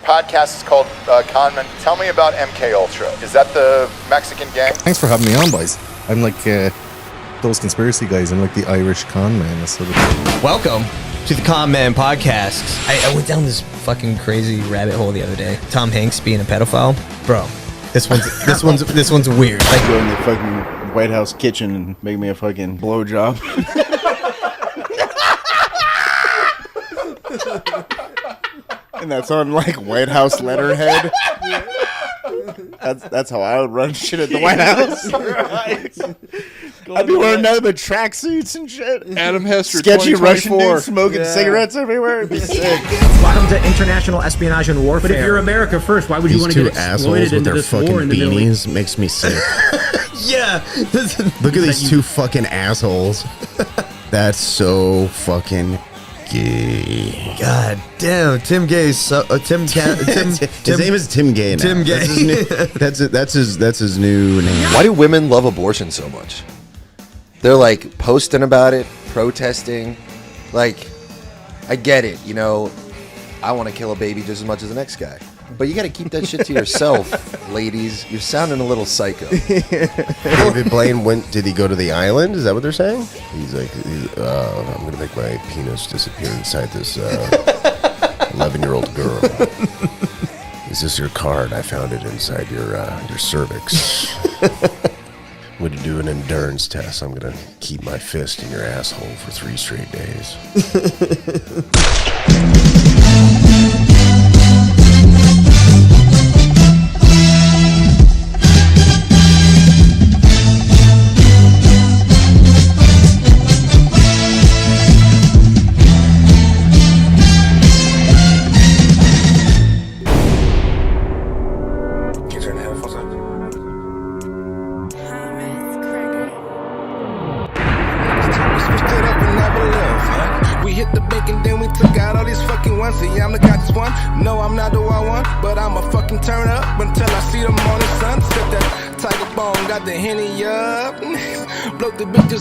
podcast is called Conman. Tell me about MK Ultra. Is that the Mexican gang? Thanks for having me on, boys. I'm like those conspiracy guys. I'm like the Irish con man. Sort of. Welcome to the Con Man podcast. I went down this fucking crazy rabbit hole the other day. Tom Hanks being a pedophile, bro. This one's weird. Like go in the fucking White House kitchen and make me a fucking blowjob. And that's on like White House letterhead. That's how I would run shit at the White House. Right. I'd be wearing nothing but tracksuits and shit. Adam Hester, sketchy Russian dudes smoking cigarettes everywhere. It'd be sick. Welcome to international espionage and warfare. But if you're America first, why would you want to get exploited into this war in the Middle East? Makes me sick. Yeah. Look at these two fucking assholes. That's so fucking gay. God damn, Tim Gay. His name is Tim Gay now. Tim Gay. That's his new name. Why do women love abortion so much? They're like posting about it, protesting. Like, I get it, you know. I want to kill a baby just as much as the next guy. But you got to keep that shit to yourself, ladies. You're sounding a little psycho. David Blaine did he go to the island? Is that what they're saying? He's like, I'm going to make my penis disappear inside this 11-year-old girl. Is this your card? I found it inside your cervix. I'm going to do an endurance test. I'm going to keep my fist in your asshole for 3 straight days.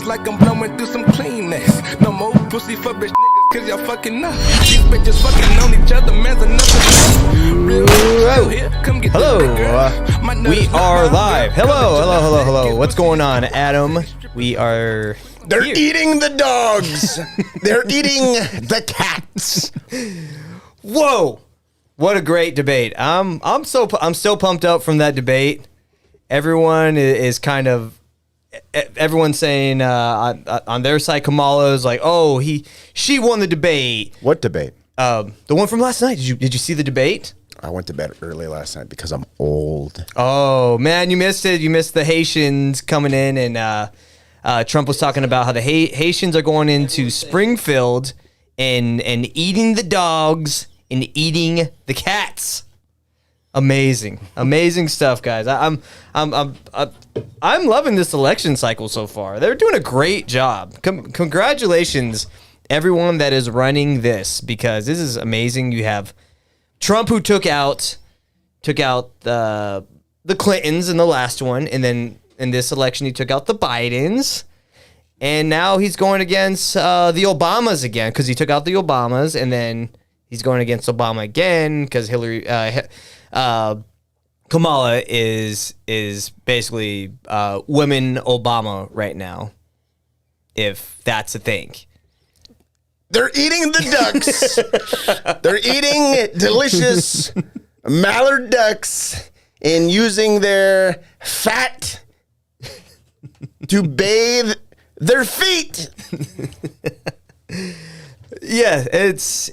Like I'm blowing through some Kleenex. No more pussy for bitch niggas, cause y'all fucking up. These bitches fucking on each other, man's enough. Here, come get hello, we are live. Hello. What's going on, Adam? We are. They're eating the dogs. They're eating the cats. Whoa! What a great debate. I'm still pumped up from that debate. Everyone is kind of. Everyone's saying on their side, Kamala is like, oh, she won the debate. What debate? The one from last night. Did you see the debate? I went to bed early last night because I'm old. Oh man, you missed it. You missed the Haitians coming in, and Trump was talking about how the Haitians are going into Springfield and eating the dogs and eating the cats. Amazing stuff, guys. I'm loving this election cycle so far. They're doing a great job. Congratulations, everyone that is running this, because this is amazing. You have Trump, who took out the Clintons in the last one, and then in this election he took out the Bidens, and now he's going against the Obamas again, because he took out the Obamas, and then he's going against Obama again because Kamala is basically women Obama right now, if that's a thing. They're eating the ducks. They're eating delicious mallard ducks and using their fat to bathe their feet. Yeah, it's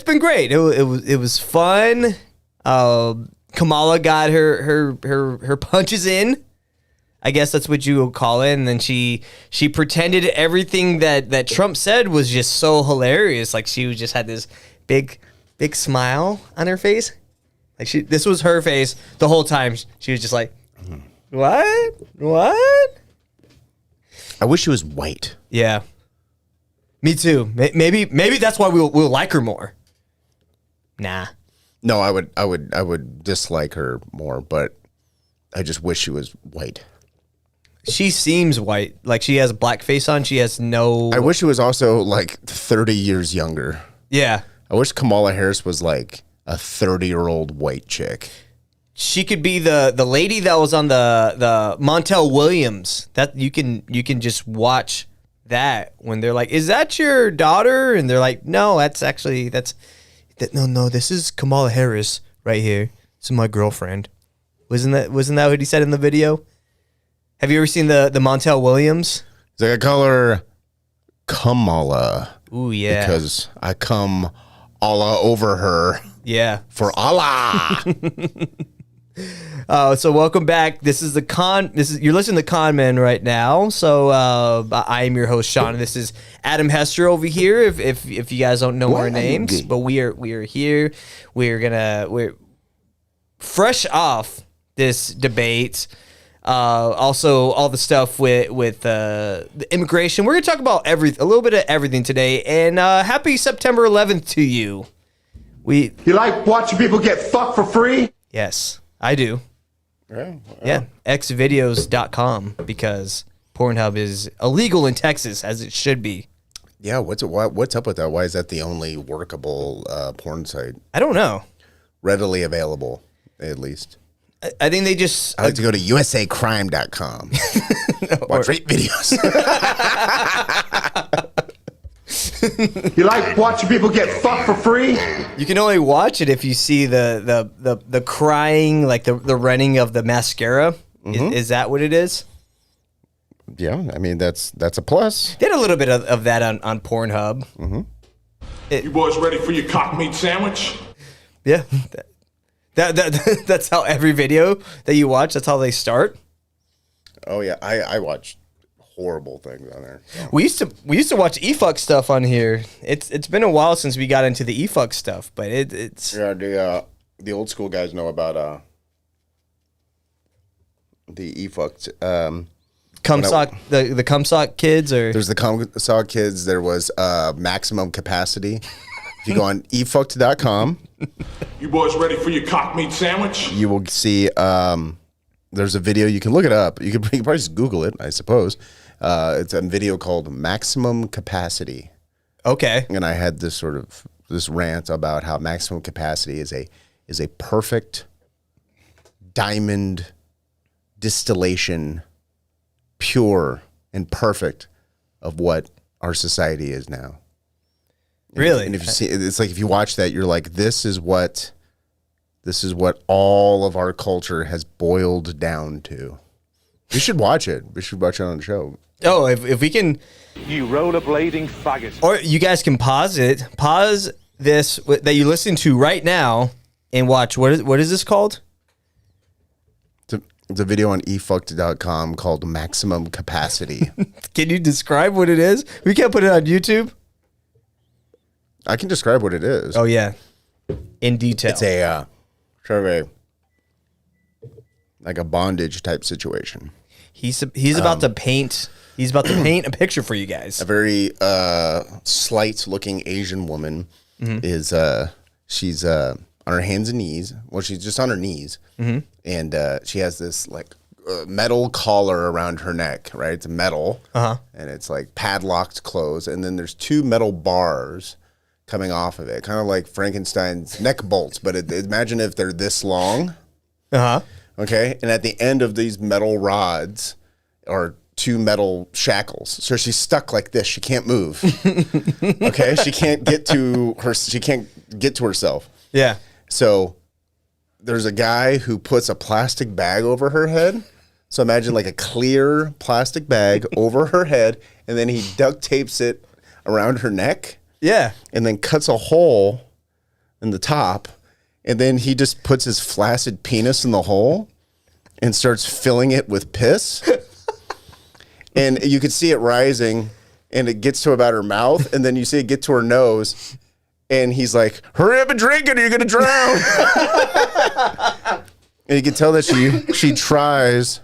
been great. It was fun. Kamala got her punches in. I guess that's what you would call it. And then she pretended everything that Trump said was just so hilarious. Like she just had this big smile on her face. Like this was her face the whole time. She was just like, what? I wish she was white. Yeah. Me too. Maybe that's why we'll like her more. Nah. No, I would dislike her more, but I just wish she was white. She seems white. Like she has a black face on. She has no. I wish she was also like 30 years younger. Yeah. I wish Kamala Harris was like a 30-year-old white chick. She could be the lady that was on the Montel Williams. That you can just watch that when they're like, "Is that your daughter?" And they're like, "No, that's no. This is Kamala Harris right here. This is my girlfriend." Wasn't that what he said in the video? Have you ever seen the Montel Williams? It's like, I call her Kamala. Ooh, yeah. Because I come Allah over her. Yeah. For Allah. So welcome back. You're listening to Con Men right now. So I am your host, Sean. And this is Adam Hester over here. If you guys don't know our names, but we are here. We're fresh off this debate. Also, all the stuff with the immigration. We're gonna talk about a little bit of everything today. And happy September 11th to you. You like watching people get fucked for free? Yes, I do. Yeah, xvideos.com, because Pornhub is illegal in Texas, as it should be. Yeah, what's up with that? Why is that the only workable porn site? I don't know. Readily available, at least. I think they just... I like to go to usacrime.com. Watch rape videos. You like watching people get fucked for free? You can only watch it if you see the crying, like the running of the mascara. Mm-hmm. Is that what it is? Yeah, I mean, that's a plus. They had a little bit of that on Pornhub. Mm-hmm. You boys ready for your cock meat sandwich? Yeah. That's how every video that you watch, that's how they start. Oh yeah, I watch horrible things on there. So. We used to watch eFuck stuff on here. It's been a while since we got into the eFuck stuff, but it's the old school guys know about the eFuck Cumsock, the Cumsock kids, or there's the Cumsock kids. There was maximum capacity. If you go on efucked.com, you boys ready for your cock meat sandwich? You will see there's a video. You can look it up. You can probably just Google it, I suppose. It's a video called Maximum Capacity. Okay. And I had this rant about how maximum capacity is a perfect diamond distillation, pure and perfect, of what our society is now. Really? And if you see, it's like if you watch that, you're like, this is what all of our culture has boiled down to. We should watch it. We should watch it on the show. Oh, if we can, you rollerblading faggot. or you guys can pause it. Pause this that you listen to right now and watch. What is this called? It's a video on efucked.com called Maximum Capacity. Can you describe what it is? We can't put it on YouTube. I can describe what it is. Oh yeah, in detail. It's a sort of like a bondage type situation. He's about to paint. He's about to paint a picture for you guys. A very slight looking Asian woman is she's on her hands and knees. Well, she's just on her knees, and she has this like metal collar around her neck. Right, it's metal, and it's like padlocked closed, and then there's two metal bars coming off of it, kind of like Frankenstein's neck bolts, but imagine if they're this long. Okay, and at the end of these metal rods are two metal shackles, so she's stuck like this. She can't move. Okay, she can't get to herself. Yeah. So there's a guy who puts a plastic bag over her head. So imagine like a clear plastic bag over her head, and then he duct tapes it around her neck. Yeah. And then cuts a hole in the top, and then he just puts his flaccid penis in the hole and starts filling it with piss. And you could see it rising, and it gets to about her mouth, and then you see it get to her nose, and he's like, hurry up and drink it or you're going to drown. And you can tell that she tries,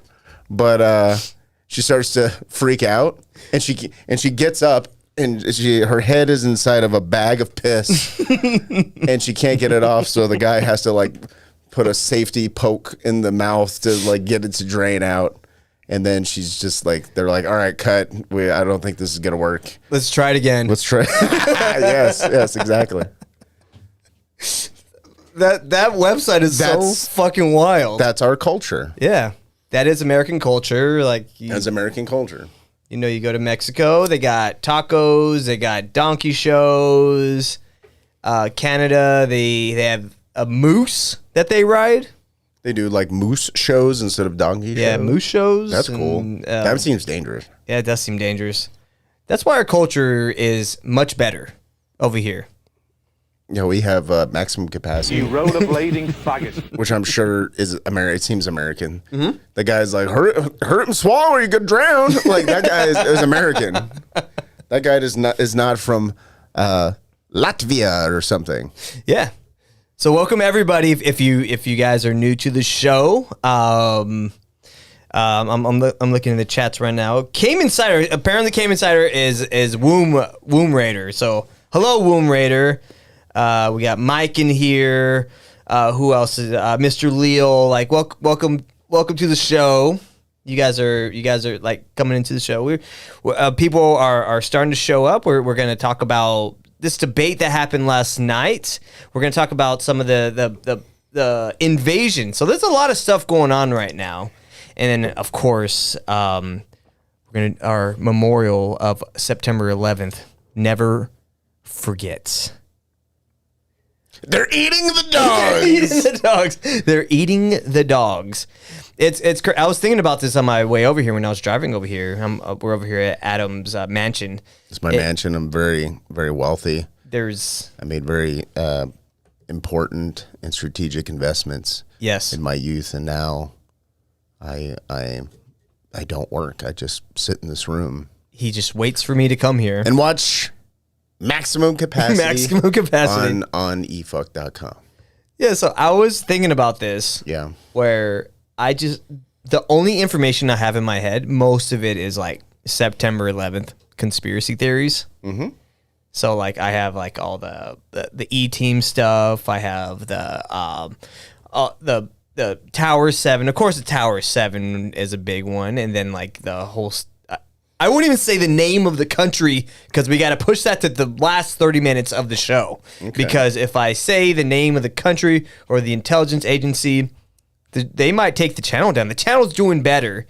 but she starts to freak out, and she gets up, and her head is inside of a bag of piss, and she can't get it off. So the guy has to like put a safety poke in the mouth to like get it to drain out. And then she's just like, they're like, all right, cut. I don't think this is gonna work. Let's try it again. Let's try. Yes, exactly. That website is so fucking wild. That's our culture. Yeah, that is American culture. Like That's American culture. You know, you go to Mexico, they got tacos, they got donkey shows. Canada, they have a moose that they ride. They do like moose shows instead of donkey shows. Yeah, moose shows. That's cool. That seems dangerous. Yeah, it does seem dangerous. That's why our culture is much better over here. Yeah, we have maximum capacity. You rollerblading faggot. Which I'm sure is American. It seems American. Mm-hmm. The guy's like, hurt him, swallow, or you could drown. Like that guy is American. That guy is not from Latvia or something. Yeah. So welcome everybody. If you guys are new to the show, I'm looking in the chats right now. Came Insider. Apparently, Came Insider is Womb Raider. So hello, Womb Raider. We got Mike in here. Who else is Mr. Leo? Like welcome to the show. You guys are like coming into the show. People are starting to show up. We're going to talk about this debate that happened last night. We're going to talk about some of the invasion. So there's a lot of stuff going on right now. And then, of course, our memorial of September 11th. Never forget. They're eating the dogs. They're eating the dogs. It's. I was thinking about this on my way over here when I was driving over here. We're over here at Adam's mansion. It's my mansion. I'm very, very wealthy. I made very important and strategic investments. Yes. In my youth, and now I don't work. I just sit in this room. He just waits for me to come here and watch Maximum Capacity. On efuck.com. Yeah. So I was thinking about this. Yeah. Where the only information I have in my head, most of it is like September 11th conspiracy theories. Mm-hmm. So like I have like all the E-Team stuff. I have the Tower 7. Of course, the Tower 7 is a big one, and then like the whole. I won't even say the name of the country because we got to push that to the last 30 minutes of the show. Okay. Because if I say the name of the country or the intelligence agency, they might take the channel down. The channel's doing better.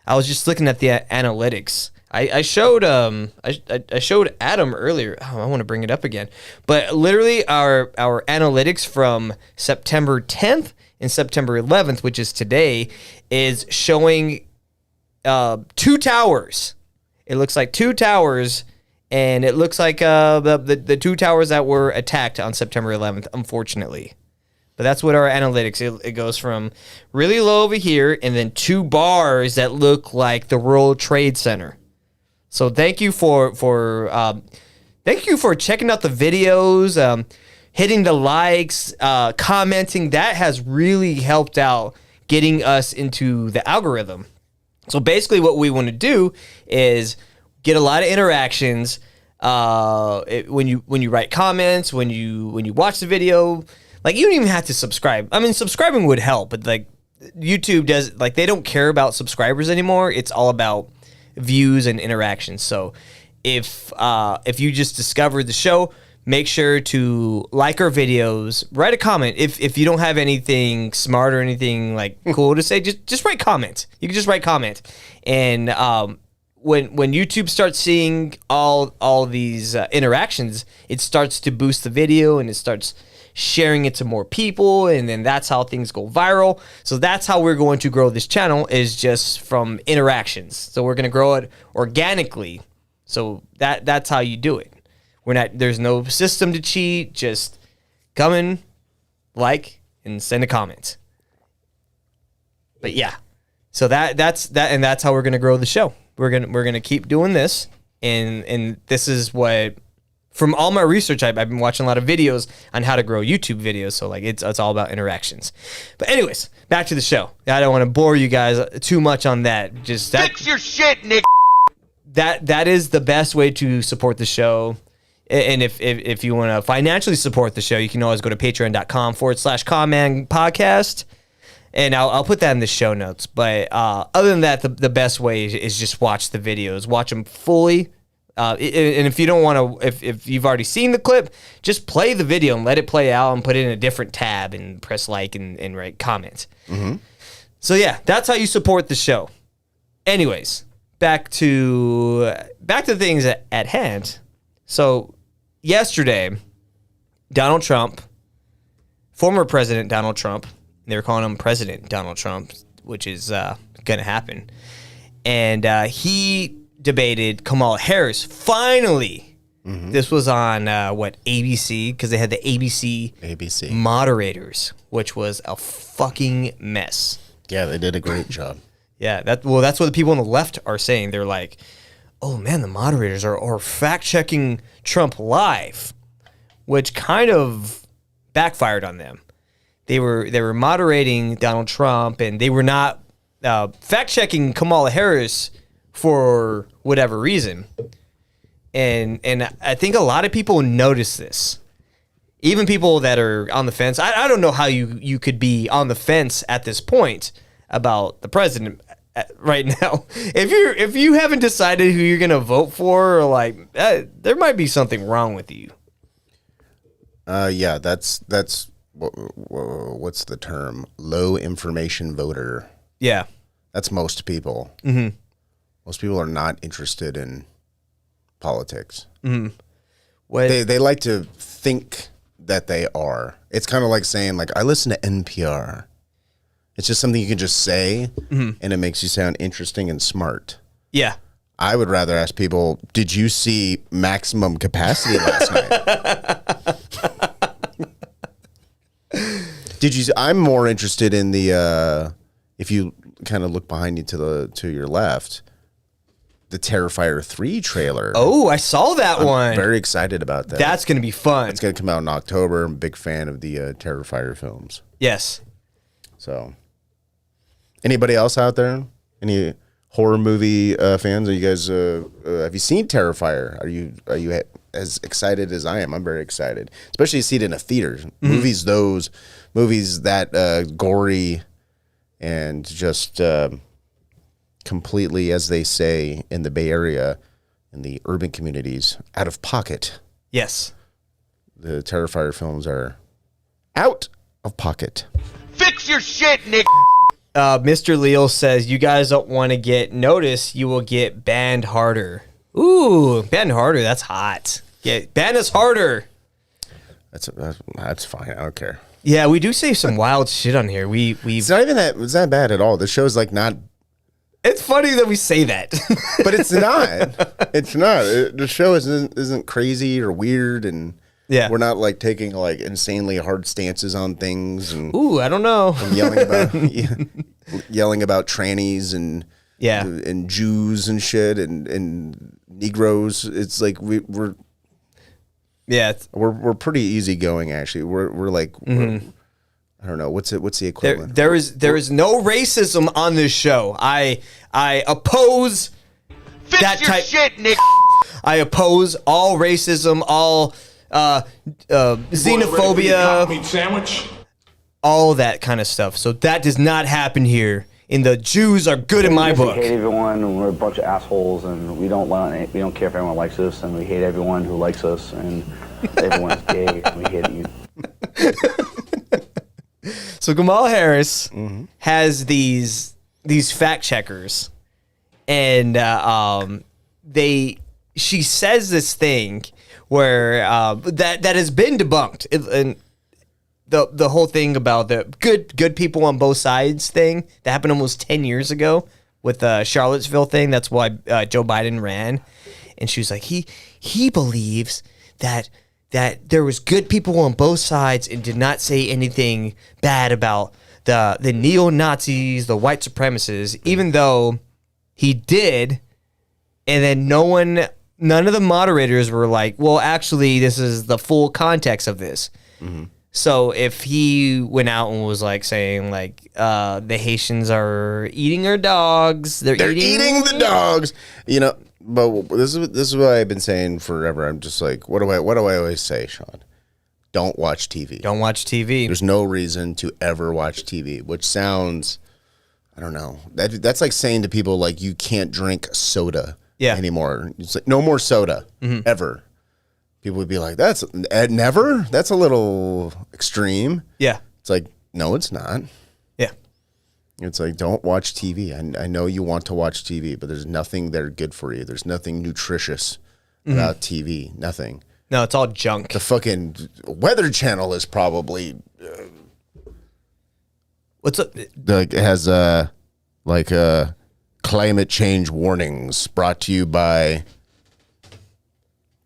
I was just looking at the analytics. I showed I showed Adam earlier. Oh, I want to bring it up again. But literally our analytics from September 10th and September 11th, which is today, is showing 2 towers. It looks like 2 towers, and it looks like the 2 towers that were attacked on September 11th, unfortunately. But that's what our analytics, it goes from really low over here, and then 2 bars that look like the World Trade Center. So thank you for checking out the videos, hitting the likes, commenting. That has really helped out getting us into the algorithm. So basically what we want to do is get a lot of interactions when you write comments, when you watch the video. Like, you don't even have to subscribe. I mean, subscribing would help, but like YouTube does, like, they don't care about subscribers anymore. It's all about views and interactions. So if you just discovered the show, make sure to like our videos, write a comment. If you don't have anything smart or anything like cool to say, just write comment. You can just write comment. And when YouTube starts seeing all these interactions, it starts to boost the video and it starts sharing it to more people, and then that's how things go viral. So that's how we're going to grow this channel, is just from interactions. So we're going to grow it organically. So that's how you do it. There's no system to cheat. Just come in, like, and send a comment. But yeah, so that's how we're gonna grow the show. We're gonna keep doing this, and this is what, from all my research, I've been watching a lot of videos on how to grow YouTube videos. So like it's all about interactions. But anyways, back to the show. I don't want to bore you guys too much on that. Just fix your shit, Nick. That is the best way to support the show. And if you want to financially support the show, you can always go to patreon.com/Conman podcast. And I'll put that in the show notes. But other than that, the best way is just watch the videos. Watch them fully. And if you don't want to, if you've already seen the clip, just play the video and let it play out and put it in a different tab and press like and write comment. So yeah, that's how you support the show. Anyways, back to things at hand. So yesterday, Donald Trump, former President Donald Trump, they were calling him President Donald Trump, which is going to happen, and he debated Kamala Harris. Finally, this was on ABC, because they had the ABC moderators, which was a fucking mess. Yeah, they did a great job. Yeah, that's what the people on the left are saying. They're like, "Oh man, the moderators are fact checking Trump live," which kind of backfired on them. They were moderating Donald Trump, and they were not fact checking Kamala Harris for whatever reason. And I think a lot of people notice this. Even people that are on the fence. I don't know how you could be on the fence at this point about the president right now. If you haven't decided who you're gonna vote for, or like there might be something wrong with you. Yeah, that's what's the term? Low information voter. Yeah, that's most people. Most people are not interested in politics. They like to think that they are. It's kind of like saying, like, I listen to NPR. It's just something you can just say, and it makes you sound interesting and smart. Yeah. I would rather ask people, did you see Maximum Capacity last night? Did you? I'm more interested in the, if you kind of look behind you to your left, the Terrifier 3 trailer. Oh, I saw that one. Very excited about that. That's going to be fun. It's going to come out in October. I'm a big fan of the Terrifier films. Yes. So, anybody else out there? Any horror movie fans? Are you guys? Have you seen Terrifier? Are you as excited as I am? I'm very excited, especially to see it in a theater. Movies that gory and just completely, as they say in the Bay Area, in the urban communities, out of pocket. Yes. The Terrifier films are out of pocket. Fix your shit, Nick. Mr. Leal says, you guys don't want to get noticed, you will get banned harder. Ooh, banned harder. That's hot. Yeah, ban us harder. That's fine. I don't care. Yeah, we do say some wild shit on here. It's not even that. It's not bad at all. The show's like not. It's funny that we say that, but it's not. It's not. The show isn't crazy or weird, and we're not like taking like insanely hard stances on things. And ooh, I don't know. And yelling about trannies and and Jews and shit and Negroes. It's like we're pretty easygoing actually. We're like. I don't know what's the equivalent. There is no racism on this show. I oppose that type. Shit, Nick. I oppose all racism, all xenophobia, meat sandwich, all that kind of stuff. So that does not happen here. And the Jews are good in my book. We hate everyone, and we're a bunch of assholes, and we don't care if everyone likes us, and we hate everyone who likes us, and everyone's gay, and we hate you. So Kamala Harris has these fact checkers, and she says this thing where that has been debunked, and the whole thing about the good people on both sides thing that happened almost 10 years ago with the Charlottesville thing. That's why Joe Biden ran, and she was like he believes that there was good people on both sides and did not say anything bad about the neo-Nazis, the white supremacists, even though he did. And then none of the moderators were like, well, actually, this is the full context of this. So if he went out and was like saying like the Haitians are eating our dogs, they're eating the dogs, you know. But this is what I've been saying forever. I'm just like, what do I always say, Sean? Don't watch TV. Don't watch TV. There's no reason to ever watch TV, which sounds, I don't know. That's like saying to people like you can't drink soda. anymore. It's like no more soda ever. People would be like, "That's never. That's a little extreme." Yeah. It's like, no, it's not. Yeah. It's like, don't watch TV. I know you want to watch TV, but there's nothing there good for you. There's nothing nutritious about TV. Nothing. No, it's all junk. The fucking Weather Channel is probably What's up? it has climate change warnings brought to you by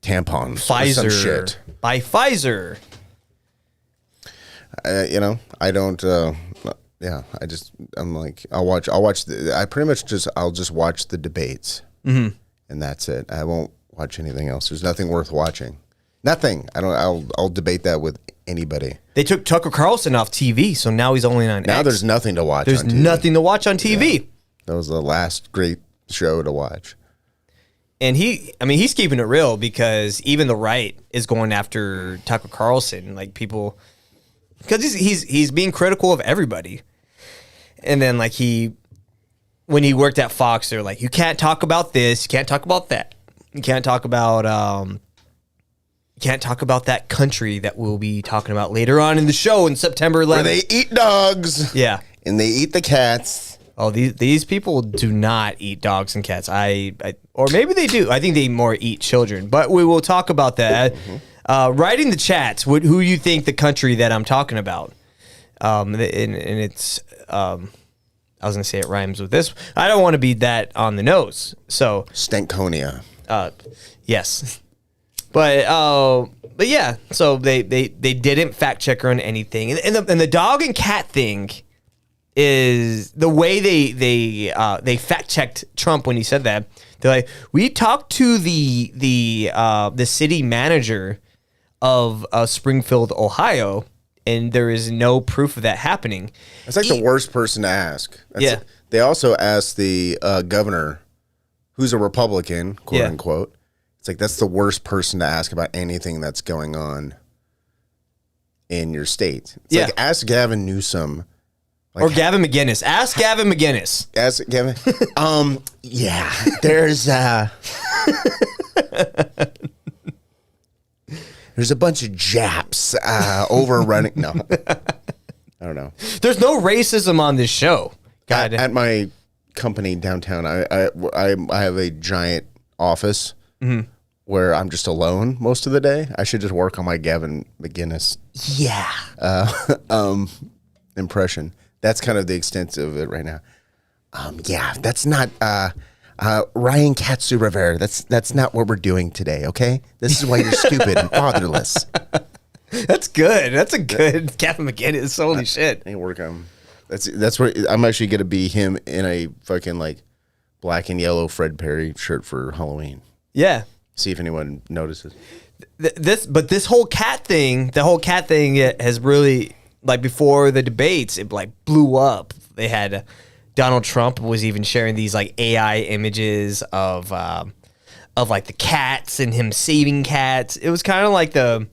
tampons. Or some Pfizer. shit. By Pfizer. I don't. I'm like, I'll just watch the debates, and that's it. I won't watch anything else. There's nothing worth watching. Nothing. I'll debate that with anybody. They took Tucker Carlson off TV, so now he's only on Now X. there's nothing to watch. There's on TV. nothing to watch on TV. Yeah. That was the last great show to watch. And he's keeping it real because even the right is going after Tucker Carlson, like people, because he's being critical of everybody. And then like when he worked at Fox, they're like, you can't talk about this, you can't talk about that, you can't talk about that country that we'll be talking about later on in the show in September 11th. Where they eat dogs. Yeah. And they eat the cats. Oh, these people do not eat dogs and cats. Or maybe they do. I think they more eat children. But we will talk about that. Write in the chats who you think the country that I'm talking about. And it's I was gonna say it rhymes with this. I don't want to be that on the nose. So Stankonia. Yes. But yeah. So they didn't fact check her on anything. And the dog and cat thing is the way they fact checked Trump when he said that. They're like, we talked to the city manager of Springfield, Ohio, and there is no proof of that happening. It's like the worst person to ask. Yeah. They also asked the governor, who's a Republican, quote unquote. It's like that's the worst person to ask about anything that's going on in your state. It's like ask Gavin Newsom. Or Gavin McGinnis. Ask Gavin McGinnis. Ask Gavin. Yeah. There's a bunch of Japs overrunning. No, I don't know. There's no racism on this show. God. At my company downtown, I have a giant office where I'm just alone most of the day. I should just work on my Gavin McGinnis impression. That's kind of the extent of it right now. That's not Ryan Katsu Rivera. That's not what we're doing today, okay? This is why you're stupid and fatherless. That's good. That's a good Gavin McGinnis. Holy shit. Hey, work on. That's where I'm actually gonna be him in a fucking like black and yellow Fred Perry shirt for Halloween. Yeah. See if anyone notices. This whole cat thing, has really, like, before the debates, it like blew up. They had Donald Trump was even sharing these like AI images of like the cats and him saving cats. It was kind of like the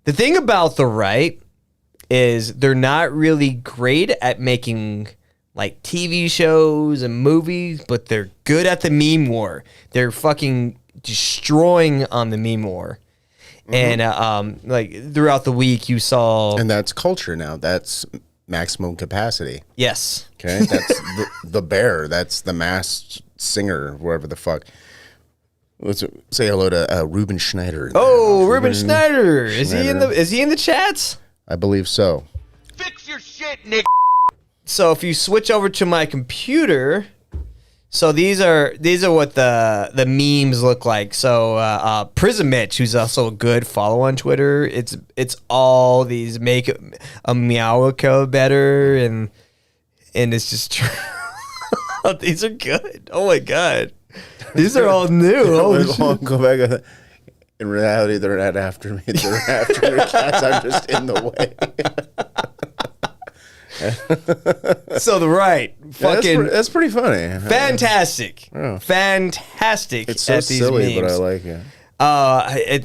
thing about the right is they're not really great at making like TV shows and movies, but they're good at the meme war. They're fucking destroying on the meme war. And like throughout the week you saw, and that's culture now. That's maximum capacity. Yes. Okay. That's the bear. That's the masked singer, whatever the fuck. Let's say hello to Ruben Schneider. Oh, Ruben Schneider. Is he in the chats? I believe so. Fix your shit, Nick. So if you switch over to my computer, so these are what the memes look like. So Prism Mitch, who's also a good follow on Twitter, it's all these make a Meowica better and it's just true. These are good. Oh my god. These are all new. Go back. In reality, they're not after me. They're after your cats. I'm just in the way. So the right, fucking, that's pretty funny. Fantastic, fantastic. It's so at these silly, memes. but I like it.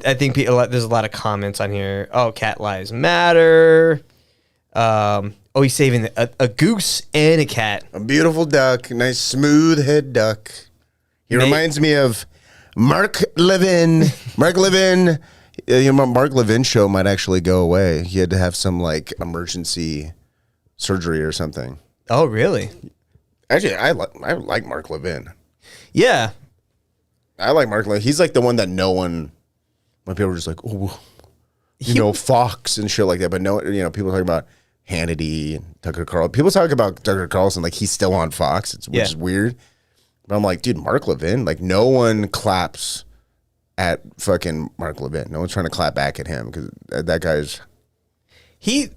I think there's a lot of comments on here. Oh, cat lives matter. He's saving a goose and a cat. A beautiful duck, nice smooth head duck. He reminds me of Mark Levin. Mark Levin. Mark Levin's show might actually go away. He had to have some like emergency surgery or something. Oh, really? Actually, I like Mark Levin. Yeah. I like Mark Levin. He's like the one that no one, when people are just like, oh, Fox and shit like that. But no, people talk about Hannity and Tucker Carlson. People talk about Tucker Carlson like he's still on Fox, which is weird. But I'm like, dude, Mark Levin, like no one claps at fucking Mark Levin. No one's trying to clap back at him because that guy's. He's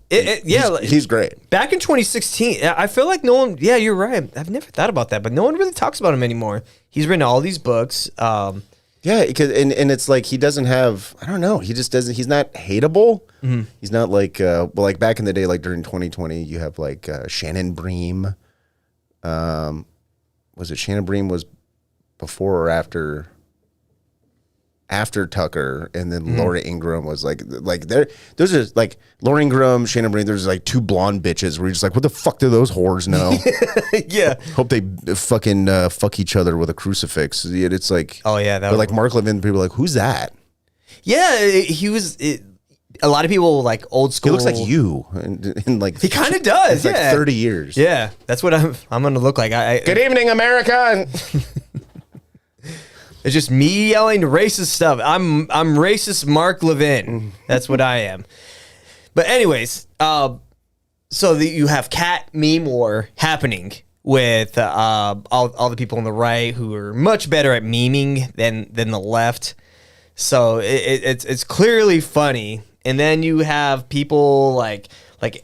great. Back in 2016, I feel like no one. Yeah, you're right. I've never thought about that, but no one really talks about him anymore. He's written all these books. Yeah, because and it's like he doesn't have. I don't know. He just doesn't. He's not hateable. Mm-hmm. He's not like like back in the day, like during 2020, you have like Shannon Bream. Was it Shannon Bream was before or after Tucker, and then Laura Ingraham was like those are like Laura Ingraham, Shannon Bream. There's like two blonde bitches where you're just like, what the fuck do those whores know? Yeah, hope they fucking fuck each other with a crucifix. It's like, oh yeah, but like Mark Levin, people are like, who's that? Yeah, he was. A lot of people like old school. He looks like you, and like he kind of does. Like 30 years. Yeah, that's what I'm gonna look like. Good evening, America. It's just me yelling racist stuff. I'm racist Mark Levin. That's what I am. But anyways, so you have cat meme war happening with all the people on the right who are much better at memeing than the left. So it's clearly funny. And then you have people like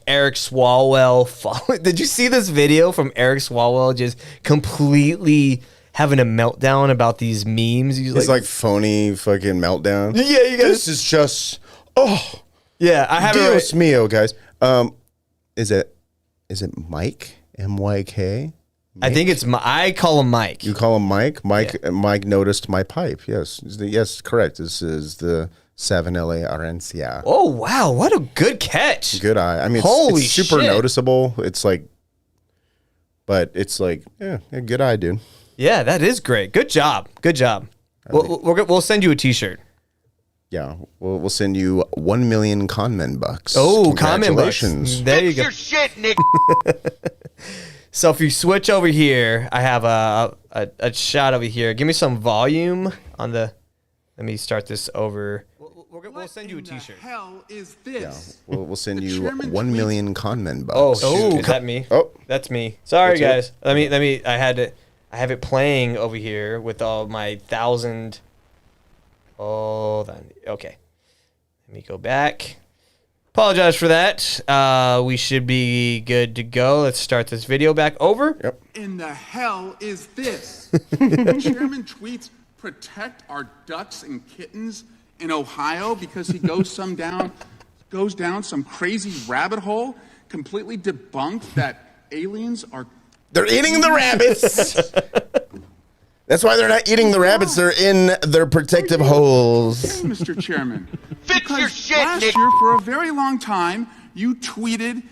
Eric Swalwell. Did you see this video from Eric Swalwell just completely having a meltdown about these memes? He's like phony fucking meltdown. Yeah, you guys. This is just yeah. I have Dios mio, guys. Is it Mike MYK? I think it's I call him Mike. You call him Mike. Mike noticed my pipe. Yes, correct. This is the 7 LA Arencia. Oh wow, what a good catch! Good eye. I mean, it's super noticeable. It's like, but it's like, yeah, good eye, dude. Yeah, that is great. Good job. We'll send you a T-shirt. Yeah, we'll send you 1 million conmen bucks. Oh, conmen bucks. There you go. Fix your shit, Nick. So if you switch over here, I have a shot over here. Give me some volume on the. Let me start this over. We'll send you a T-shirt. What the hell is this? Yeah, we'll send you 1 million conmen bucks. Oh, is that me? Oh, that's me. Sorry, guys. Let me. I have it playing over here with all my 1,000. Hold on. Okay. Let me go back. Apologize for that. We should be good to go. Let's start this video back over. Yep. In the hell is this? Chairman tweets, protect our ducks and kittens in Ohio because he goes down some crazy rabbit hole, completely debunked that aliens are. They're eating the rabbits. That's why they're not eating the rabbits. They're in their protective holes. Okay, Mr. Chairman. Fix your shit, last Nick. year, for a very long time, you tweeted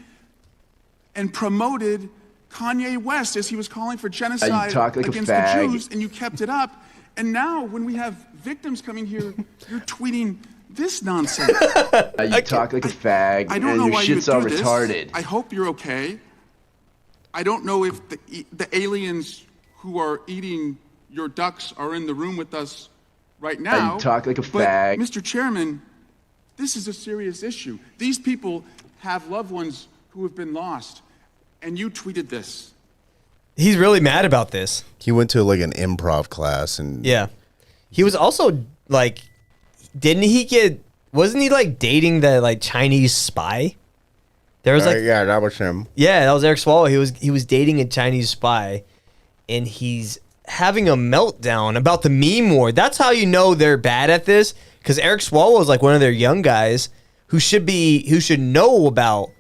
and promoted Kanye West as he was calling for genocide against the Jews, and you kept it up. And now, when we have victims coming here, you're tweeting this nonsense. You talk like a fag, I don't and know your why you shit's would all do this. retarded. I hope you're okay. I don't know if the aliens who are eating your ducks are in the room with us right now. You talk like a but, fag. Mr. Chairman, this is a serious issue. These people have loved ones who have been lost, and you tweeted this. He's really mad about this. He went to like an improv class and yeah, he was also like, wasn't he like dating the like Chinese spy? There was like yeah, that was him. Yeah, that was Eric Swalwell. He was dating a Chinese spy, and he's having a meltdown about the meme war. That's how you know they're bad at this, because Eric Swalwell is like one of their young guys who should know about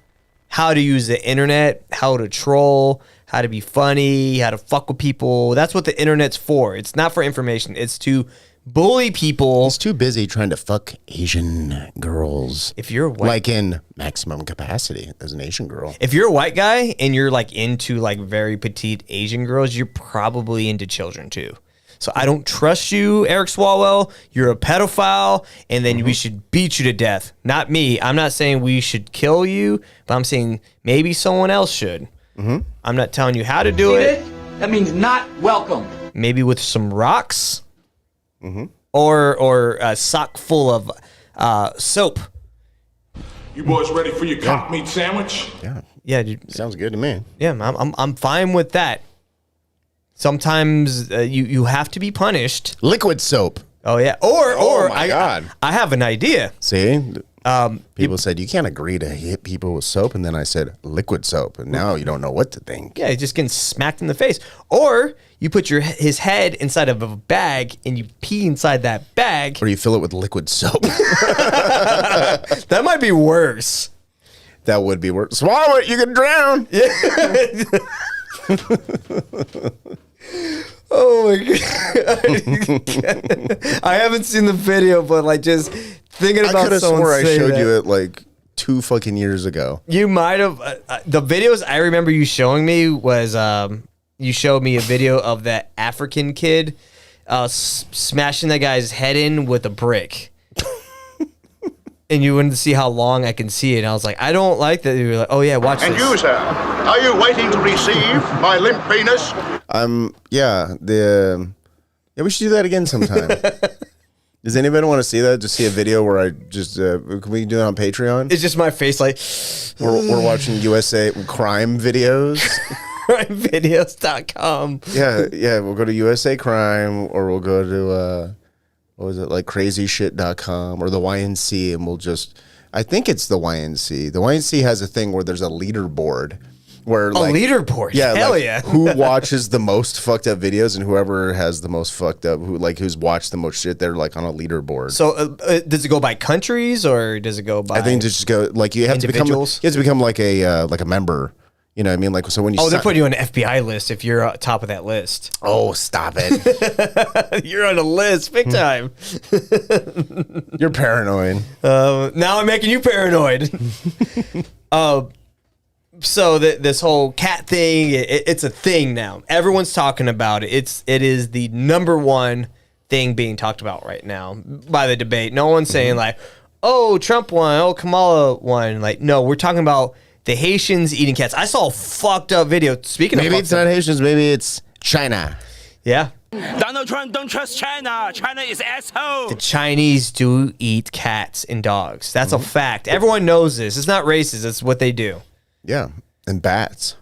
how to use the internet, how to troll, how to be funny, how to fuck with people. That's what the internet's for. It's not for information. It's to bully people. He's too busy trying to fuck Asian girls. If you're white, like in maximum capacity as an Asian girl. If you're a white guy and you're like into like very petite Asian girls, you're probably into children too. So I don't trust you, Eric Swalwell. You're a pedophile, and then we should beat you to death. Not me. I'm not saying we should kill you, but I'm saying maybe someone else should. I'm not telling you how to do it. That means not welcome. Maybe with some rocks, or a sock full of soap. You boys ready for your cock meat sandwich? Yeah, dude. Sounds good to me. Yeah, I'm fine with that. Sometimes you have to be punished. Liquid soap. Oh yeah, or I have an idea. See, people said you can't agree to hit people with soap, and then I said liquid soap, and now you don't know what to think. Yeah, he's just getting smacked in the face. Or you put his head inside of a bag and you pee inside that bag. Or you fill it with liquid soap. That might be worse. That would be worse. Swallow it, you can drown. Oh my god! I haven't seen the video, but like just thinking about. I could have someone swore I saying showed that. you it like 2 fucking years ago. You might have. The videos I remember you showing me was you showed me a video of that African kid smashing that guy's head in with a brick. And you wanted to see how long I can see it. And I was like, I don't like that. You were like, oh yeah, watch And this. you, sir, are you waiting to receive my limp penis? Yeah, we should do that again sometime. Does anybody want to see that? Just see a video where I just can we do that on Patreon? It's just my face like we're watching USA crime videos. Crimevideos.com. Yeah, we'll go to USA Crime, or we'll go to what was it, like crazyshit.com or the YNC, and we'll just, I think it's the YNC. The YNC has a thing where there's a leaderboard. Where like, leaderboard? Yeah, Hell like, yeah. who watches the most fucked up videos, and whoever has the most fucked up, who's watched the most shit, they're like on a leaderboard. So does it go by countries or does it go by? I think just go like you have to become like a member. You know what I mean? Like, so when you they're putting you on an FBI list if you're on top of that list. Oh, stop it. You're on a list big time. You're paranoid. Now I'm making you paranoid. So this whole cat thing, it's a thing now. Everyone's talking about it. It is the number one thing being talked about right now by the debate. No one's saying like, oh, Trump won, oh, Kamala won. Like, no, we're talking about the Haitians eating cats. I saw a fucked up video. Speaking of maybe it's not Haitians, maybe it's China. Yeah. Donald Trump don't trust China. China is asshole. The Chinese do eat cats and dogs. That's a fact. Everyone knows this. It's not racist. It's what they do. Yeah, and bats.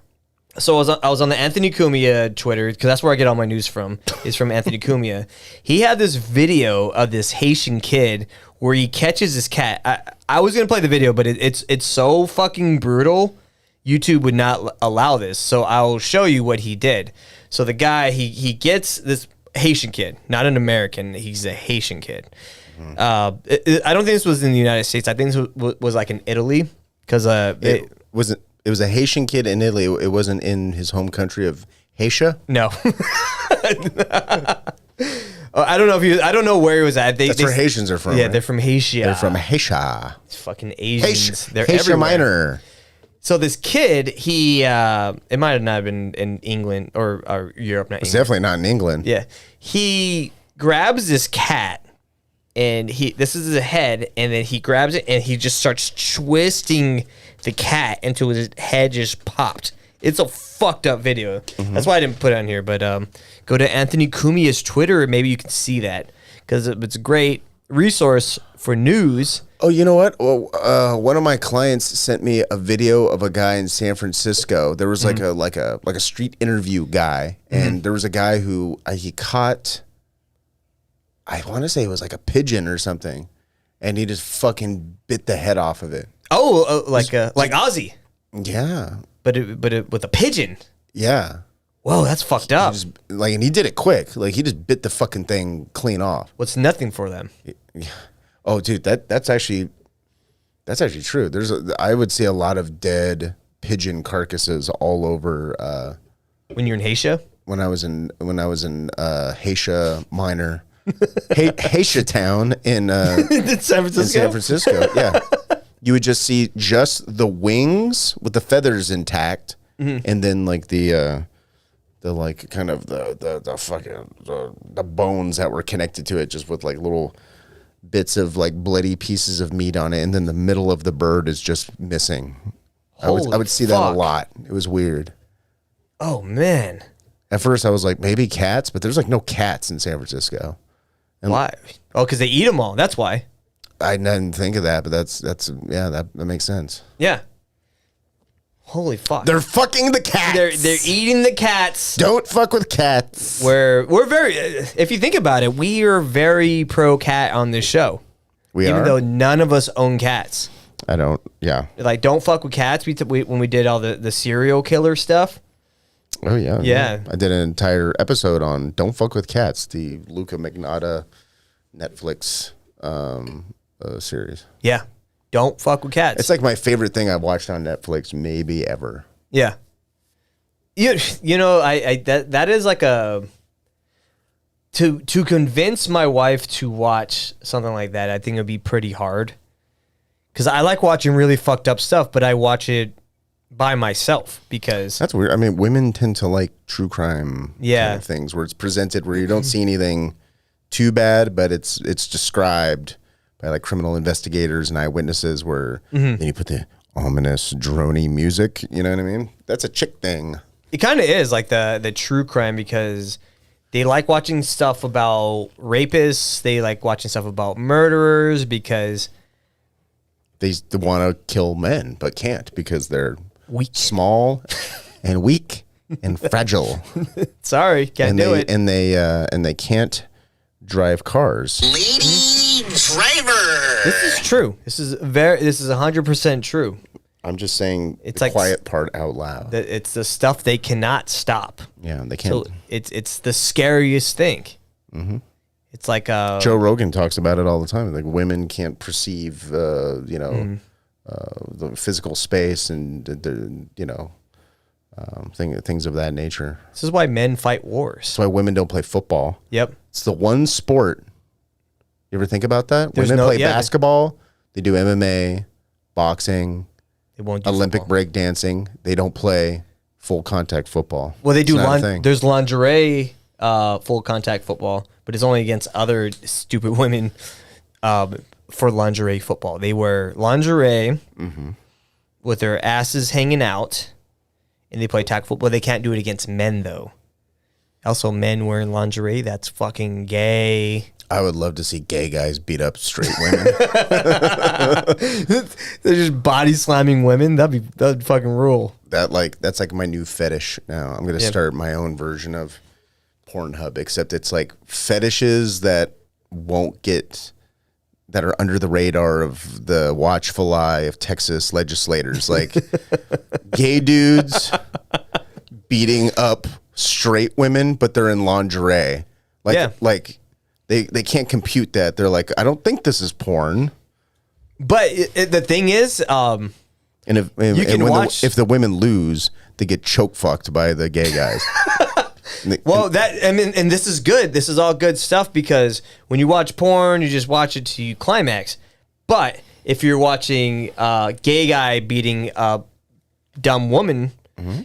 So I was on the Anthony Cumia Twitter, because that's where I get all my news from, is from Anthony Cumia. He had this video of this Haitian kid where he catches this cat. I was going to play the video, but it's so fucking brutal, YouTube would not allow this. So I'll show you what he did. So the guy, he gets this Haitian kid, not an American. He's a Haitian kid. I don't think this was in the United States. I think this was like in Italy, because it was a Haitian kid in Italy. It wasn't in his home country of Haiti. No. I don't know I don't know where he was at. That's where Haitians are from. Yeah, right? they're from Haiti. They're from Haiti. It's fucking Asians. They're Haitian everywhere. minor. So this kid, he it might have not been in England or Europe. It's definitely not in England. Yeah, he grabs this cat, and this is his head, and then he grabs it and he just starts twisting the cat until his head just popped. It's a fucked up video. That's why I didn't put it on here. But go to Anthony Cumia's Twitter, and maybe you can see that, because it's a great resource for news. Oh, you know what? Well, one of my clients sent me a video of a guy in San Francisco. There was like a street interview guy, and there was a guy who he caught. I want to say it was like a pigeon or something, and he just fucking bit the head off of it. Oh, like Ozzy. Yeah, but with a pigeon. Yeah. Whoa, that's fucked up. And he did it quick. Like, he just bit the fucking thing clean off. What's nothing for them? Oh, dude, that's actually true. I would see a lot of dead pigeon carcasses all over. When you're in Haiti? When I was in Haiti Minor, Haiti Town in San Francisco. In San Francisco, yeah. You would just see just the wings with the feathers intact, and then like the the like kind of the fucking the bones that were connected to it, just with like little bits of like bloody pieces of meat on it, and then the middle of the bird is just missing. I would see that a lot. It was weird. Oh man. At first I was like, maybe cats, but there's like no cats in San Francisco. And why? Oh, because they eat them all. That's why. I didn't think of that, but that's that makes sense. Yeah. Holy fuck. They're fucking the cats. They're eating the cats. Don't fuck with cats. We're very, if you think about it, we are very pro cat on this show. Even though none of us own cats. I don't. Yeah. Like, don't fuck with cats. When we did all the serial killer stuff. Oh yeah. Yeah. I did an entire episode on "Don't Fuck with Cats," the Luca Magnotta Netflix series. Yeah. Don't fuck with cats. It's like my favorite thing I've watched on Netflix, maybe ever. Yeah. You know, that is like a to convince my wife to watch something like that. I think it'd be pretty hard because I like watching really fucked up stuff, but I watch it by myself because that's weird. I mean, women tend to like true crime kind of things where it's presented where you don't see anything too bad, but it's described by like criminal investigators and eyewitnesses where then you put the ominous droney music, you know what I mean? That's a chick thing. It kind of is like the true crime because they like watching stuff about rapists. They like watching stuff about murderers because they want to kill men but can't because they're weak, small and weak and fragile. Sorry, can't do it. And they can't drive cars. Lady driver. This is true. This is 100% true. I'm just saying it's the like quiet part out loud. It's the stuff they cannot stop. Yeah, they can't. So it's the scariest thing. Mm-hmm. It's like Joe Rogan talks about it all the time. Like women can't perceive, the physical space and things of that nature. This is why men fight wars. That's why women don't play football. Yep. It's the one sport. You ever think about that? Women play basketball. They do MMA, boxing. They won't do Olympic break dancing. They don't play full contact football. Well, they do. Thing. There's lingerie full contact football, but it's only against other stupid women for lingerie football. They wear lingerie with their asses hanging out, and they play tackle football. They can't do it against men though. Also, men wearing lingerie, that's fucking gay. I would love to see gay guys beat up straight women. They're just body slamming women. That'd fucking rule. That's like my new fetish now. I'm gonna start my own version of Pornhub, except it's like fetishes that are under the radar of the watchful eye of Texas legislators, like gay dudes beating up straight women, but they're in lingerie. Like they can't compute that. They're like, I don't think this is porn. But the thing is, if the women lose, they get choke fucked by the gay guys. And this is good. This is all good stuff because when you watch porn, you just watch it to climax. But if you're watching a gay guy beating a dumb woman,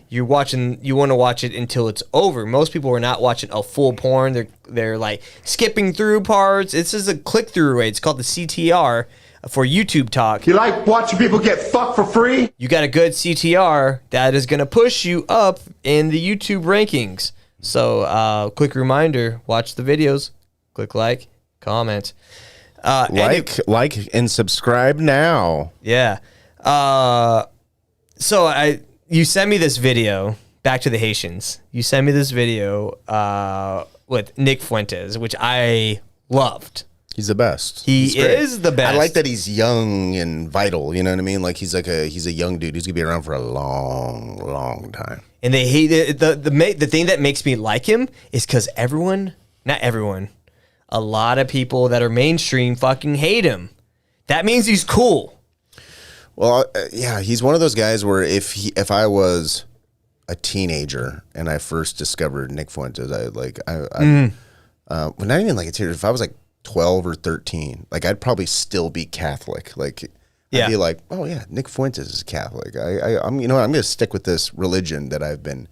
you want to watch it until it's over. Most people are not watching a full porn. They're like skipping through parts. This is a click-through rate. It's called the CTR for YouTube talk. You like watching people get fucked for free? You got a good CTR that is going to push you up in the YouTube rankings. So, quick reminder, watch the videos, click like, comment. Like and subscribe now. Yeah. You sent me this video, back to the Haitians. You sent me this video with Nick Fuentes, which I loved. He's the best. He is the best. I like that he's young and vital. You know what I mean? Like he's a young dude. He's gonna be around for a long, long time. And they hate it. The thing that makes me like him is because not everyone, a lot of people that are mainstream fucking hate him. That means he's cool. Well, yeah, he's one of those guys where if I was a teenager and I first discovered Nick Fuentes, not even like a teenager. If I was like 12 or 13, like I'd probably still be Catholic. Like I'd be like, oh yeah, Nick Fuentes is Catholic. I'm going to stick with this religion that I've been,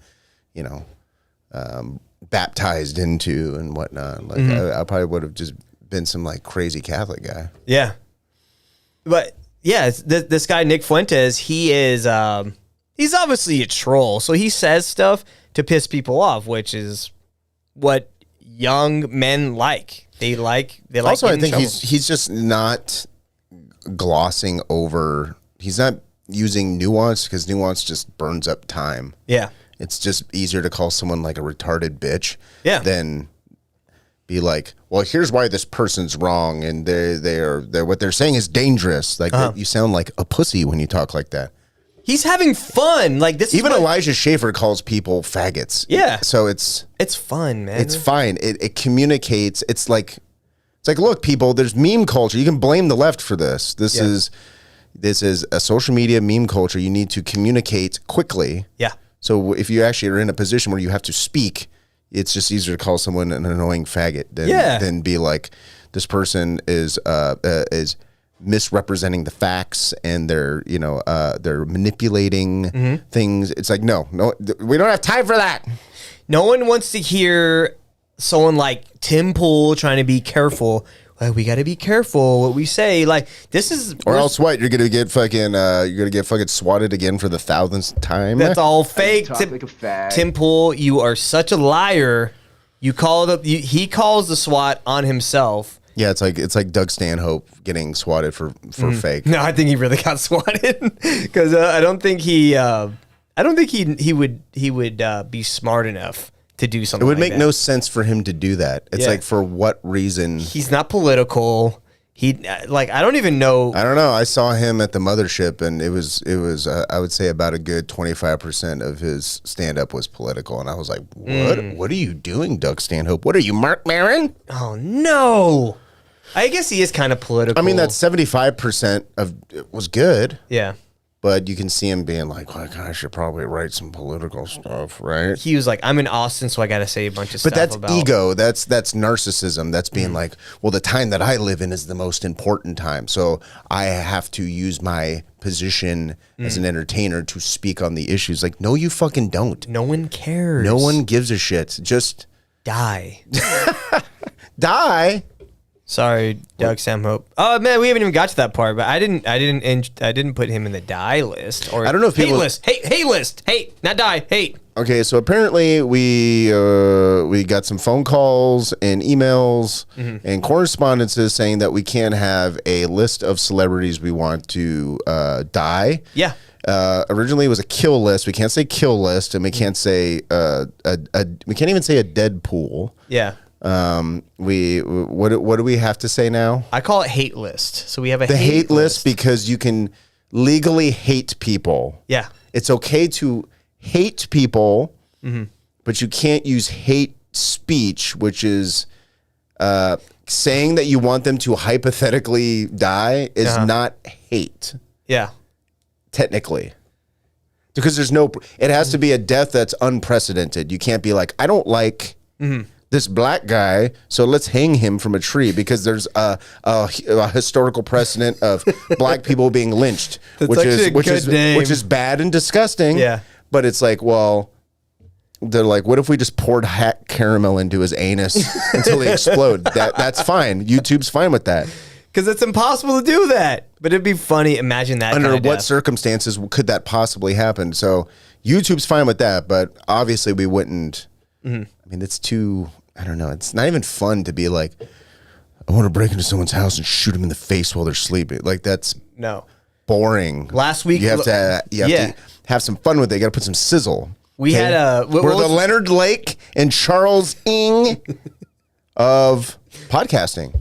baptized into and whatnot. Like I probably would have just been some like crazy Catholic guy. Yeah. But yeah, this guy, Nick Fuentes, he is, he's obviously a troll. So he says stuff to piss people off, which is what young men like. They like Also, I think trouble. he's just not glossing over. He's not using nuance because nuance just burns up time. Yeah. It's just easier to call someone like a retarded bitch than be like, well, here's why this person's wrong and they're what they're saying is dangerous. Like you sound like a pussy when you talk like that. He's having fun. Like this. Even Elijah Schaffer calls people faggots. Yeah. So it's fun, man. It's fine. It communicates. It's like, look, people, there's meme culture. You can blame the left for this. This is a social media meme culture. You need to communicate quickly. Yeah. So if you actually are in a position where you have to speak, it's just easier to call someone an annoying faggot than be like, this person is misrepresenting the facts and they're manipulating things. It's like, no, we don't have time for that. No one wants to hear someone like Tim Pool trying to be careful. Like, we got to be careful what we say. Like, this is, or else what? You're gonna get fucking swatted again for the 1,000th time. That's all fake. Talk like a fag. Tim Pool, you are such a liar. He calls the SWAT on himself. Yeah, it's like Doug Stanhope getting swatted for fake. No, I think he really got swatted because I don't think he would be smart enough to do something. It would like make that. no sense for him to do that. It's Yeah. like, for what reason? He's not political. He I don't even know. I don't know. I saw him at the mothership, and it was I would say about a good 25% of his stand up was political, and I was like, what are you doing, Doug Stanhope? What are you, Mark Maron? Oh no. I guess he is kind of political. I mean, that 75% of it was good. Yeah. But you can see him being like, well, I should probably write some political stuff, right? He was like, I'm in Austin, so I got to say a bunch of stuff. But that's about ego. That's narcissism. That's being like, well, the time that I live in is the most important time. So I have to use my position as an entertainer to speak on the issues. Like, no, you fucking don't. No one cares. No one gives a shit. Just die. Die. Sorry, Doug Stanhope. Oh man, we haven't even got to that part. But I didn't put him in the die list. Or I don't know if people hate list, hate, not die, hate. Okay, so apparently we got some phone calls and emails and correspondences saying that we can't have a list of celebrities we want to die. Yeah. Originally it was a kill list. We can't say kill list, and we can't say we can't even say a Deadpool. Yeah. What do we have to say now? I call it hate list. So we have the hate list because you can legally hate people. Yeah. It's okay to hate people, but you can't use hate speech, which is saying that you want them to hypothetically die is not hate. Yeah. Technically. Because it has to be a death that's unprecedented. You can't be like, I don't like this black guy, so let's hang him from a tree because there's a historical precedent of black people being lynched, which is bad and disgusting. Yeah. But it's like, well, they're like, what if we just poured hot caramel into his anus until he explode? That's fine. YouTube's fine with that. Because it's impossible to do that. But it'd be funny. Imagine that. Under what circumstances could that possibly happen? So YouTube's fine with that, but obviously we wouldn't. I mean, it's too, I don't know. It's not even fun to be like, I want to break into someone's house and shoot them in the face while they're sleeping. Like, that's boring. Last week, you have to have some fun with it. You got to put some sizzle. We had we're the Leonard Lake and Charles Ng of podcasting.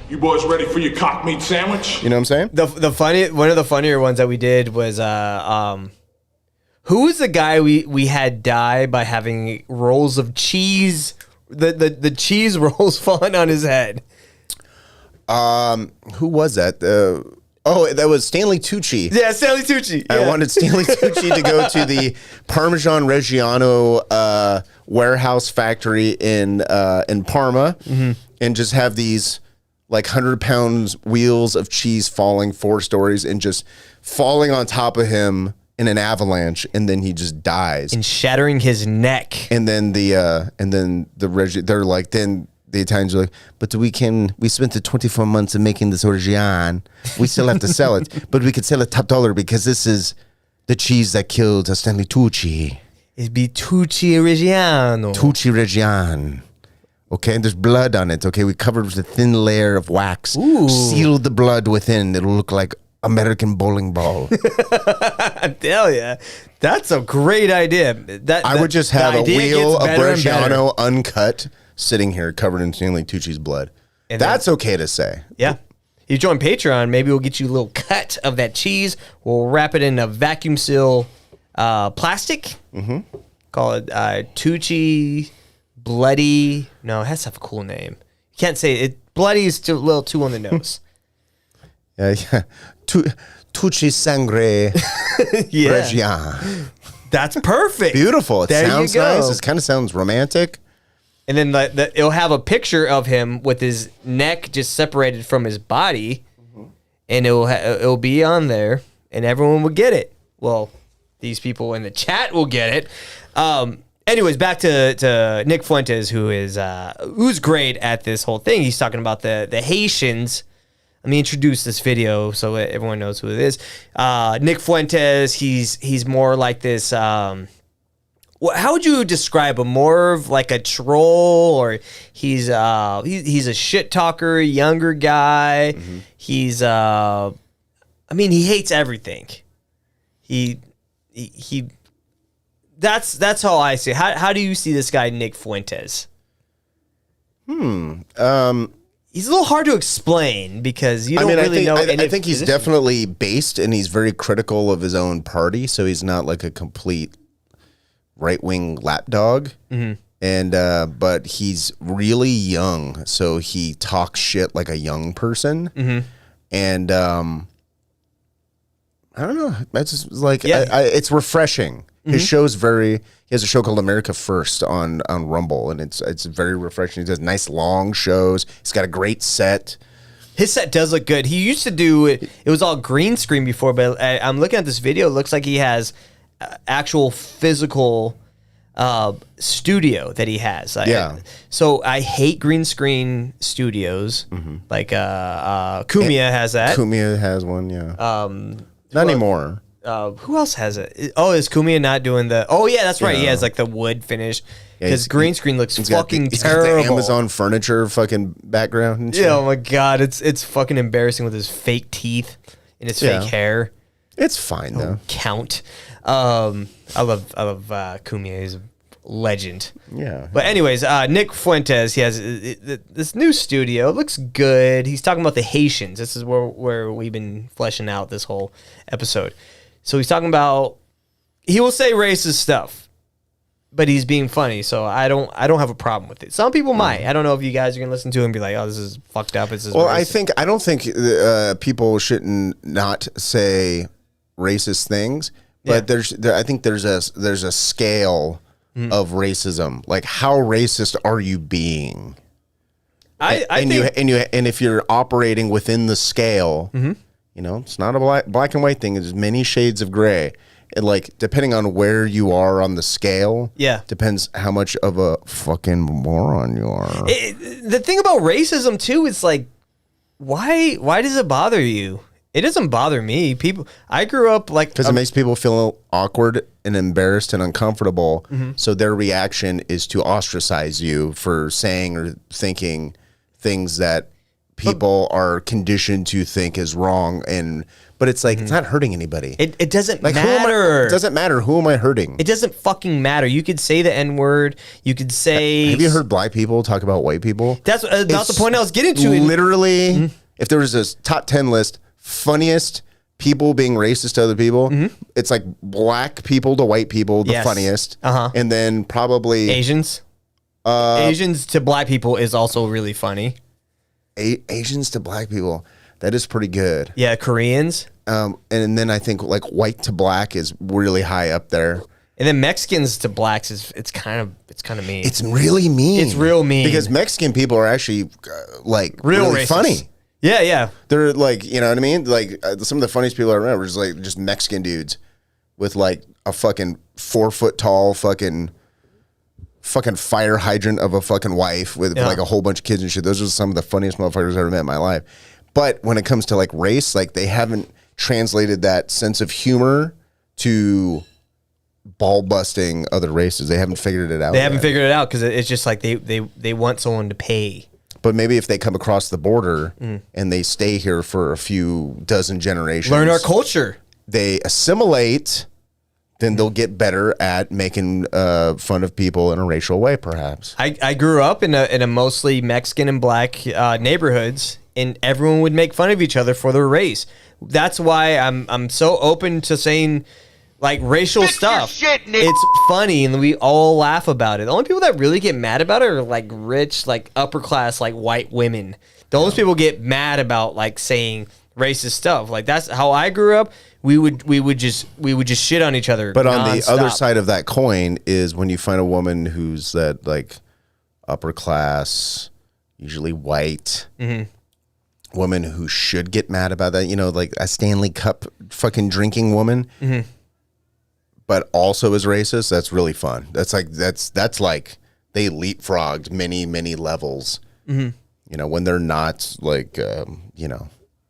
You boys ready for your cock meat sandwich? You know what I'm saying? One of the funnier ones that we did was who was the guy we had die by having rolls of cheese, the cheese rolls falling on his head? Who was that? That was Stanley Tucci. Yeah, Stanley Tucci. Yeah. I wanted Stanley Tucci to go to the Parmesan Reggiano warehouse factory in Parma and just have these like 100 pounds wheels of cheese falling 4 stories and just falling on top of him in an avalanche, and then he just dies and shattering his neck. And then they're like, then the Italians are like, but we spent the 24 months of making this orgean. We still have to sell it, but we could sell it top dollar because this is the cheese that killed Stanley Tucci. It'd be Tucci Reggiano. Tucci Reggiano. Okay, and there's blood on it. Okay, we covered with a thin layer of wax. Ooh. Sealed the blood within. It'll look like American bowling ball. Hell yeah. That's a great idea. I would just have a wheel of Reggiano uncut sitting here covered in Stanley Tucci's blood. And that's okay to say. Yeah. You join Patreon, maybe we'll get you a little cut of that cheese. We'll wrap it in a vacuum seal plastic. Mm-hmm. Call it Tucci Bloody. No, it has to have a cool name. You can't say it. Bloody is a little too on the nose. Yeah. Tucci Sangre Reggiano. That's perfect. Beautiful. It sounds nice. It kind of sounds romantic. And then it'll have a picture of him with his neck just separated from his body, and it'll be on there, and everyone will get it. Well, these people in the chat will get it. Anyways, back to Nick Fuentes, who's great at this whole thing. He's talking about the Haitians. Let me introduce this video so that everyone knows who it is. Nick Fuentes. He's more like this. How would you describe him? More of like a troll, or he's a shit talker, younger guy. Mm-hmm. He's he hates everything. He that's how I see it. How do you see this guy Nick Fuentes? He's a little hard to explain because you don't really know. I think he's definitely based, and he's very critical of his own party. So he's not like a complete right-wing lapdog. Mm-hmm. And but he's really young, so he talks shit like a young person. Mm-hmm. And I don't know. It's just like it's refreshing. Mm-hmm. His show's he has a show called America First on Rumble, and it's very refreshing. He does nice long shows. He's got a great set. His set does look good. He used to do it was all green screen before, but I'm looking at this video. It looks like he has actual physical studio that he has. So I hate green screen studios. Mm-hmm. Like Kumia has that. Kumia has one, yeah. Not anymore. Who else has it? Oh, is Kumia not doing the... Oh, yeah, that's right. He has like the wood finish. Because green screen looks fucking terrible. Got the Amazon furniture fucking background and shit. Yeah, oh my God. It's fucking embarrassing with his fake teeth and his fake hair. It's fine, though. Count. I love Kumia. He's a legend. Yeah. But anyways, Nick Fuentes, he has this new studio. It looks good. He's talking about the Haitians. This is where we've been fleshing out this whole episode. So he's talking about, he will say racist stuff, but he's being funny. So I don't have a problem with it. Some people might. I don't know if you guys are gonna listen to him and be like, "Oh, this is fucked up." This is racist. I don't think people shouldn't not say racist things, but I think there's a scale of racism. Like, how racist are you being? I think if you're operating within the scale, it's not a black and white thing. There's many shades of gray. And like, depending on where you are on the scale, depends how much of a fucking moron you are. The thing about racism too is like, why does it bother you? It doesn't bother me. I grew up like... Because it makes people feel awkward and embarrassed and uncomfortable. Mm-hmm. So their reaction is to ostracize you for saying or thinking things that people are conditioned to think is wrong. But it's like, it's not hurting anybody. It doesn't matter. It doesn't matter. Who am I hurting? It doesn't fucking matter. You could say the N-word. You could say... Have you heard black people talk about white people? That's the point I was getting to. Literally, if there was a top 10 list... funniest people being racist to other people, it's like black people to white people, the funniest, and then probably Asians. Asians to black people is also really funny. Asians to black people, that is pretty good. Yeah, Koreans. And then I think like white to black is really high up there. And then Mexicans to blacks it's kind of mean. It's really mean. It's real mean because Mexican people are actually like really funny. Yeah. They're like, you know what I mean? Like some of the funniest people I remember is like just Mexican dudes. with like a fucking 4 foot tall fucking fire hydrant of a fucking wife with like a whole bunch of kids and shit. Those are some of the funniest motherfuckers I've ever met in my life. But when it comes to like race, like they haven't translated that sense of humor to ball busting other races. They haven't figured it out. They haven't figured it out because it's just like they want someone to pay. But maybe if they come across the border and they stay here for a few dozen generations, learn our culture, they assimilate, then they'll get better at making fun of people in a racial way, perhaps. I grew up in a mostly Mexican and black neighborhoods, and everyone would make fun of each other for their race. That's why I'm so open to saying like racial stuff. It's funny and we all laugh about it. The only people that really get mad about it are like rich, like upper class, like white women. Those people get mad about like saying racist stuff. Like that's how I grew up. We would just shit on each other. But on nonstop. the other side of that coin is when you find a woman who's that like upper class, usually white woman who should get mad about that, you know, like a Stanley Cup fucking drinking woman, but also is racist. That's really fun. That's like they leapfrogged many levels. You know, when they're not like you know,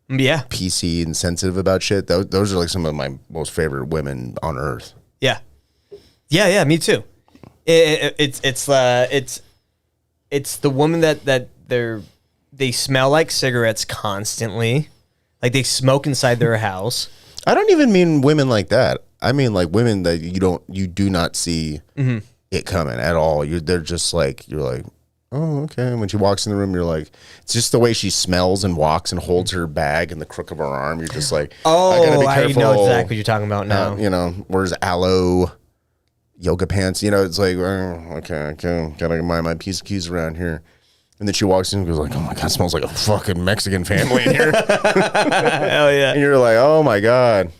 PC and sensitive about shit. Those are like some of my most favorite women on earth. Yeah, me too. It's the woman that they smell like cigarettes constantly, like they smoke inside their house. I don't even mean women like that. I mean like women that you do not see it coming at all. They're just like, you're like, oh, okay. And when she walks in the room, you're like, it's just the way she smells and walks and holds her bag in the crook of her arm. You're just like, I gotta be careful. I know exactly what you're talking about now. You know, where's aloe yoga pants? You know, it's like, okay, gotta mind my P's and Q's around here. And then she walks in and goes like, oh my God, it smells like a fucking Mexican family in here. Hell yeah. And you're like, oh my God.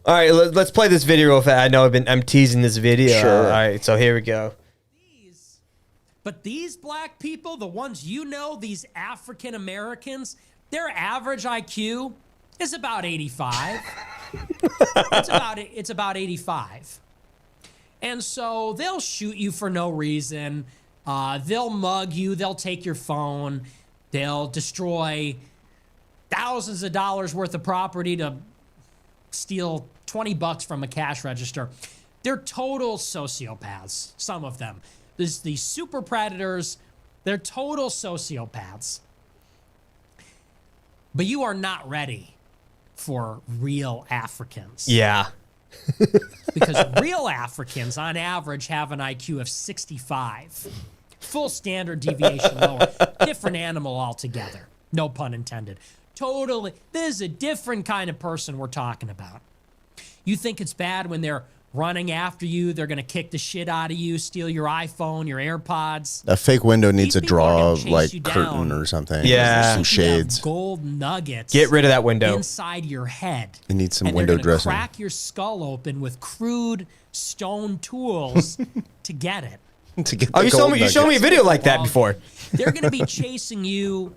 All right, let's play this video real fast. I know I'm teasing this video. Sure. All right, so here we go. But these black people, the ones you know, these African Americans, their average IQ is about 85. It's about 85. And so they'll shoot you for no reason. They'll mug you. They'll take your phone. They'll destroy thousands of dollars worth of property to steal $20 from a cash register. They're total sociopaths, some of them. There's these super predators. They're total sociopaths. But you are not ready for real Africans. Yeah. Because real Africans, on average, have an IQ of 65. Full standard deviation lower. Different animal altogether. No pun intended. Totally. This is a different kind of person we're talking about. You think it's bad when they're running after you, they're going to kick the shit out of you, steal your iPhone, your AirPods. A fake window needs a draw of like curtain or something. Yeah. Some shades. Gold nuggets. Get rid of that window. Inside your head. It needs some and window they're gonna dressing. Crack your skull open with crude stone tools to get it. To get you showed me a video like that before. They're going to be chasing you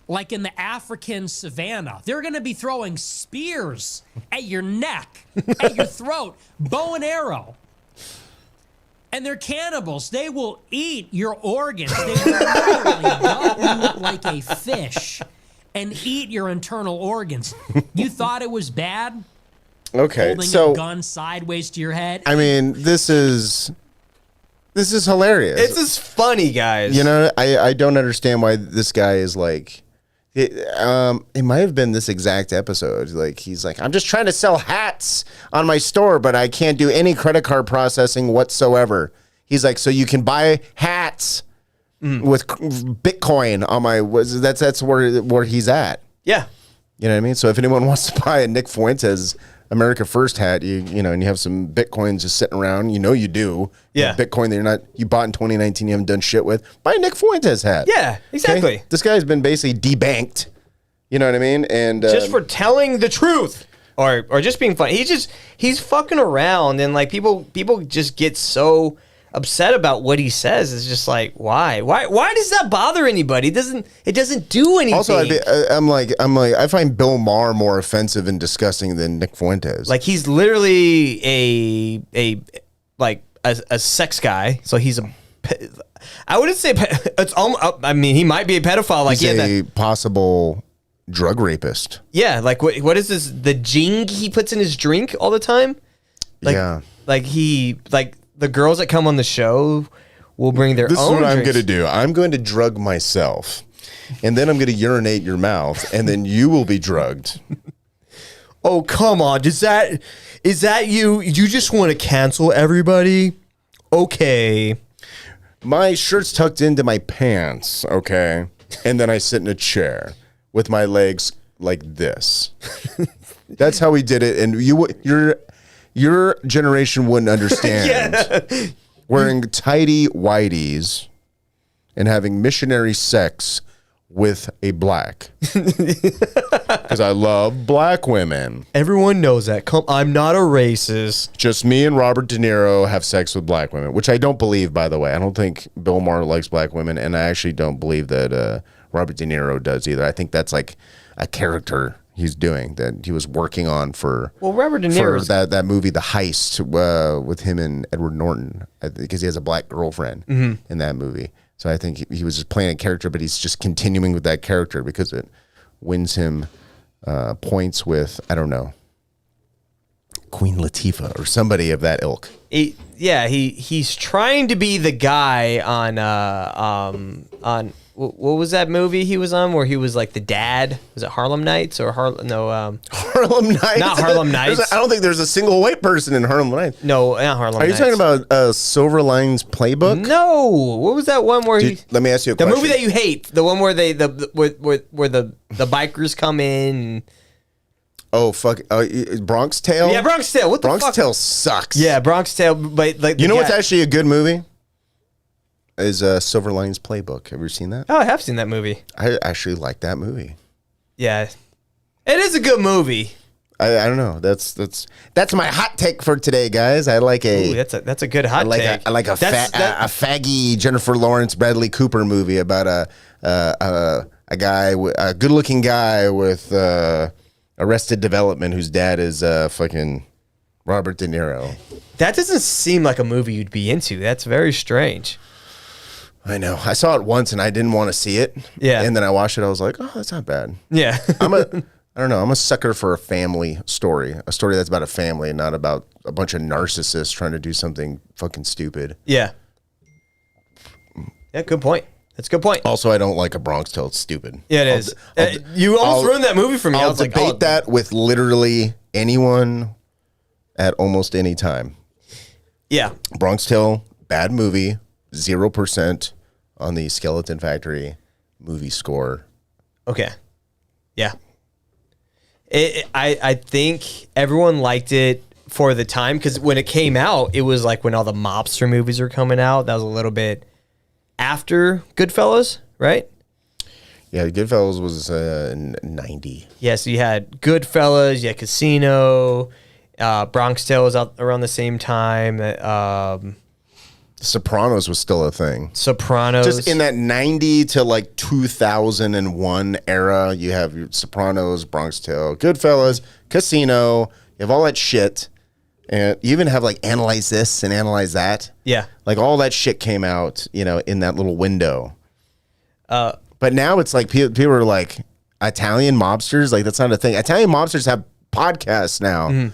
like in the African savannah. They're going to be throwing spears at your neck, at your throat, bow and arrow. And they're cannibals. They will eat your organs. They will literally gut you like a fish and eat your internal organs. You thought it was bad? Okay, Holding so a gun sideways to your head? I mean, this is hilarious. It's just funny, guys. You know, I don't understand why this guy is like. It might have been this exact episode. Like he's like, I'm just trying to sell hats on my store, but I can't do any credit card processing whatsoever. He's like, so you can buy hats with Bitcoin on my. That's where he's at. Yeah, you know what I mean. So if anyone wants to buy a Nick Fuentes America First hat, you know, and you have some Bitcoins just sitting around, you know, you do. Yeah. Bitcoin that you bought in 2019, you haven't done shit with. Buy a Nick Fuentes hat. Yeah, exactly. Okay? This guy's been basically debanked. You know what I mean? And just for telling the truth or just being funny. He's fucking around, and like people just get so upset about what he says. It's just like, why does that bother anybody? It doesn't do anything. Also, I'm like, I find Bill Maher more offensive and disgusting than Nick Fuentes. Like, he's literally a sex guy. So he's I wouldn't say it's I mean, he might be a pedophile. Like, he's a possible drug rapist. Yeah, like what is this? The jing he puts in his drink all the time. Like, yeah, like the girls that come on the show will bring their own. This is what drinks. I'm going to do. I'm going to drug myself, and then I'm going to urinate your mouth, and then you will be drugged. Oh, come on! Is that you? You just want to cancel everybody? Okay. My shirt's tucked into my pants, okay? And then I sit in a chair with my legs like this. That's how we did it. And your generation wouldn't understand. Yeah. Wearing tidy whities and having missionary sex with a black. Because I love black women. Everyone knows that. I'm not a racist. Just me and Robert De Niro have sex with black women, which I don't believe, by the way. I don't think Bill Maher likes black women, and I actually don't believe that Robert De Niro does either. I think that's like a character he's doing that he was working on for Robert De Niro that movie, The Heist, with him and Edward Norton, because he has a black girlfriend in that movie. So I think he was just playing a character, but he's just continuing with that character because it wins him points with, I don't know, Queen Latifah or somebody of that ilk. He's trying to be the guy on what was that movie he was on where he was like the dad? Was it Harlem Nights or Harlem Nights? Not Harlem Nights. I don't think there's a single white person in Harlem Nights. No, not Harlem Nights. Are you talking about Silver Linings Playbook? No. What was that one where let me ask you a question. The movie that you hate, the one where where the bikers come in. Oh fuck! Bronx Tale. Yeah, Bronx Tale. What the fuck? Bronx Tale sucks. Yeah, Bronx Tale. But like, you know what's actually a good movie? Is Silver Linings Playbook. Have you seen that? Oh, I have seen that movie. I actually like that movie. Yeah, it is a good movie. I don't know. That's my hot take for today, guys. I like Ooh, that's a good hot take. I like a faggy Jennifer Lawrence Bradley Cooper movie about a guy, a good-looking guy with Arrested Development whose dad is fucking Robert De Niro. That doesn't seem like a movie you'd be into. That's very strange. I know. I saw it once and I didn't want to see it. Yeah. And then I watched it. I was like, oh, that's not bad. Yeah. I don't know. I'm a sucker for a family story. A story that's about a family and not about a bunch of narcissists trying to do something fucking stupid. Yeah. Yeah, good point. That's a good point. Also, I don't like A Bronx Tale. It's stupid. Yeah, it is. You almost ruined that movie for me. I'll debate that with literally anyone at almost any time. Yeah. Bronx Tale, bad movie, 0% on the Skeleton Factory movie score. Okay. Yeah. I think everyone liked it for the time because when it came out, it was like when all the mobster movies were coming out. That was a little bit after Goodfellas, right? Yeah, Goodfellas was 90. Yeah, so you had Goodfellas, you had Casino, Bronx Tale was out around the same time. Sopranos was still a thing. Sopranos. Just in that 90 to like 2001 era, you have your Sopranos, Bronx Tale, Goodfellas, Casino. You have all that shit. And you even have like Analyze This and Analyze That. Yeah. Like all that shit came out, in that little window. But now it's like people are like, Italian mobsters, like that's not a thing. Italian mobsters have podcasts now.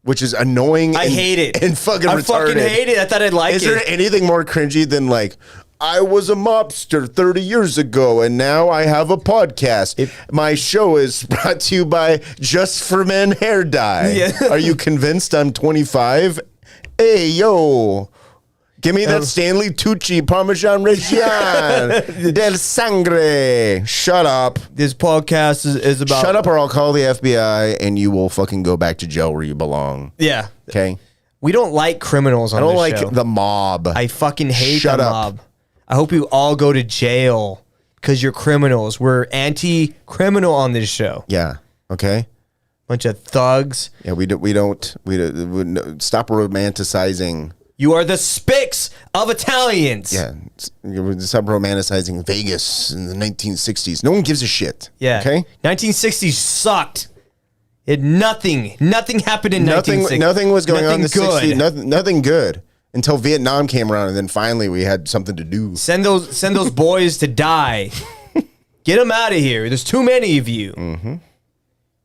Which is annoying. I hate it. And fucking retarded. I fucking hate it. I thought I'd like it. Is there anything more cringy than like, I was a mobster 30 years ago and now I have a podcast. My show is brought to you by Just for Men Hair Dye. Yeah. Are you convinced I'm 25? Hey, yo. Give me that Stanley Tucci Parmesan Reggiano del Sangre. Shut up. This podcast is about... Shut up or I'll call the FBI and you will fucking go back to jail where you belong. Yeah. Okay? We don't like criminals on this show. I don't like the mob. I fucking hate Shut the up. mob. I hope you all go to jail because you're criminals. We're anti-criminal on this show. Yeah. Okay? Bunch of thugs. Yeah, we don't stop romanticizing You are the Spicks of Italians. Yeah. Stop romanticizing Vegas in the 1960s. No one gives a shit. Yeah. Okay? 1960s sucked. Nothing happened in 1960s. Nothing was going on in the good. 60s. Nothing good. Until Vietnam came around, and then finally we had something to do. Send those boys to die. Get them out of here. There's too many of you. Mm-hmm.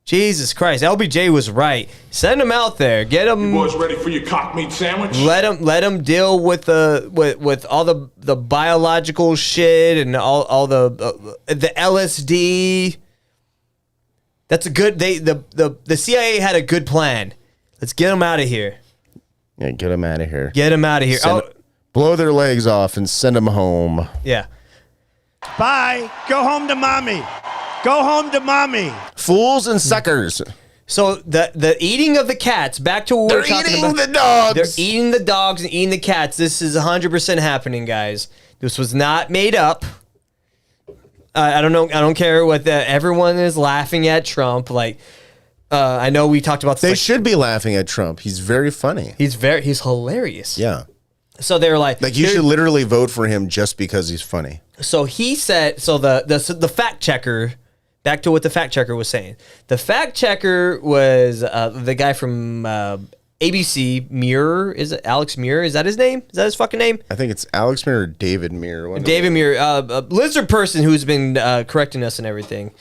Jesus Christ, LBJ was right. Send them out there. Get them. You boys ready for your cock meat sandwich? Let them deal with all the biological shit and all the LSD. That's a good. The CIA had a good plan. Let's get them out of here. Yeah, get them out of here. Get them out of here. Blow their legs off and send them home. Yeah. Bye. Go home to mommy. Go home to mommy. Fools and suckers. So the eating of the cats. Back to what we were talking about. They're eating the dogs. They're eating the dogs and eating the cats. This is 100% happening, guys. This was not made up. I don't know. I don't care what everyone is laughing at Trump. Like, I know we talked about. They should be laughing at Trump. He's very funny. He's hilarious. Yeah. So they're like you should literally vote for him just because he's funny. So he said. So the fact checker. Back to what the fact checker was saying. The fact checker was the guy from ABC, Muir. Is it Alex Muir? Is that his name? Is that his fucking name? I think it's Alex Muir or David Muir. David Muir, a lizard person who's been correcting us and everything.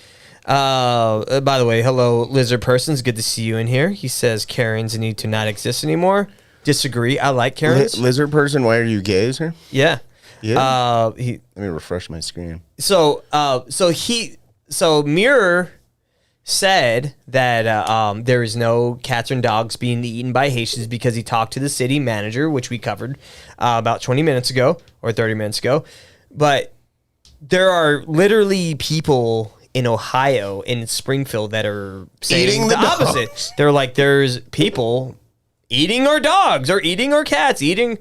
By the way, hello, lizard persons. Good to see you in here. He says Karens need to not exist anymore. Disagree. I like Karens. Lizard person, why are you gay, sir? Yeah. Yeah. Let me refresh my screen. So Muir said that there is no cats and dogs being eaten by Haitians because he talked to the city manager, which we covered about 20 minutes ago or 30 minutes ago. But there are literally people in Ohio, in Springfield, that are saying Eating the the opposite. dogs. They're like, there's people eating our dogs or eating our cats, eating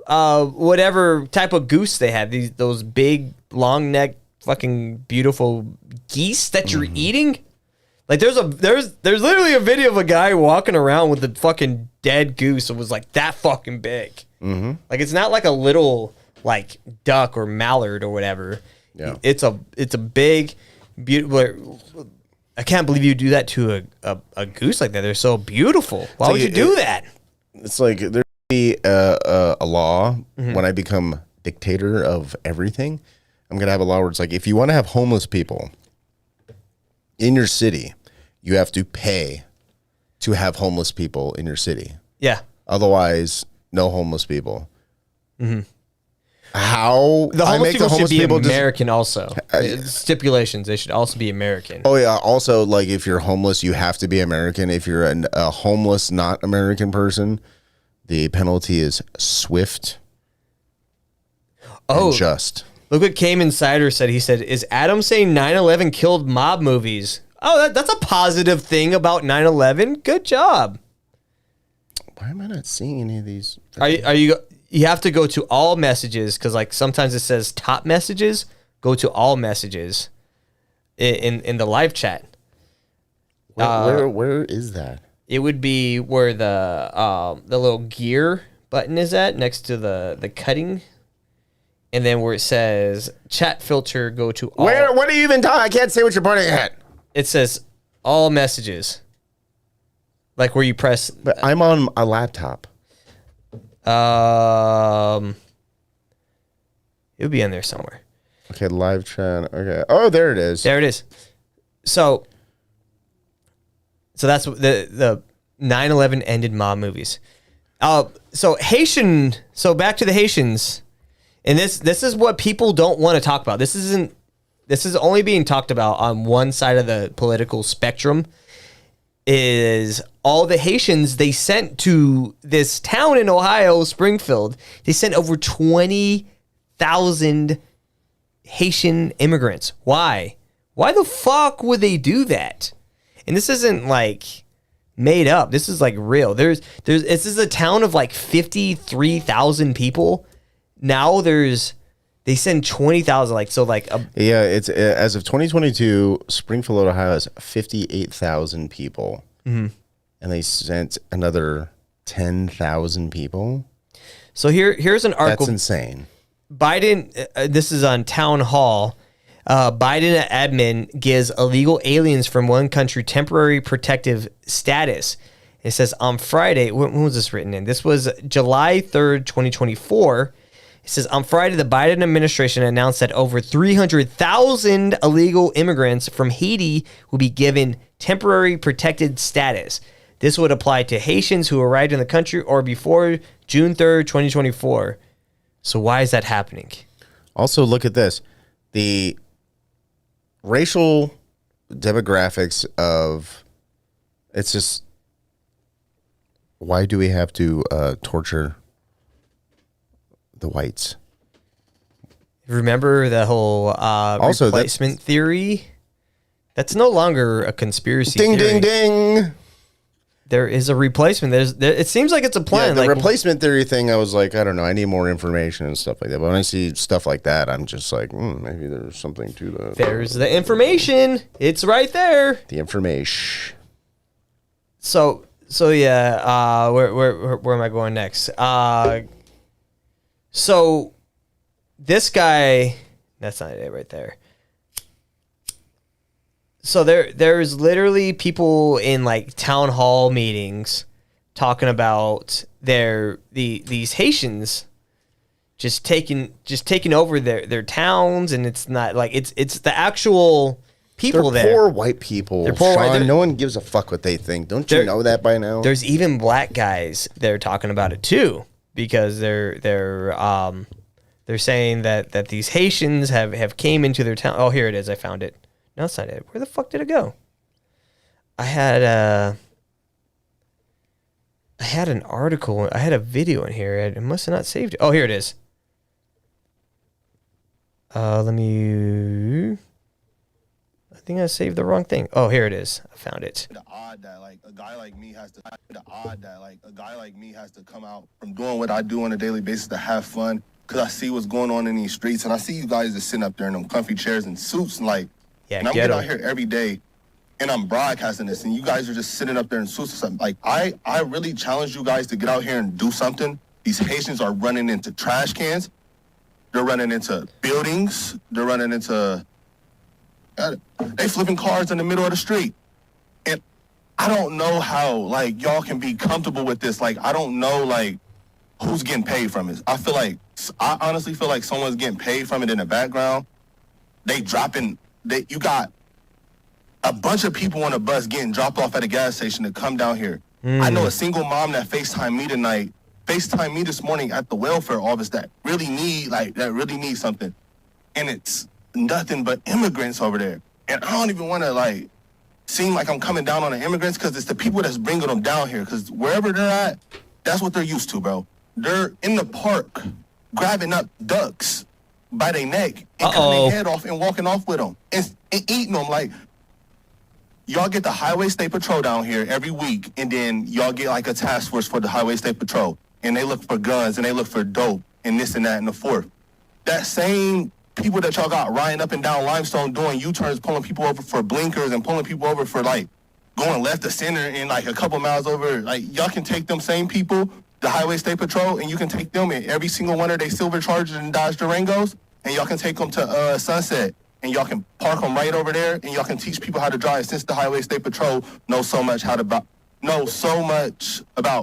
whatever type of goose they have. Those big, long neck, fucking beautiful geese that you're eating. Like there's literally a video of a guy walking around with a fucking dead goose. It was like that fucking big. Mm-hmm. Like it's not like a little like duck or mallard or whatever. Yeah. It's a big, beautiful. I can't believe you do that to a goose like that. They're so beautiful. Why would you do that? It's like there should be a law when I become dictator of everything. I'm going to have a law where it's like, if you want to have homeless people in your city, you have to pay to have homeless people in your city. Yeah. Otherwise, no homeless people. Mm-hmm. How The homeless people should be just- American also. Stipulations, they should also be American. Oh, yeah. Also, like, if you're homeless, you have to be American. If you're a homeless, not American person, the penalty is swift and just. Look what Came Insider said. He said, is Adam saying 9/11 killed mob movies? Oh, that's a positive thing about 9/11. Good job. Why am I not seeing any of these? Are you have to go to all messages, because like sometimes it says top messages. Go to all messages in the live chat. Where is that? It would be where the little gear button is at, next to the cutting. And then where it says chat filter, go to all. What are you even talking? I can't say what you're pointing at. It says all messages. Like where you press. But I'm on a laptop. It would be in there somewhere. Okay, live chat. Okay. Oh, there it is. There it is. So that's the 9/11 ended mob movies. So back to the Haitians. And this is what people don't want to talk about. This is only being talked about on one side of the political spectrum. Is all the Haitians they sent to this town in Ohio, Springfield. They sent over 20,000 Haitian immigrants. Why? Why the fuck would they do that? And this isn't like made up. This is like real. This is a town of like 53,000 people. Now they send 20,000 yeah, it's as of 2022, Springfield, Ohio has 58,000 people, Mm-hmm. and they sent another 10,000 people. So here's an article. That's insane. Biden, this is on Town Hall. Biden admin gives illegal aliens from one country temporary protective status. It says on Friday, when was this written in? This was July 3rd, 2024. It says on Friday, the Biden administration announced that over 300,000 illegal immigrants from Haiti will be given temporary protected status. This would apply to Haitians who arrived in the country or before June 3rd, 2024. So why is that happening? Also, look at this. The racial demographics of, it's just, why do we have to torture the whites? Remember the whole also, replacement theory? That's no longer a conspiracy ding, theory. ding, ding. There is a replacement. It seems like it's a plan. Yeah, the like, replacement theory thing, I was like, I don't know. I need more information and stuff like that. But when I see stuff like that, I'm just like, maybe there's something to the... There's the information. It's right there. The information. So yeah. Where am I going next? So this guy, that's not it right there. So there's literally people in like town hall meetings talking about these Haitians just taking over their towns, and it's not like it's the actual people They're there. poor white people. They're poor Sean, white. no one gives a fuck what they think. Don't you know that by now? There's even black guys they're talking about it too, because they're saying that these Haitians have came into their town. Oh, here it is. I found it. No, it's not it. Where the fuck did it go? I had an article. I had a video in here. I must have not saved it. Oh, here it is. Let me. I think I saved the wrong thing. Oh, here it is. I found it. The odd that a guy like me has to come out from doing what I do on a daily basis to have fun, because I see what's going on in these streets, and I see you guys just sitting up there in them comfy chairs and suits, and and I'm getting out here every day, and I'm broadcasting this, and you guys are just sitting up there in suits or something. Like, I really challenge you guys to get out here and do something. These Haitians are running into trash cans. They're running into buildings. They're running into... they flipping cars in the middle of the street. And I don't know how, y'all can be comfortable with this. I don't know, who's getting paid from it. I honestly feel like someone's getting paid from it in the background. You got a bunch of people on a bus getting dropped off at a gas station to come down here. I know a single mom that FaceTimed me tonight, FaceTimed me this morning at the welfare office that really need something. And it's nothing but immigrants over there. And I don't even want to, seem like I'm coming down on the immigrants, because it's the people that's bringing them down here. Because wherever they're at, that's what they're used to, bro. They're in the park grabbing up ducks by their neck and cutting their head off and walking off with them and eating them. Y'all get the Highway State Patrol down here every week, and then y'all get a task force for the Highway State Patrol, and they look for guns and they look for dope and this and that and the fourth. That same people that y'all got riding up and down Limestone doing U-turns, pulling people over for blinkers and pulling people over for going left to center and a couple miles over. Y'all can take them same people, the Highway State Patrol, and you can take them in every single one of their silver Chargers and Dodge Durangos, and y'all can take them to Sunset, and y'all can park them right over there, and y'all can teach people how to drive, since the Highway State Patrol knows so much about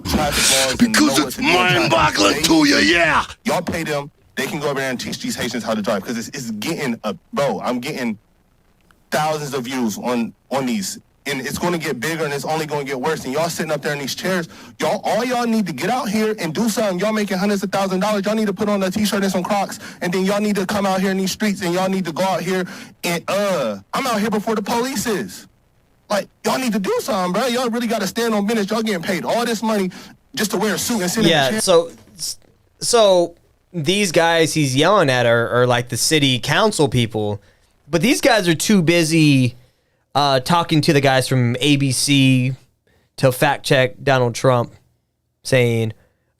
traffic laws. Because it's mind-boggling to you, yeah. Y'all pay them. They can go over there and teach these Haitians how to drive, because it's getting I'm getting thousands of views on these, and it's going to get bigger, and it's only going to get worse. And y'all sitting up there in these chairs, all y'all need to get out here and do something. Y'all making hundreds of thousands of dollars. Y'all need to put on a T-shirt and some Crocs, and then y'all need to come out here in these streets, and y'all need to go out here and I'm out here before the police is. Y'all need to do something, bro. Y'all really got to stand on business. Y'all getting paid all this money just to wear a suit and sit in the chair. So these guys he's yelling at are the city council people, but these guys are too busy talking to the guys from ABC to fact check Donald Trump, saying,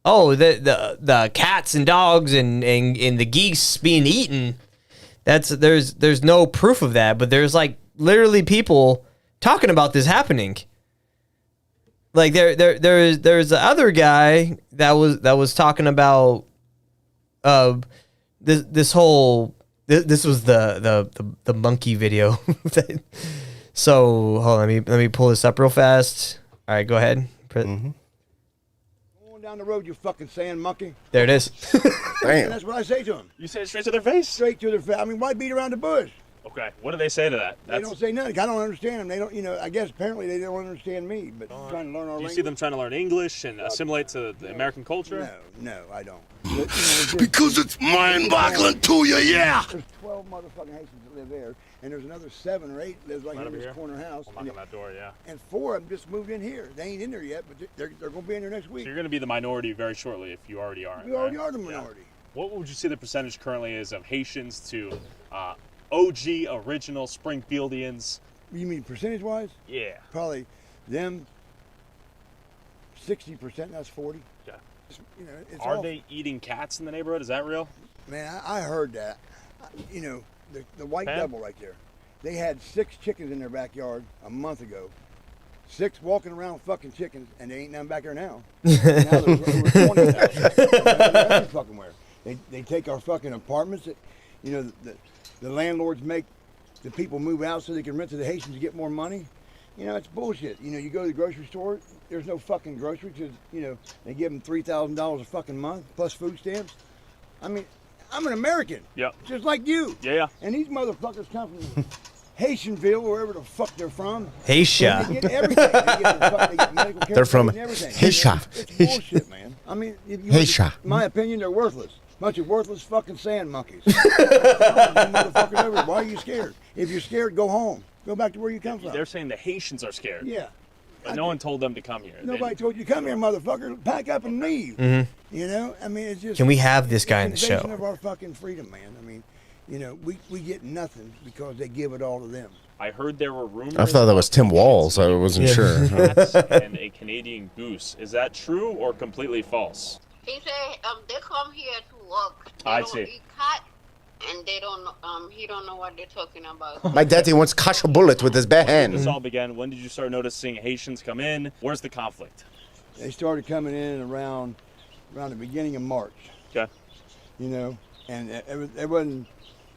"Oh, the cats and dogs and the geese being eaten." There's no proof of that, but there's literally people talking about this happening. Like there's the other guy that was talking about this whole this was the monkey video. So hold on, let me pull this up real fast. All right, go ahead. Going down the road, you fucking sand monkey. There it is. Damn. That's what I say to them. You say it straight to their face? Straight to their face. I mean, why beat around the bush? Okay. What do they say to that? They don't say nothing. I don't understand them. They don't, I guess apparently they don't understand me, but trying to learn our Do you language. see them trying to learn English and assimilate to the American culture? No, I don't. Because it's mind-boggling to you, yeah. There's 12 motherfucking Haitians that live there, and there's another 7 or 8 lives right here in this corner house. I'll knock on that door, yeah. And 4 of them just moved in here. They ain't in there yet, but they're going to be in there next week. So you're going to be the minority very shortly if you already are. We already are the minority. Yeah. What would you say the percentage currently is of Haitians to OG, original Springfieldians? You mean percentage-wise? Yeah. Probably them 60%, that's 40. Yeah. It's Are all, they eating cats in the neighborhood? Is that real? Man, I heard that. The white Pam? devil right there. They had 6 chickens in their backyard a month ago. 6 walking around fucking chickens, and they ain't none back there now. Now there's over 20 now. Fucking where. They take our fucking apartments. That, the landlords make the people move out so they can rent to the Haitians to get more money. It's bullshit. You go to the grocery store, there's no fucking groceries because, they give them $3,000 a fucking month plus food stamps. I mean, I'm an American. Yep. Just like you. Yeah. And these motherfuckers come from Haitianville, wherever the fuck they're from. Haitian. They get everything. They get medical care. They're from and everything. Haitian. It's bullshit, man. I mean, Haitian. In my opinion, they're worthless. Bunch of worthless fucking sand monkeys. Motherfuckers everywhere. Why are you scared? If you're scared, go home. Go back to where you come from. They're saying the Haitians are scared. Yeah. But no one told them to come here. Nobody told you to come here, motherfucker. Pack up and leave. Mm-hmm. I mean, it's just. Can we have this guy in the invasion show? Of our fucking freedom, man. I mean, we get nothing because they give it all to them. I heard there were rumors. I thought that was Tim Walls. I wasn't sure. Cats and a Canadian goose. Is that true or completely false? He said they come here to work. They I don't see. eat cat, and they don't. He don't know what they're talking about. My daddy wants to catch a bullet with his bare When hand. did this all began? When did you start noticing Haitians come in? Where's the conflict? They started coming in around the beginning of March. Okay. And there wasn't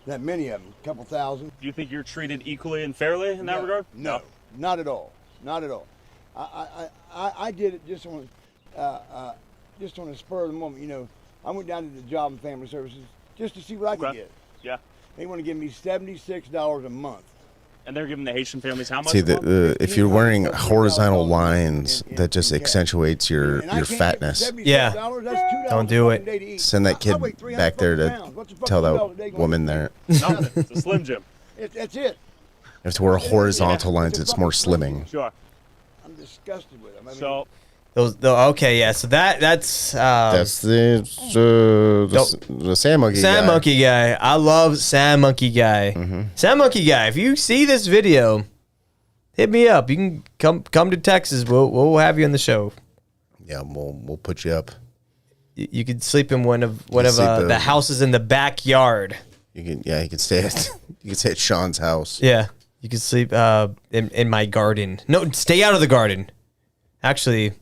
that many of them. A couple thousand. Do you think you're treated equally and fairly in that regard? No, not at all. Not at all. I did it just on the spur of the moment. I went down to the Job and Family Services just to see what I could get. Yeah. They want to give me $76 a month. And they're giving the Haitian families how much? See, a month? if you're wearing horizontal lines, that just accentuates your fatness. Yeah. Don't do it. Send that kid back there to tell that woman there. Nothing. It's a Slim Jim. That's it. You have to wear horizontal lines. It's more slimming. Sure. I'm disgusted with them. I mean, So Okay, yeah. So that's the sand monkey. Sand monkey guy. I love sand monkey guy. Sand monkey guy. If you see this video, hit me up. You can come to Texas. We'll have you on the show. Yeah, we'll put you up. You could sleep in one of the houses in the backyard. You can stay at Sean's house. Yeah, you can sleep in my garden. No, stay out of the garden. Actually,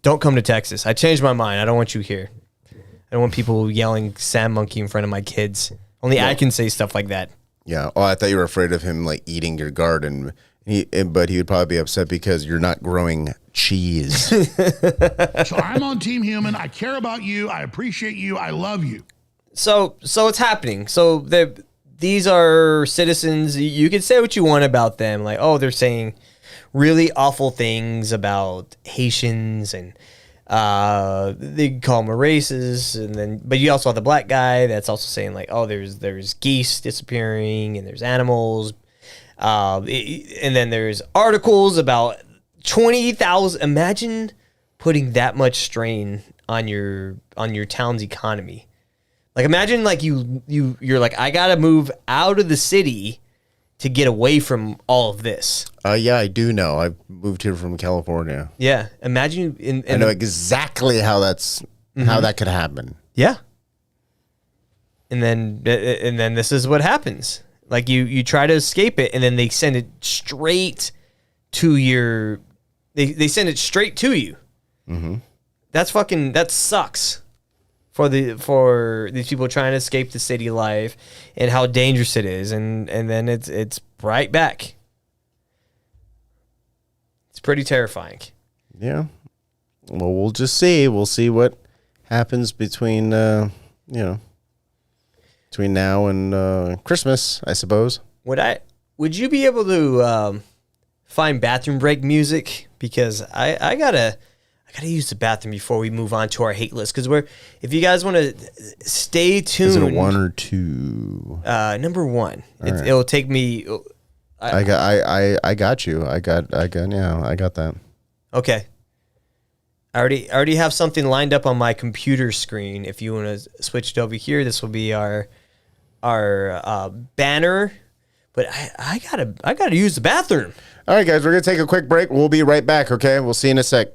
don't come to Texas. I changed my mind. I don't want you here. I don't want people yelling "sand monkey" in front of my kids. Only I can say stuff like that. Yeah. Oh, I thought you were afraid of him like eating your garden. But he would probably be upset because you're not growing cheese. So I'm on Team Human. I care about you. I appreciate you. I love you. So it's happening. So these are citizens. You can say what you want about them. Like, oh, they're saying really awful things about Haitians, and they call them a racist. And then, but you also have the black guy that's also saying like, oh, there's geese disappearing and there's animals. And then there's articles about 20,000. Imagine putting that much strain on your town's economy. Like imagine like you're like, I gotta move out of the city to get away from all of this. Yeah, I do know. I moved here from California. Yeah, imagine. I know exactly how how that could happen. Yeah. And then this is what happens. Like you try to escape it, and then they send it straight to your They send it straight to you. Mm-hmm. That sucks for these people trying to escape the city life and how dangerous it is, and then it's right back. It's pretty terrifying. Yeah. Well, we'll just see. We'll see what happens between between now and Christmas, I suppose. Would you be able to find bathroom break music? Because I gotta use the bathroom before we move on to our hate list. Because if you guys want to stay tuned, is it a 1 or 2? Number 1. Right. It'll take me. I got you. I got that. Okay. I already have something lined up on my computer screen. If you want to switch it over here, this will be our banner. But I gotta use the bathroom. All right, guys, we're gonna take a quick break. We'll be right back. Okay, we'll see you in a sec.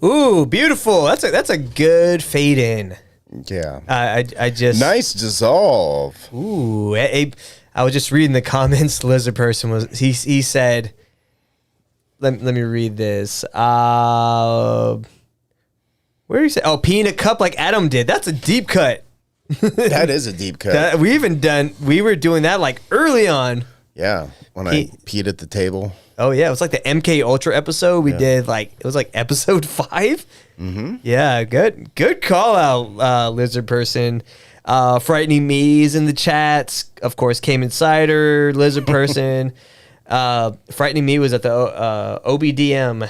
Ooh, beautiful. That's a good fade in. Yeah. I just nice dissolve. Ooh, Abe, I was just reading the comments. The lizard person was he said. Let me read this. Where do you say? Oh, pee in a cup like Adam did. That's a deep cut. That is a deep cut. We were doing that like early on. Yeah, when I peed at the table. Oh yeah, it was like the MK Ultra episode. We did it was like episode 5. Mm-hmm. Yeah, good call out, lizard person. Frightening Me is in the chats. Of course, Came Insider, lizard person. Frightening Me was at the OBDM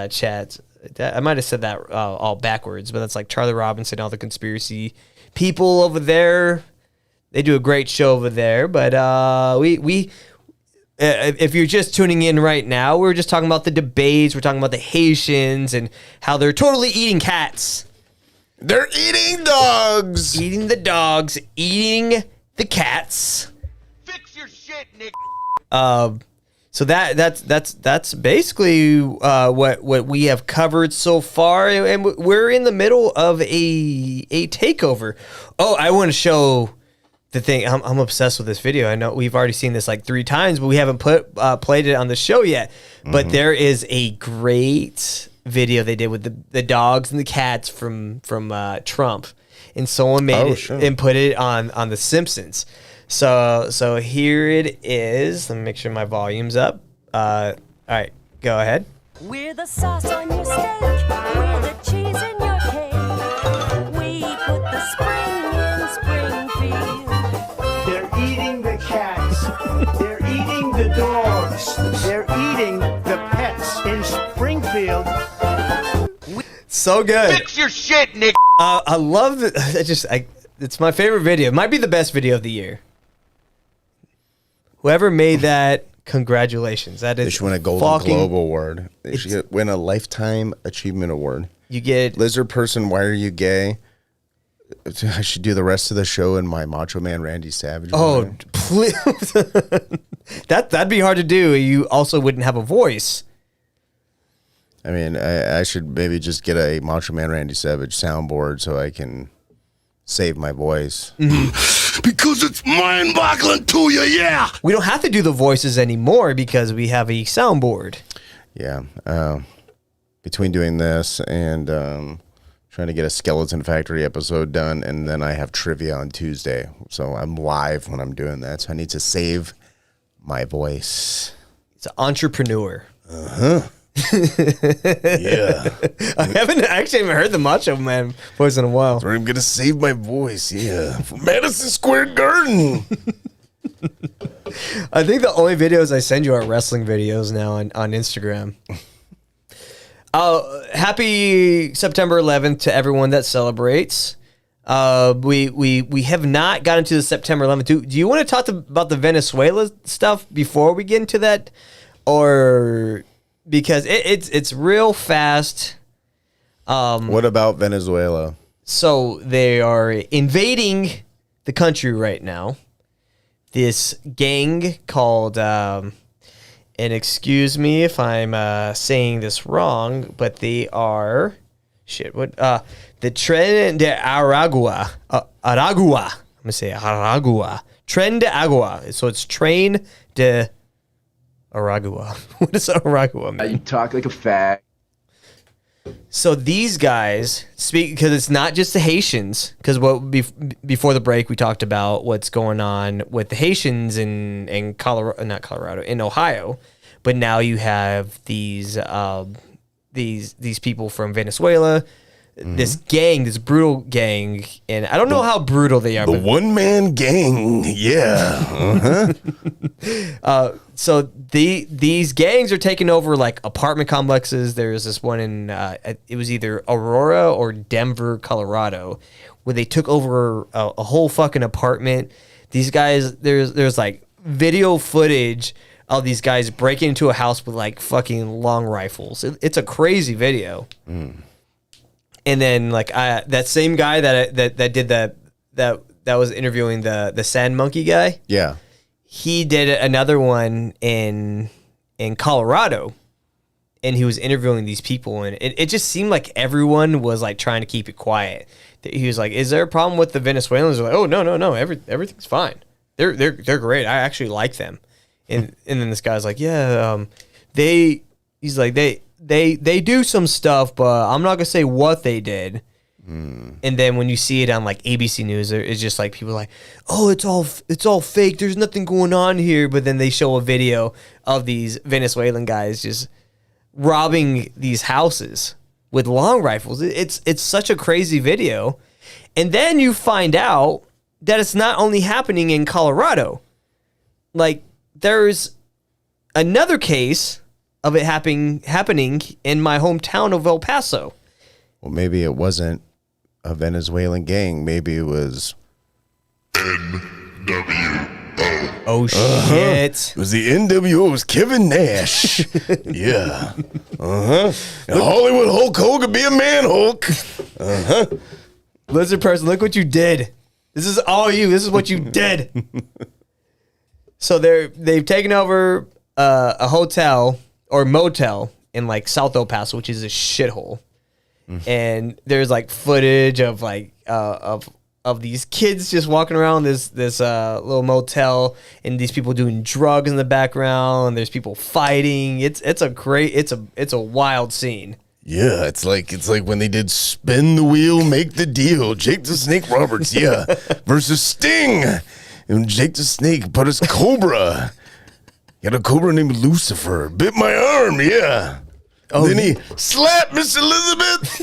chat. I might have said that all backwards, but that's like Charlie Robinson, all the conspiracy people over there. They do a great show over there. But if you're just tuning in right now, we're just talking about the debates. We're talking about the Haitians and how they're totally eating cats. They're eating dogs. Eating the dogs. Eating the cats. Fix your shit, Nick. So that's basically what we have covered so far, and we're in the middle of a takeover. Oh, I want to show the thing. I'm obsessed with this video. I know we've already seen this like 3 times, but we haven't played it on the show yet. But there is a great video they did with the dogs and the cats from Trump, and someone made it and put it on The Simpsons. So here it is. Let me make sure my volume's up. All right, go ahead. We're the sauce on your steak. We're the cheese in your cake. We put the spring in Springfield. They're eating the cats. They're eating the dogs. They're eating the pets in Springfield. So good. Fix your shit, Nick. I love it. It's my favorite video. It might be the best video of the year. Whoever made that, congratulations. That is they should win a Golden Globe Award. They should win a Lifetime Achievement Award. You get Lizard Person, Why Are You Gay? I should do the rest of the show in my Macho Man Randy Savage. Oh, please. That'd be hard to do. You also wouldn't have a voice. I mean, I should maybe just get a Macho Man Randy Savage soundboard so I can save my voice. Because it's mind-boggling to you, yeah. We don't have to do the voices anymore because we have a soundboard. Yeah. Between doing this and trying to get a Skeleton Factory episode done, and then I have trivia on Tuesday. So I'm live when I'm doing that. So I need to save my voice. It's an entrepreneur. Uh-huh. Yeah. I actually haven't heard the Macho Man voice in a while. So I'm going to save my voice, yeah. From Madison Square Garden. I think the only videos I send you are wrestling videos now on Instagram. Happy September 11th to everyone that celebrates. We have not gotten to the September 11th. Do you want to talk about the Venezuela stuff before we get into that? Or... because it's real fast. What about Venezuela? So they are invading the country right now. This gang called, and excuse me if I'm saying this wrong, but they are the Tren de Aragua. Aragua. I'm gonna say Aragua. Tren de Agua. So it's Train de Aragua. What does Aragua mean? You talk like a fag. So these guys speak because it's not just the Haitians. Because before the break we talked about what's going on with the Haitians in Colorado, not Colorado, in Ohio, but now you have these people from Venezuela. This gang, this brutal gang, and I don't know how brutal they are. The one-man gang, yeah. Uh-huh. So these gangs are taking over like apartment complexes. There's this one in it was either Aurora or Denver, Colorado, where they took over a whole fucking apartment. These guys, there's like video footage of these guys breaking into a house with like fucking long rifles. It's a crazy video. And then like that same guy that did that was interviewing the sand monkey guy. Yeah. He did another one in Colorado, and he was interviewing these people, and it just seemed like everyone was like trying to keep it quiet. He was like, "Is there a problem with the Venezuelans?" They're like, "Oh no, everything's fine. They're great. I actually like them." And then this guy's like, "Yeah, they do some stuff, but I'm not gonna say what they did." And then when you see it on like ABC News, it's just like people are like, "Oh, it's all fake. There's nothing going on here." But then they show a video of these Venezuelan guys just robbing these houses with long rifles. It's such a crazy video. And then you find out that it's not only happening in Colorado. Like there's another case of it happening in my hometown of El Paso. Well, maybe it wasn't a Venezuelan gang. Maybe it was Oh shit! It was the NWO. It was Kevin Nash. Yeah. And Hollywood Hulk Hogan be a man Hulk. Lizard person, look what you did. This is all you. This is what you did. So they've taken over a hotel or motel in like South El Paso, which is a shithole. And there's like footage of like of these kids just walking around this little motel, and these people doing drugs in the background. There's people fighting. It's a wild scene. Yeah, it's like when they did Spin the Wheel, Make the Deal. Jake the Snake Roberts, yeah, versus Sting. And Jake the Snake put his cobra. He had a cobra named Lucifer. Bit my arm, yeah. Oh, then he slapped Miss Elizabeth.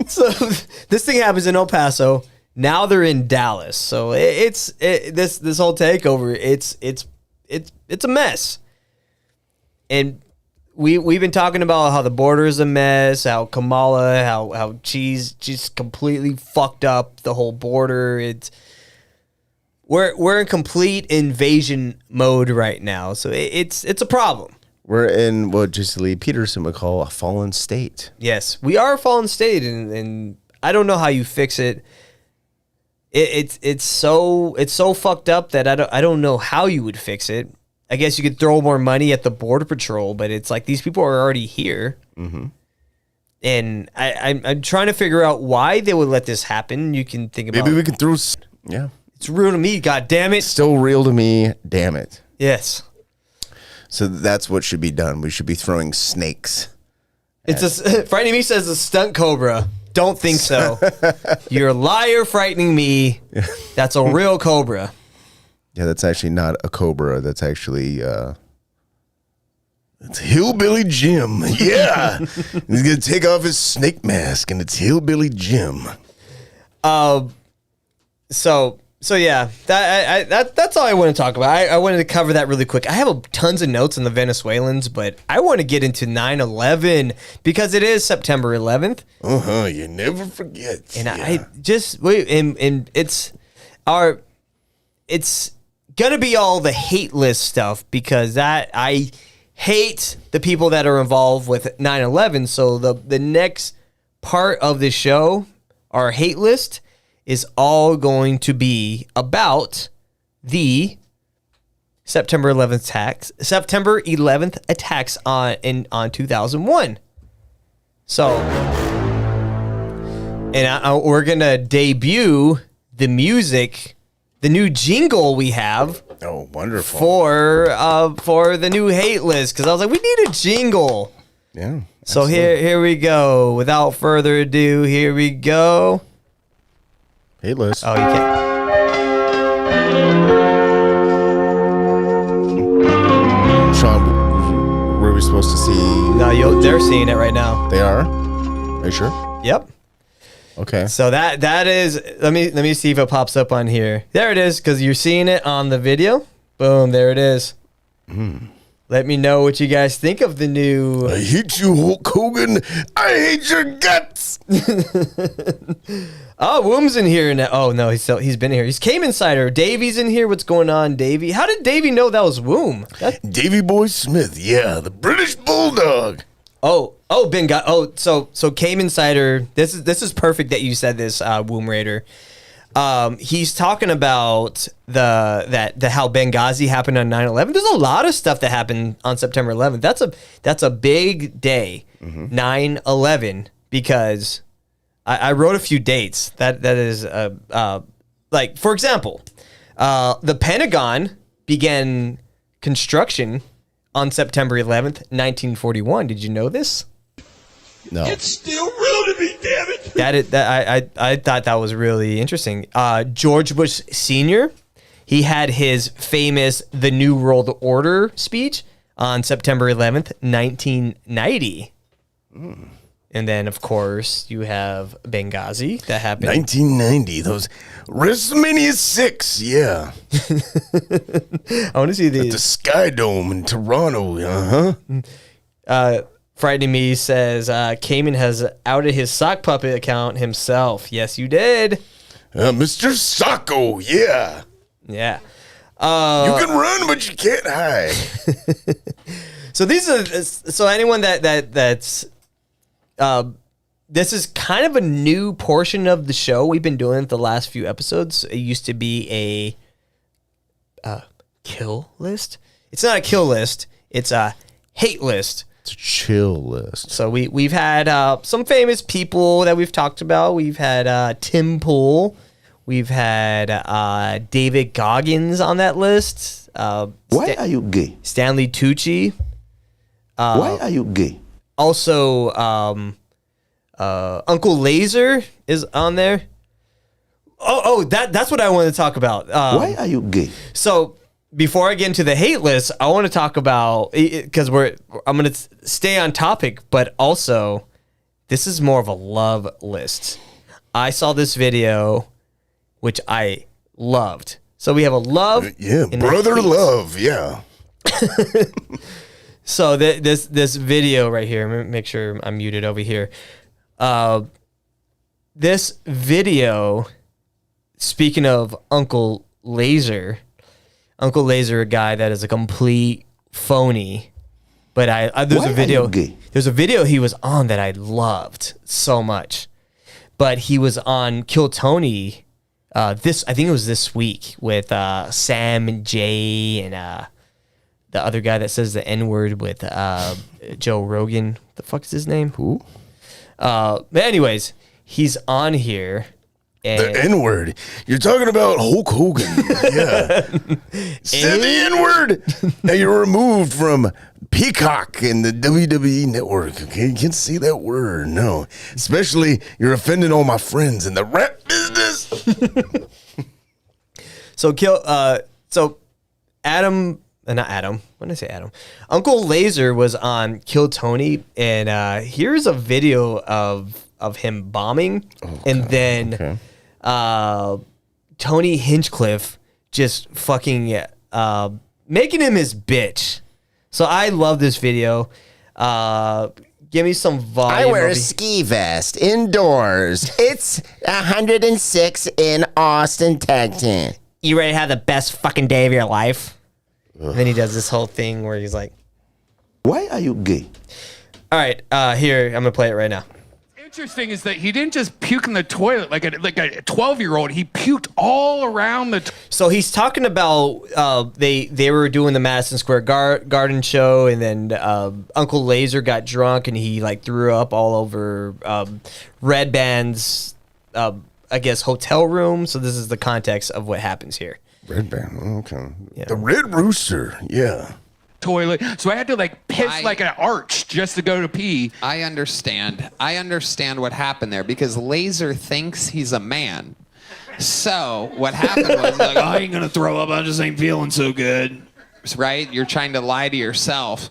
So this thing happens in El Paso. Now they're in Dallas. So this whole takeover. It's a mess. And we've been talking about how the border is a mess, how Kamala, how she's just completely fucked up the whole border. We're in complete invasion mode right now, so it's a problem. We're in what Jesse Lee Peterson would call a fallen state. Yes, we are a fallen state, and I don't know how you fix it. It's so fucked up that I don't know how you would fix it. I guess you could throw more money at the border patrol, but it's like these people are already here. Mm-hmm. And I'm trying to figure out why they would let this happen. You can think about maybe we can throw. Yeah, it's real to me. God damn it! Still real to me. Damn it. Yes. So that's what should be done. We should be throwing snakes. Frightening Me says a stunt cobra. Don't think so. You're a liar, Frightening Me. That's a real cobra. Yeah, that's actually not a cobra. That's actually it's Hillbilly Jim. Yeah, he's gonna take off his snake mask, and it's Hillbilly Jim. So yeah, that's all I want to talk about. I wanted to cover that really quick. I have tons of notes on the Venezuelans, but I want to get into 9/11 because it is September 11th. You never forget. And yeah. I just wait, and it's gonna be all the hate list stuff because I hate the people that are involved with 9/11. So the next part of the show, our hate list, is all going to be about the September 11th attacks on 2001. So, and we're gonna debut the music, the new jingle we have. Oh, wonderful! For the new hate list, because I was like, we need a jingle. Yeah. So here we go. Without further ado, here we go. Hate list. Oh, you can't. Sean, were we supposed to see? No, they're seeing it right now. They are. Are you sure? Yep. Okay. So that is. Let me see if it pops up on here. There it is, because you're seeing it on the video. Boom. There it is. Let me know what you guys think of the new. I hate you, Hulk Hogan. I hate your guts. Oh, Woom's in here now. Oh no, he's been here. He's Came Insider. Davy's in here. What's going on, Davy? How did Davy know that was Woom? Davy Boy Smith. Yeah, the British Bulldog. So Came Insider. This is perfect that you said this, Womb Raider. He's talking about how Benghazi happened on 9/11. There's a lot of stuff that happened on September 11th. That's a big day, 9/11, because I wrote a few dates. That is like, for example, the Pentagon began construction on September 11th, 1941. Did you know this? No. It's still real to me, damn it. I thought that was really interesting. George Bush Sr., he had his famous The New World Order speech on September 11th, 1990. And then, of course, you have Benghazi that happened. 1990, those WrestleMania 6, yeah. I want to see these. At the Sky Dome in Toronto, Frightening Me says, Cayman has outed his sock puppet account himself. Yes, you did. Mr. Socko, yeah. Yeah. You can run, but you can't hide. So these are anyone that's this is kind of a new portion of the show we've been doing the last few episodes. It used to be a kill list. It's not a kill list. It's a hate list. It's a chill list. So we've had some famous people that we've talked about. We've had Tim Pool. We've had David Goggins on that list. Why are you gay? Stanley Tucci. Why are you gay? Also, Uncle Laser is on there. That's what I want to talk about. Why are you gay? So before I get into the hate list, I want to talk about, because I'm going to stay on topic, but also this is more of a love list. I saw this video, which I loved. So we have a love, and brother a hate. love, yeah. So this video right here, let me make sure I'm muted over here. This video, speaking of Uncle Laser, a guy that is a complete phony. But there's a video he was on that I loved so much. But he was on Kill Tony. I think it was this week with Sam and Jay and the other guy that says the N-word with Joe Rogan. The fuck is his name? Who? But anyways, he's on here. And The N-word. You're talking about Hulk Hogan. Yeah. Said the N-word. Now you're removed from Peacock and the WWE network. Okay, you can't say that word. No. Especially you're offending all my friends in the rap business. So Adam. Not Adam. When did I say Adam? Uncle Laser was on Kill Tony, and here's a video of him bombing, and then Tony Hinchcliffe just fucking making him his bitch. So I love this video. Give me some volume. I wear a ski vest indoors. It's 106 in Austin, Texas. You ready to have the best fucking day of your life? And then he does this whole thing where he's like, why are you gay? All right, here, I'm going to play it right now. Interesting is that he didn't just puke in the toilet like a 12-year-old. He puked all around the. So he's talking about they were doing the Madison Square Garden show, and then Uncle Laser got drunk and he like threw up all over Red Band's I guess hotel room. So this is the context of what happens here. Red Band, okay. Yeah. The Red Rooster, yeah. Toilet, so I had to like piss like an arch just to go to pee. I understand what happened there because Laser thinks he's a man. So what happened was like, I ain't gonna throw up. I just ain't feeling so good. Right? You're trying to lie to yourself.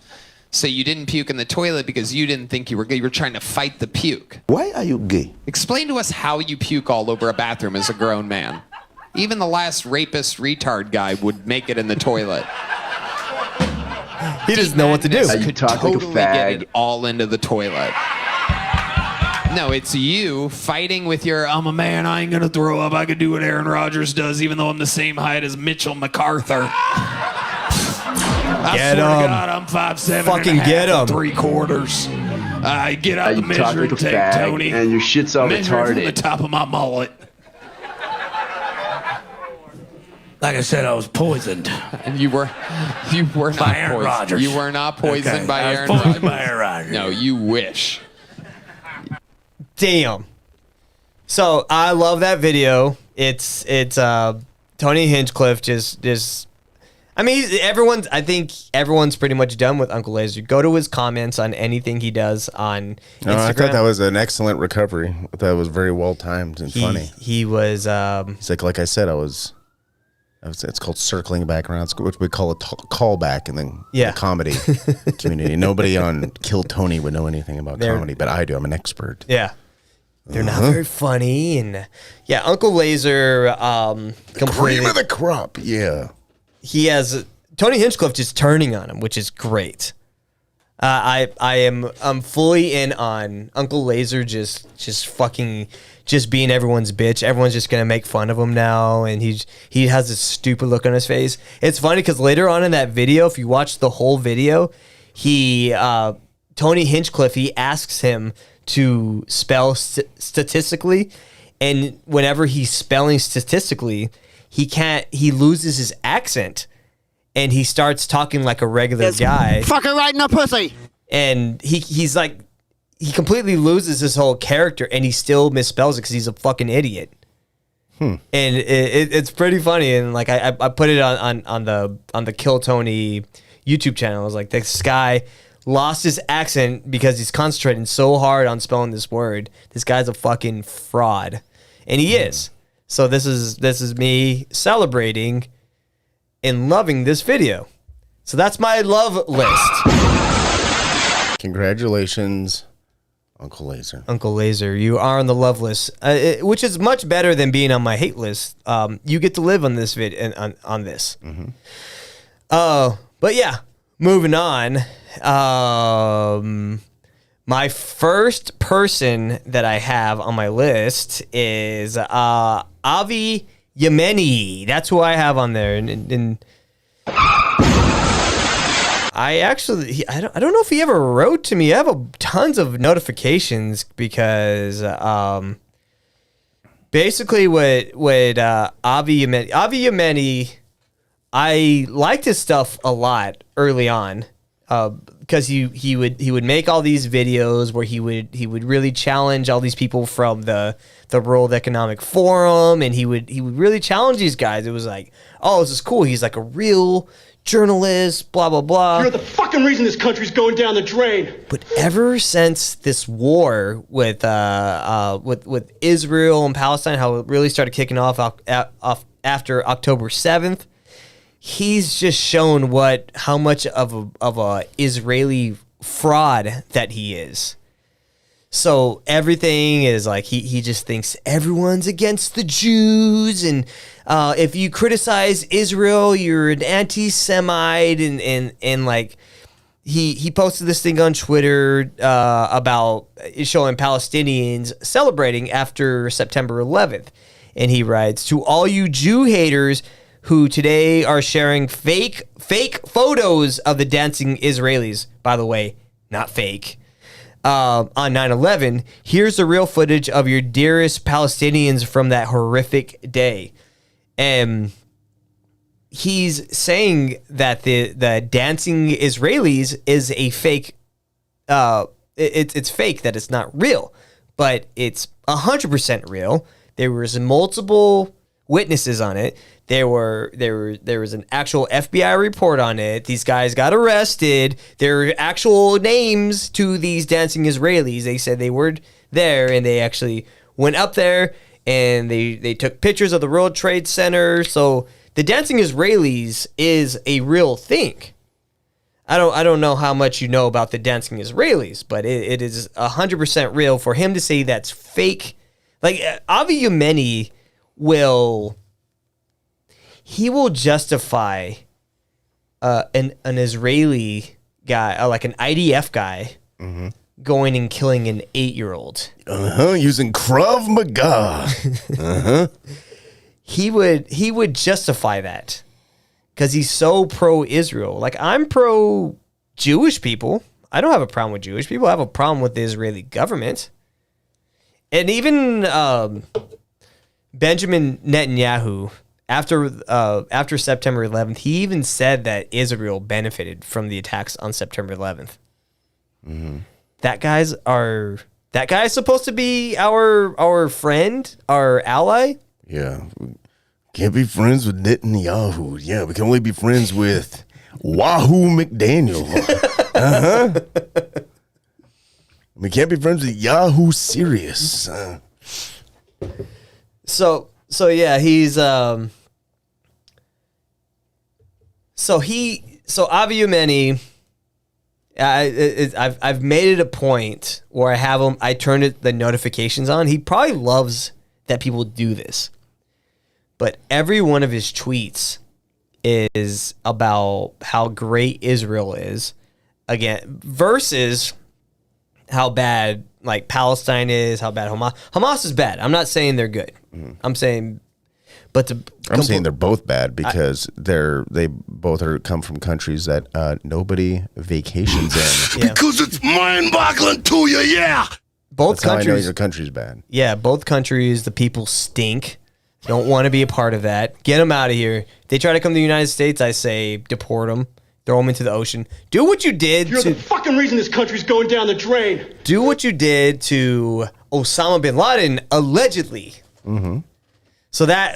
So you didn't puke in the toilet because you didn't think you were gay. You were trying to fight the puke. Why are you gay? Explain to us how you puke all over a bathroom as a grown man. Even the last rapist retard guy would make it in the toilet. He doesn't know what to do. You talk totally like a fag. Get it all into the toilet. No, it's you fighting with your, I'm a man, I ain't gonna throw up. I could do what Aaron Rodgers does, even though I'm the same height as Mitchell MacArthur. I Get swear him. to God, I'm 5'7" Fucking and a half get and him. 3/4. Get out the You talk measuring like a tape, fag, Tony. and your shit's all Measure it from retarded. the top of my mullet. Like I said, I was poisoned. And you were not By Aaron poisoned. Rodgers. You were not poisoned Okay, by I was Aaron poisoned Rodgers. by Aaron Rodgers. No, you wish. Damn. So I love that video. It's Tony Hinchcliffe just I mean, I think everyone's pretty much done with Uncle Laser. Go to his comments on anything he does on Instagram. No, I thought that was an excellent recovery. I thought it was very well timed and funny. He was He's like I said, I was It's called circling back around. It's what we call a callback in the Yeah. comedy community. Nobody on Kill Tony would know anything about comedy, but I do. I'm an expert. Yeah. They're not very funny. And yeah, Uncle Laser completely. Cream of the crop. Yeah. He has Tony Hinchcliffe just turning on him, which is great. I'm fully in on Uncle Laser just being everyone's bitch. Everyone's just gonna make fun of him now, and he has this stupid look on his face. It's funny because later on in that video, if you watch the whole video, Tony Hinchcliffe, he asks him to spell statistically, and whenever he's spelling statistically, he loses his accent. And he starts talking like a regular guy. Fucking right in the pussy. And he's like, he completely loses his whole character, and he still misspells it because he's a fucking idiot. And it's pretty funny. And like I put it on the Kill Tony YouTube channel. I was like, this guy lost his accent because he's concentrating so hard on spelling this word. This guy's a fucking fraud, and he is. So this is me celebrating and loving this video. So that's my love list. Congratulations, Uncle Laser. Uncle Laser, you are on the love list, which is much better than being on my hate list. You get to live on this on this. But yeah, moving on. My first person that I have on my list is Avi Yemeni. That's who I have on there, and I don't know if he ever wrote to me. I have tons of notifications because basically what Avi Yemeni, I liked his stuff a lot early on because he would make all these videos where he would really challenge all these people from the World Economic Forum, and he would really challenge these guys. It was like, oh, this is cool. He's like a real journalist, blah blah blah. You're the fucking reason this country's going down the drain. But ever since this war with Israel and Palestine, how it really started kicking off after October 7th, he's just shown how much of a Israeli fraud that he is. So everything is like he just thinks everyone's against the Jews, and if you criticize Israel, you're an anti-Semite, and like he posted this thing on Twitter about showing Palestinians celebrating after September 11th, and he writes, "To all you Jew haters who today are sharing fake photos of the dancing Israelis," by the way, not fake. On 9/11, here's the real footage of your dearest Palestinians from that horrific day. And he's saying that the dancing Israelis is a fake. It's fake, that it's not real, but it's 100% real. There was multiple witnesses on it. There was an actual FBI report on it. These guys got arrested. There are actual names to these dancing Israelis. They said they were there, and they actually went up there, and they took pictures of the World Trade Center. So the dancing Israelis is a real thing. I don't know how much you know about the dancing Israelis, but it is 100% real. For him to say that's fake, like Avi Yemeni will justify an Israeli guy, like an IDF guy, going and killing an 8-year-old. Using Krav Maga. He would justify that because he's so pro-Israel. Like, I'm pro-Jewish people. I don't have a problem with Jewish people. I have a problem with the Israeli government. And even Benjamin Netanyahu, after September 11th, he even said that Israel benefited from the attacks on September 11th. That guy's supposed to be our friend, our ally. Yeah. Can't be friends with Netanyahu. Yeah, we can only be friends with Wahoo McDaniel. We can't be friends with Yahoo Serious. So yeah, he's So Aviumeni, I've made it a point where I have him. I turned the notifications on. He probably loves that people do this, but every one of his tweets is about how great Israel is, again, versus how bad like Palestine is, how bad Hamas is bad. I'm not saying they're good. I'm saying. I'm saying they're both bad because they both come from countries that nobody vacations in. Yeah. Because it's mind-boggling to you, yeah. Both That's countries. How I know your country's bad. Yeah, both countries. The people stink. Don't want to be a part of that. Get them out of here. If they try to come to the United States, I say deport them. Throw them into the ocean. Do what you did. You're the fucking reason this country's going down the drain. Do what you did to Osama bin Laden, allegedly. Mm-hmm. So that,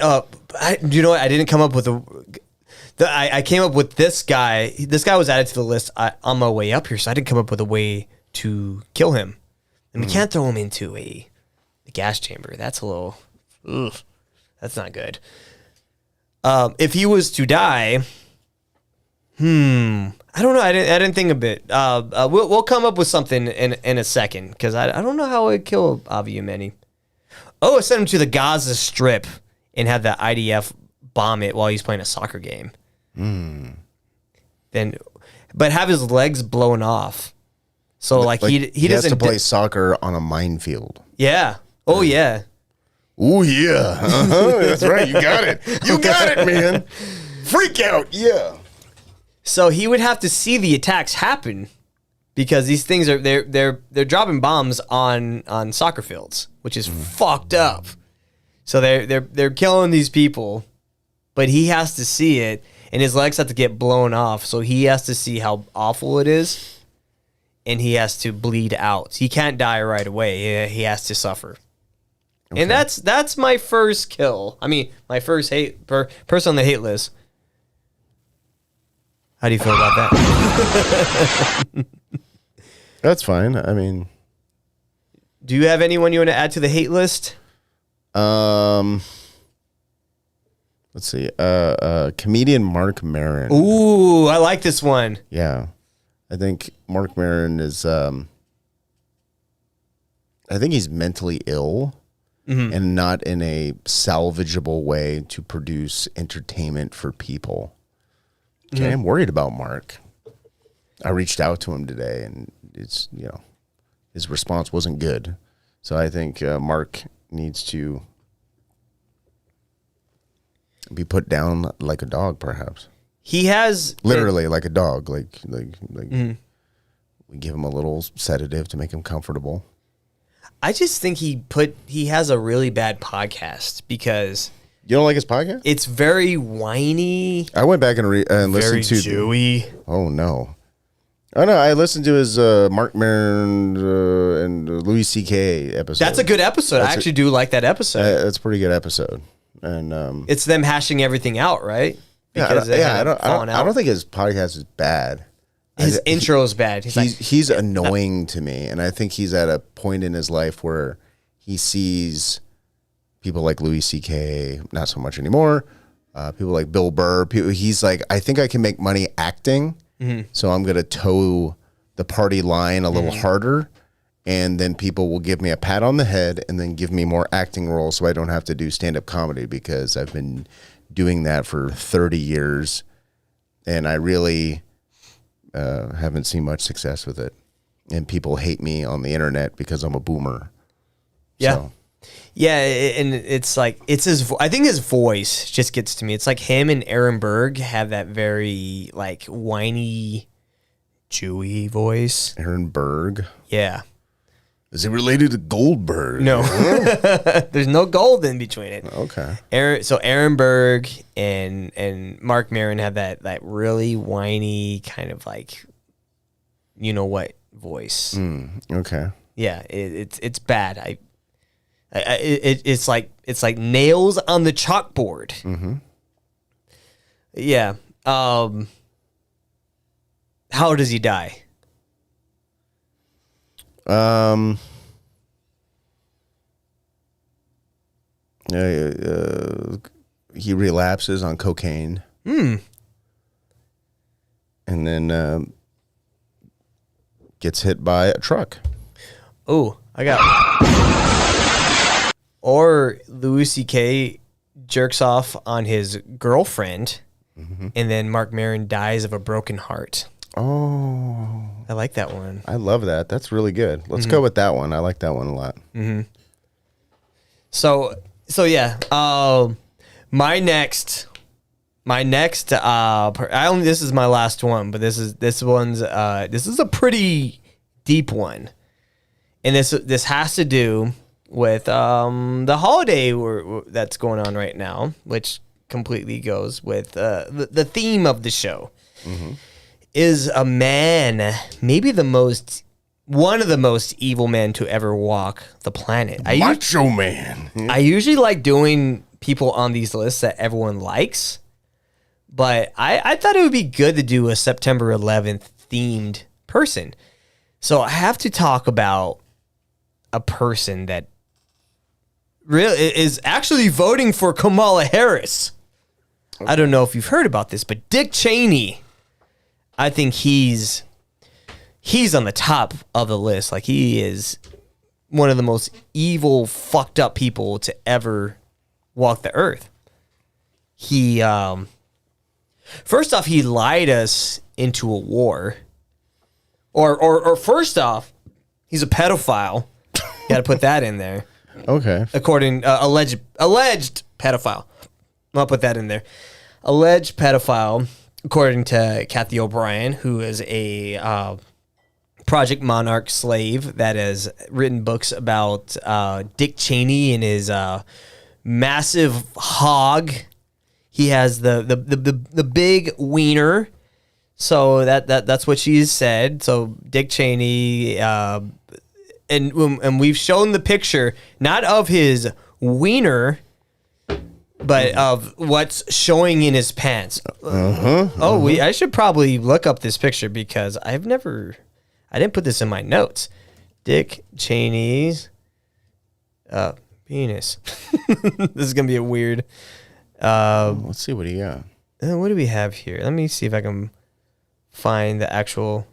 you know what? I didn't come up with I came up with this guy. This guy was added to the list on my way up here, so I didn't come up with a way to kill him. And we can't throw him into a gas chamber. That's a little, that's not good. If he was to die, I don't know. I didn't think of it. We'll come up with something in a second because I don't know how I'd kill Aviumeni. I sent him to the Gaza Strip and have the IDF bomb it while he's playing a soccer game. But have his legs blown off. So like he has doesn't to play soccer on a minefield. Yeah. Oh yeah. Oh yeah. Uh-huh. That's right. You got it. You got it, man. Freak out. Yeah. So he would have to see the attacks happen because these things are they're dropping bombs on soccer fields, which is fucked up. So they're killing these people, but he has to see it, and his legs have to get blown off. So he has to see how awful it is, and he has to bleed out. He can't die right away. He has to suffer. Okay. And that's my first kill. I mean, my first person on the hate list. How do you feel about that? That's fine. I mean, do you have anyone you want to add to the hate list? Let's see. Comedian Mark Maron. Ooh, I like this one. Yeah. I think Mark Maron is I think he's mentally ill and not in a salvageable way to produce entertainment for people. Okay, I'm worried about Mark. I reached out to him today and it's, his response wasn't good. So I think Mark needs to be put down like a dog, perhaps. He has literally like a dog. Like we give him a little sedative to make him comfortable. I just think he has a really bad podcast because you don't like his podcast? It's very whiny. I went back and listened to Jewy. Oh no. Oh no, I listened to his Mark Maron and Louis C.K. episode. That's a good episode. I actually do like that episode. That's a pretty good episode. And it's them hashing everything out, right? Because I don't think his podcast is bad. His intro is bad. He's annoying to me, and I think he's at a point in his life where he sees people like Louis C.K. not so much anymore. People like Bill Burr. He's like, I think I can make money acting, so I'm gonna toe the party line a little harder, and then people will give me a pat on the head and then give me more acting roles, so I don't have to do stand-up comedy because I've been doing that for 30 years, and I really haven't seen much success with it, and people hate me on the internet because I'm a boomer. Yeah. So. Yeah, and it's like I think his voice just gets to me. It's like him and Aaron Berg have that very like whiny, Jewy voice. Aaron Berg? Yeah. Is it related to Goldberg? No. There's no gold in between it. Okay. Aaron Berg and Mark Maron have that really whiny kind of like, you know what, voice. Okay. Yeah, it's bad. It's like nails on the chalkboard. Mm-hmm. Yeah. How does he die? He relapses on cocaine. and then gets hit by a truck. Oh, I got. Or Louis C.K. jerks off on his girlfriend, and then Mark Maron dies of a broken heart. Oh, I like that one. I love that. That's really good. Let's go with that one. I like that one a lot. So yeah. My next. This is my last one, but this is a pretty deep one, and this has to do with the holiday that's going on right now, which completely goes with the theme of the show. Is a man, maybe one of the most evil men to ever walk the planet. Macho Man. I usually like doing people on these lists that everyone likes, but I thought it would be good to do a September 11th themed person. So I have to talk about a person that really is actually voting for Kamala Harris. I don't know if you've heard about this, but Dick Cheney, I think he's on the top of the list. Like, he is one of the most evil, fucked up people to ever walk the earth. He, first off, he lied us into a war. Or first off, he's a pedophile. You got to put that in there. Okay. According, alleged pedophile. I'll put that in there. Alleged pedophile, according to Kathy O'Brien, who is a Project Monarch slave that has written books about Dick Cheney and his massive hog. He has the big wiener. So that's what she's said. So Dick Cheney, and we've shown the picture not of his wiener, but of what's showing in his pants. I should probably look up this picture because I didn't put this in my notes. Dick Cheney's penis. This is gonna be a weird. Let's see what he got. What do we have here? Let me see if I can find the actual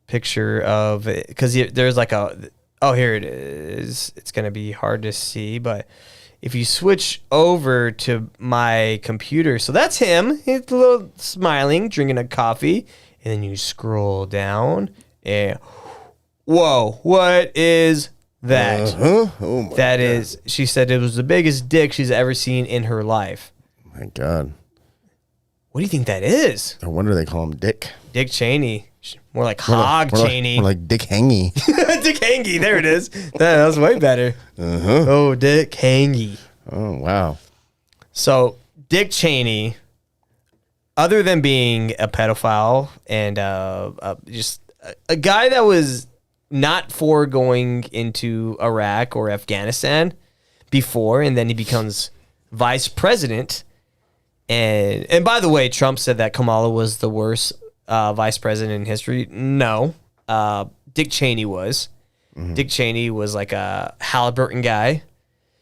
picture of it, because there's like here it is. It's gonna be hard to see, but if you switch over to my computer, so that's him. He's a little smiling, drinking a coffee, and then you scroll down, and whoa, what is that? Oh my That God. is, she said it was the biggest dick she's ever seen in her life. My God. What do you think that is? No wonder they call him Dick. Dick Cheney. More like Hog Cheney. More like Dick Hangy. Dick Hangy. There it is. That was way better. Oh, Dick Hangy. Oh, wow. So, Dick Cheney, other than being a pedophile and just a guy that was not for going into Iraq or Afghanistan before, and then he becomes vice president. And by the way, Trump said that Kamala was the worst vice president in history. No, Dick Cheney was. Dick Cheney was like a Halliburton guy.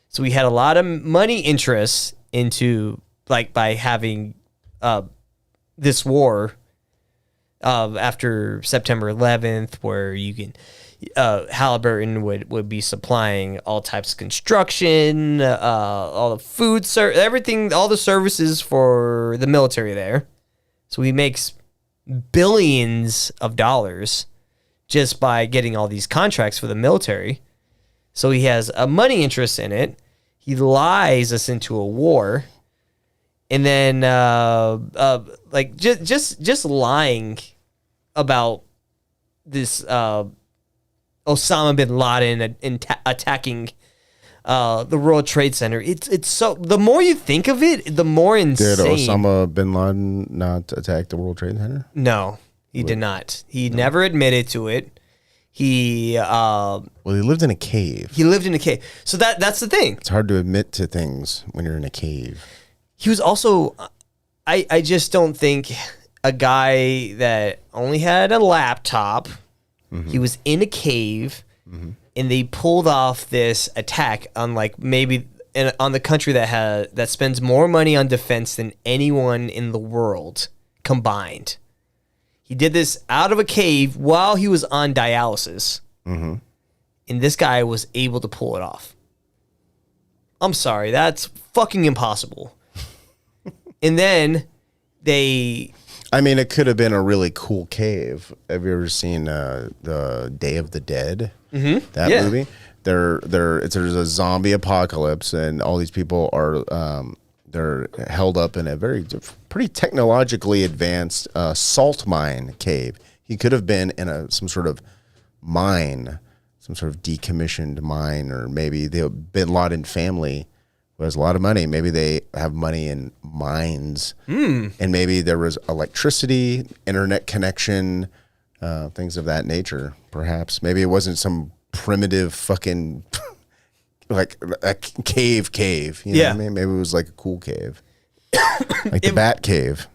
So we had a lot of money interests into, like, by having this war after September 11th, where you can Halliburton would be supplying all types of construction, all the food, everything, all the services for the military there. So he makes billions of dollars just by getting all these contracts for the military. So he has a money interest in it. He lies us into a war, and then like just lying about this Osama bin Laden attacking the World Trade Center. It's so, the more you think of it, the more insane. Did Osama bin Laden not attack the World Trade Center? No, he did not. He never admitted to it. He well, he lived in a cave. He lived in a cave. So that's the thing. It's hard to admit to things when you're in a cave. He was also, I just don't think a guy that only had a laptop. He was in a cave, and they pulled off this attack on, like, maybe on the country that spends more money on defense than anyone in the world combined. He did this out of a cave while he was on dialysis. Mm-hmm. And this guy was able to pull it off. I'm sorry, that's fucking impossible. And then I mean, it could have been a really cool cave. Have you ever seen the Day of the Dead? Mm-hmm. That movie? There's a zombie apocalypse, and all these people are they're held up in a pretty technologically advanced salt mine cave. He could have been in some sort of mine, some sort of decommissioned mine, or maybe the Bin Laden family who has a lot of money. Maybe they have money in mines, and maybe there was electricity, internet connection, things of that nature. Perhaps maybe it wasn't some primitive fucking like a cave. You know what I mean? Maybe it was like a cool cave, like the Bat Cave.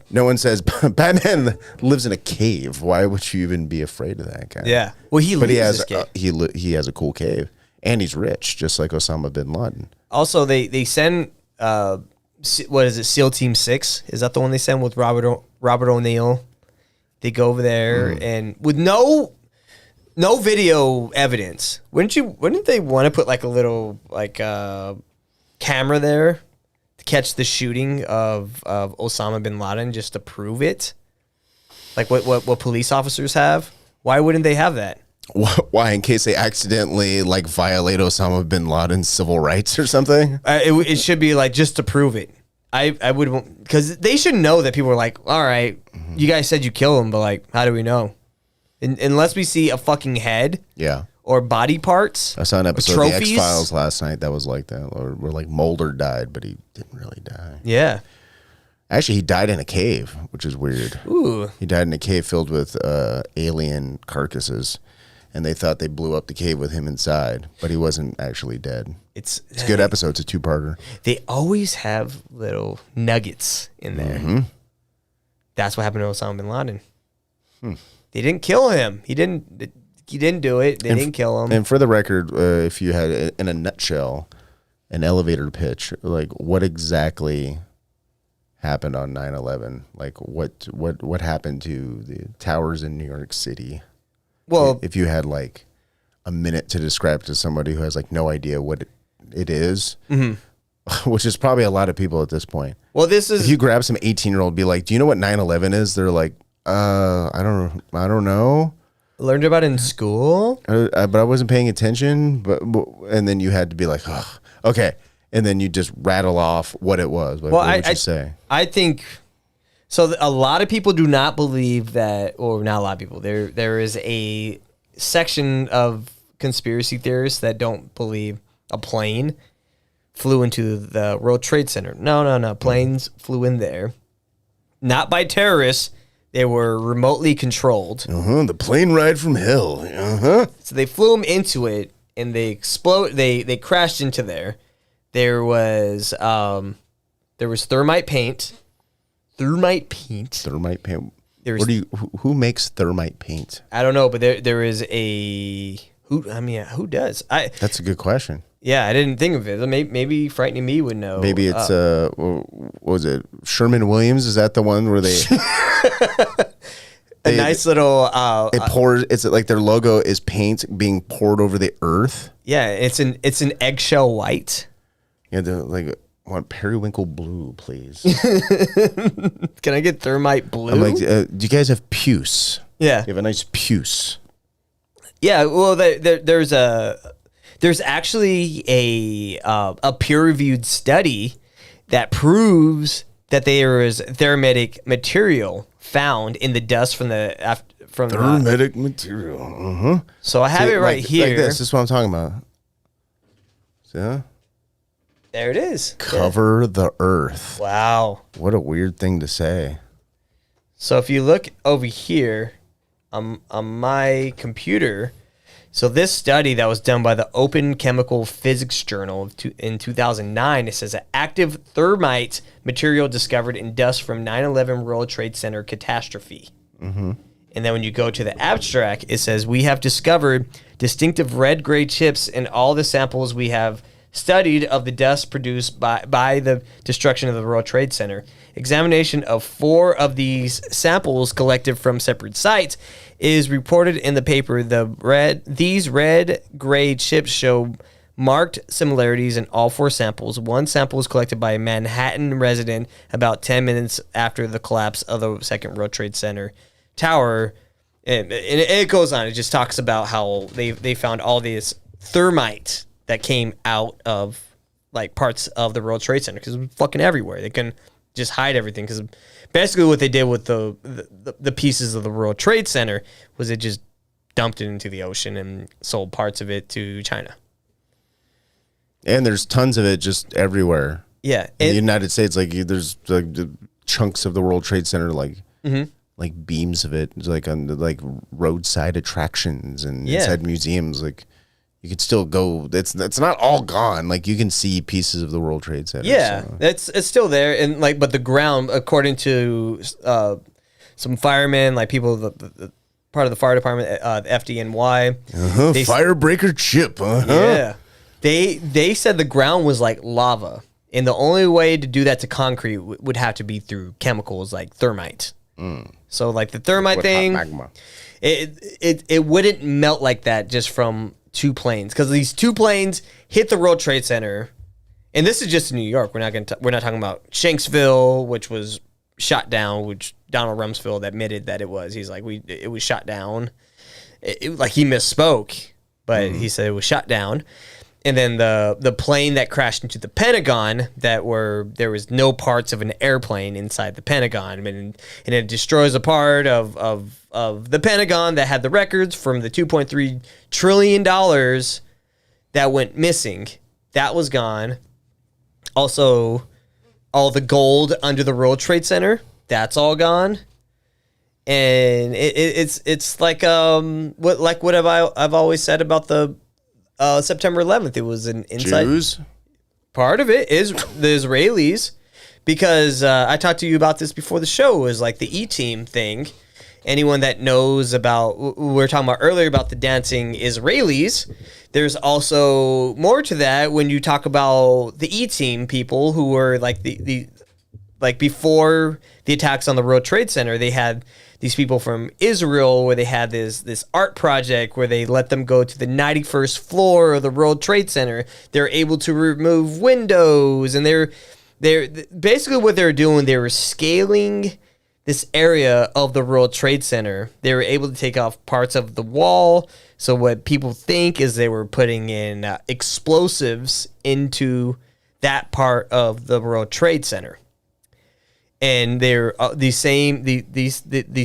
No one says Batman lives in a cave. Why would you even be afraid of that guy? Yeah. Well, he has he has a cool cave, and he's rich, just like Osama bin Laden. Also, they send what is it? SEAL Team 6? Is that the one they send with Robert O'Neill? They go over there and with no video evidence. Wouldn't they want to put like a little camera there to catch the shooting of Osama bin Laden just to prove it? Like what police officers have? Why wouldn't they have that? Why? In case they accidentally violate Osama bin Laden's civil rights or something? It should be just to prove it. I would, because they should know that people are like, all right, you guys said you kill him, but how do we know? Unless we see a fucking head, or body parts. I saw an episode of the trophies. X-Files last night that was like that, where Mulder died, but he didn't really die. Yeah. Actually, he died in a cave, which is weird. Ooh. He died in a cave filled with alien carcasses, and they thought they blew up the cave with him inside, but he wasn't actually dead. It's a good episode. It's a two-parter. They always have little nuggets in there. Mm-hmm. That's what happened to Osama bin Laden. They didn't kill him. He didn't do it. They didn't kill him. And for the record, if you had, in a nutshell, an elevator pitch, what exactly happened on 9/11? What happened to the towers in New York City? Well, if you had a minute to describe to somebody who has no idea what it is, which is probably a lot of people at this point. Well, this is, if you grab some 18-year-old, be like, "Do you know what 9/11 is?" They're like, I don't know. Learned about it in school, but I wasn't paying attention. And then you had to be like, oh, okay, and then you just rattle off what it was. What would you say? I think so. A lot of people do not believe that, or not a lot of people. There is a section of conspiracy theorists that don't believe a plane flew into the World Trade Center. No. Planes flew in there, not by terrorists. They were remotely controlled. The plane ride from hell. So they flew them into it, and they explode. They crashed into there. There was thermite paint. Thermite paint. Who makes thermite paint? I don't know, but there is a who does? That's a good question. Yeah, I didn't think of it. Maybe Frightening Me would know. Maybe it's what was it? Sherman Williams? Is that the one where they a nice little it pours, it's like their logo is paint being poured over the earth? Yeah, it's an eggshell white. Yeah, I want periwinkle blue, please. Can I get thermite blue? I'm like, do you guys have puce? Yeah. You have a nice puce. Yeah, well, there's actually a peer-reviewed study that proves that there is thermitic material found in the dust from thermitic material. So I have it right here. Like this is what I'm talking about. See? There it is. Cover the earth. Wow. What a weird thing to say. So if you look over here on my computer, so this study that was done by the Open Chemical Physics Journal in 2009, it says an active thermite material discovered in dust from 9/11 World Trade Center catastrophe. And then when you go to the abstract, it says we have discovered distinctive red-gray chips in all the samples we have studied of the dust produced by the destruction of the World Trade Center. Examination of 4 of these samples collected from separate sites is reported in the paper. These red-gray chips show marked similarities in all 4 samples. One sample was collected by a Manhattan resident about 10 minutes after the collapse of the second World Trade Center tower. And it goes on. It just talks about how they found all this thermite that came out of like parts of the World Trade Center because it was fucking everywhere. They couldn't just hide everything because basically what they did with the pieces of the World Trade Center was it just dumped it into the ocean and sold parts of it to China. And there's tons of it just everywhere. Yeah. In the United States, like there's like the chunks of the World Trade Center, like like beams of it, like on the, like roadside attractions and inside museums. Like you could still go. It's not all gone. Like you can see pieces of the World Trade Center. Yeah, so. it's still there, and like, but the ground, according to some firemen, like people, the part of the fire department, the FDNY, Firebreaker chip. Yeah, they said the ground was like lava, and the only way to do that to concrete would have to be through chemicals like thermite. So like the thermite thing, it wouldn't melt like that just from 2 planes, because these 2 planes hit the World Trade Center, and this is just in New York. We're not talking about Shanksville, which was shot down, which Donald Rumsfeld admitted that it was. He's like, it was shot down. Like he misspoke, but he said it was shot down. And then the plane that crashed into the Pentagon, there was no parts of an airplane inside the Pentagon, and it destroys a part of the Pentagon that had the records from the $2.3 trillion that went missing. That was gone. Also, all the gold under the World Trade Center, that's all gone. And it's like what I've always said about the September 11th. It was an inside. Jews? Part of it is the Israelis, because I talked to you about this before the show. Is like the E-Team thing. Anyone that knows about, we were talking about earlier about the dancing Israelis. There's also more to that when you talk about the E-Team people who were like the like before the attacks on the World Trade Center. They had these people from Israel where they had this art project where they let them go to the 91st floor of the World Trade Center. They're able to remove windows, and they're basically what they're doing. They were scaling this area of the World Trade Center. They were able to take off parts of the wall. So what people think is they were putting in explosives into that part of the World Trade Center. And they're these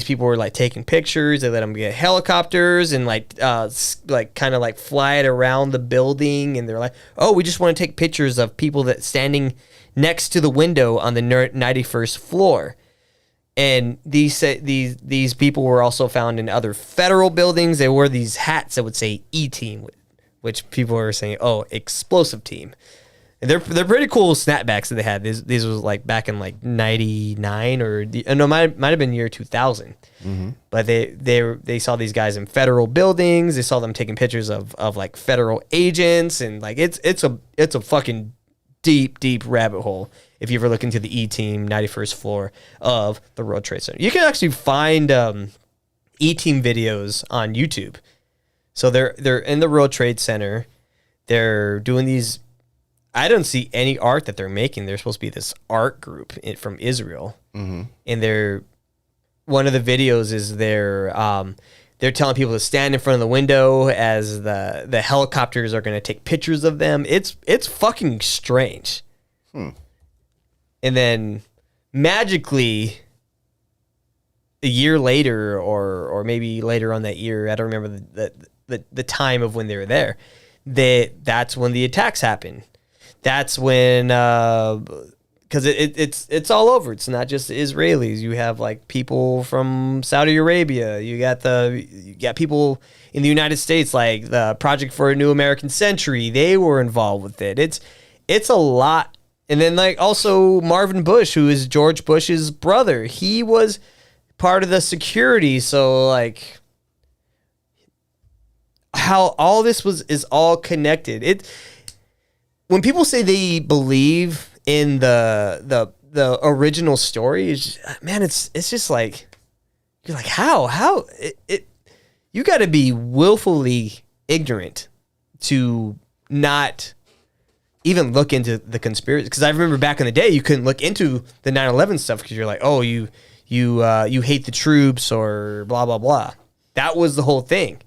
people were like taking pictures. They let them get helicopters and like kind of like fly it around the building. And they're like, oh, we just want to take pictures of people that standing next to the window on the 91st floor. And these people were also found in other federal buildings. They wore these hats that would say E-Team, which people were saying, oh, explosive team. And they're pretty cool snapbacks that they had. These was like back in like 99 or might have been year 2000. But they saw these guys in federal buildings. They saw them taking pictures of like federal agents, and like it's a fucking deep rabbit hole if you ever look into the E-Team 91st floor of the World Trade Center. You can actually find E-Team videos on YouTube. So they're in the World Trade Center. They're doing these. I don't see any art that they're making. They're supposed to be this art group from Israel, and one of the videos is they're telling people to stand in front of the window as the helicopters are going to take pictures of them. It's fucking strange. And then magically, a year later, or maybe later on that year, I don't remember the time of when they were there. That's when the attacks happened. That's when, because it's all over. It's not just the Israelis. You have like people from Saudi Arabia. You got people in the United States, like the Project for a New American Century. They were involved with it. It's a lot. And then like also Marvin Bush, who is George Bush's brother. He was part of the security. So like how all this is all connected. when people say they believe in the original story, man, it's just like, you're like, how you got to be willfully ignorant to not even look into the conspiracy. Because I remember back in the day, you couldn't look into the 9/11 stuff because you're like, oh, you hate the troops or blah blah blah. That was the whole thing.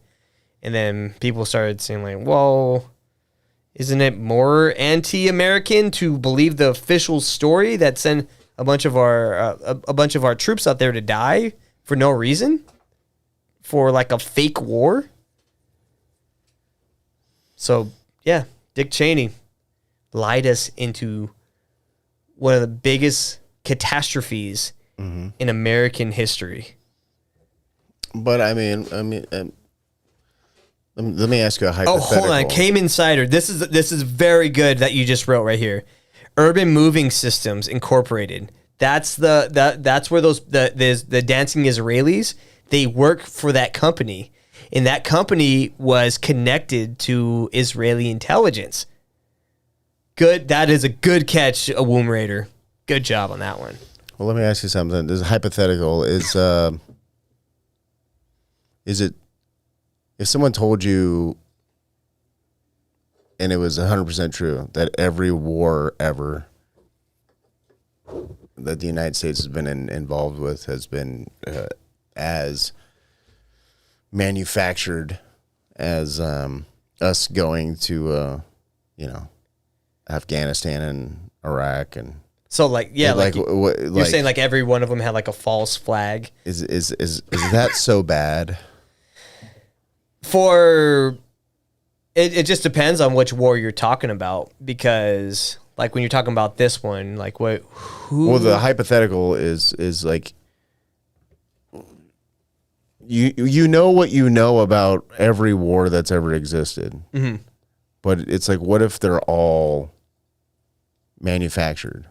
And then people started saying like, well, isn't it more anti-American to believe the official story that sent a bunch of our troops out there to die for no reason, for like a fake war? So yeah, Dick Cheney lied us into one of the biggest catastrophes in American history. But I mean, let me ask you a hypothetical. Oh, hold on, Came Insider. This is very good that you just wrote right here. Urban Moving Systems Incorporated. That's where the dancing Israelis, they work for that company, and that company was connected to Israeli intelligence. Good. That is a good catch, a Womb Raider. Good job on that one. Well, let me ask you something. This is hypothetical. Is it, if someone told you, and it was 100% true, that every war ever that the United States has been involved with has been as manufactured as us going to, Afghanistan and Iraq and. So like, yeah, like you're you're saying like every one of them had like a false flag. Is that so bad? It just depends on which war you're talking about, because like when you're talking about this one, like who? Well, the hypothetical is like you know what you know about every war that's ever existed, but it's like, what if they're all manufactured?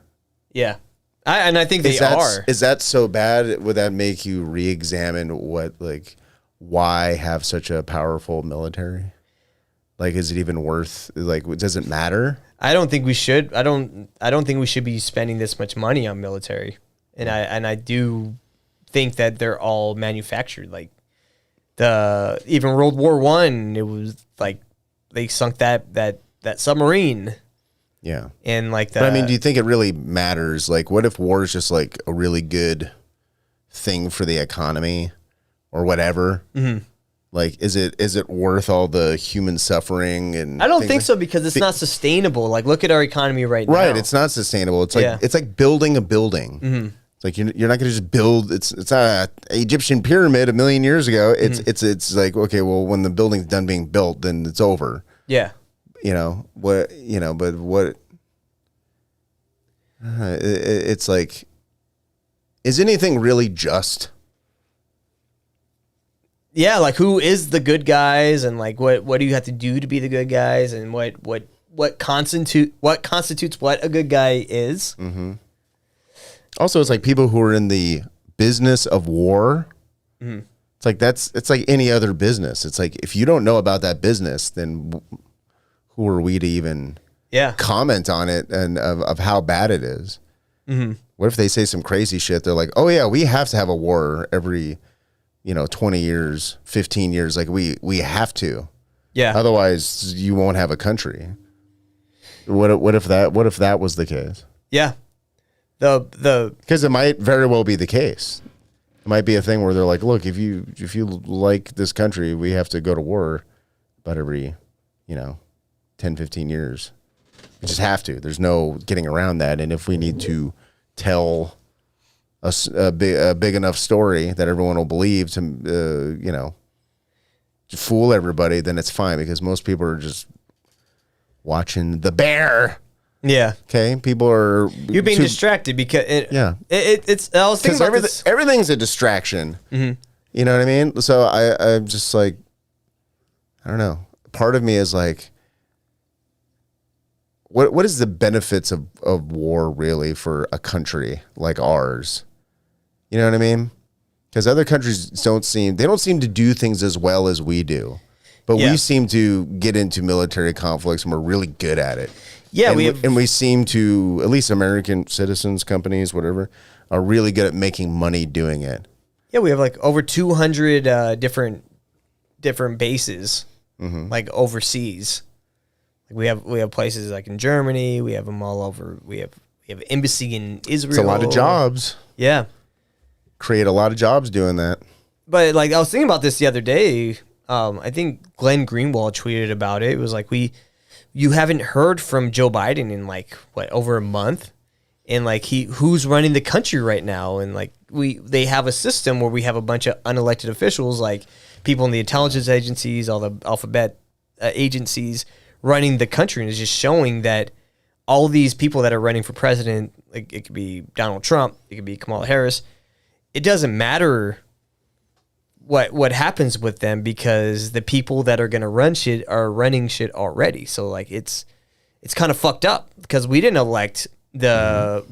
Yeah, I think they are. Is that so bad? Would that make you re-examine why have such a powerful military? Like, is it even worth? Like, does it matter? I don't think we should. I don't think we should be spending this much money on military, and I do think that they're all manufactured. Like even World War I, it was like they sunk that submarine. Yeah. And like that. But I mean, do you think it really matters? Like, what if war is just like a really good thing for the economy or whatever? Mm-hmm. Like, is it worth all the human suffering? And I don't think so, because it's not sustainable. Like, look at our economy right now. Right. It's not sustainable. It's like, it's like building a building. Mm-hmm. It's like, you're not going to just build. It's not an Egyptian pyramid 1 million years ago. It's like, okay, well, when the building's done being built, then it's over. Yeah. It's like, is anything really just? Yeah, like who is the good guys, and like what do you have to do to be the good guys, and what constitutes what a good guy is. Mm-hmm. Also, it's like people who are in the business of war. Mm-hmm. It's like any other business. It's like, if you don't know about that business, then who are we to even comment on it and of how bad it is? Mm-hmm. What if they say some crazy shit? They're like, oh yeah, we have to have a war every 20 years, 15 years. Like we have to. Yeah. Otherwise you won't have a country. What if that was the case? Yeah. Because it might very well be the case. It might be a thing where they're like, look, if you like this country, we have to go to war about every, 10, 15 years. We just have to. There's no getting around that. And if we need to tell a big enough story that everyone will believe to, to fool everybody, then it's fine, because most people are just watching The Bear. Yeah. Okay. People are. You're being distracted because it's. I was thinking about this. Everything's a distraction. Mm-hmm. You know what I mean? So I'm just like, I don't know. Part of me is like, what is the benefits of war really for a country like ours? You know what I mean? Because other countries don't seem to do things as well as we do. But Yeah. we seem to get into military conflicts, and we're really good at it. Yeah, and we seem to, at least American citizens, companies, whatever, are really good at making money doing it. Yeah, we have like over 200 different bases, like overseas. Like we have places like in Germany. We have them all over. We have embassy in Israel. It's a lot of jobs. Yeah, create a lot of jobs doing that. but like I was thinking about this the other day. I think Glenn Greenwald tweeted about it. It was like you haven't heard from Joe Biden in like what, over a month, and like who's running the country right now, and like they have a system where we have a bunch of unelected officials, like people in the intelligence agencies, all the alphabet agencies running the country, and it's just showing that all these people that are running for president, like it could be Donald Trump, it could be Kamala Harris, it doesn't matter what happens with them, because the people that are going to run shit are running shit already. So like it's kind of fucked up, because we didn't elect the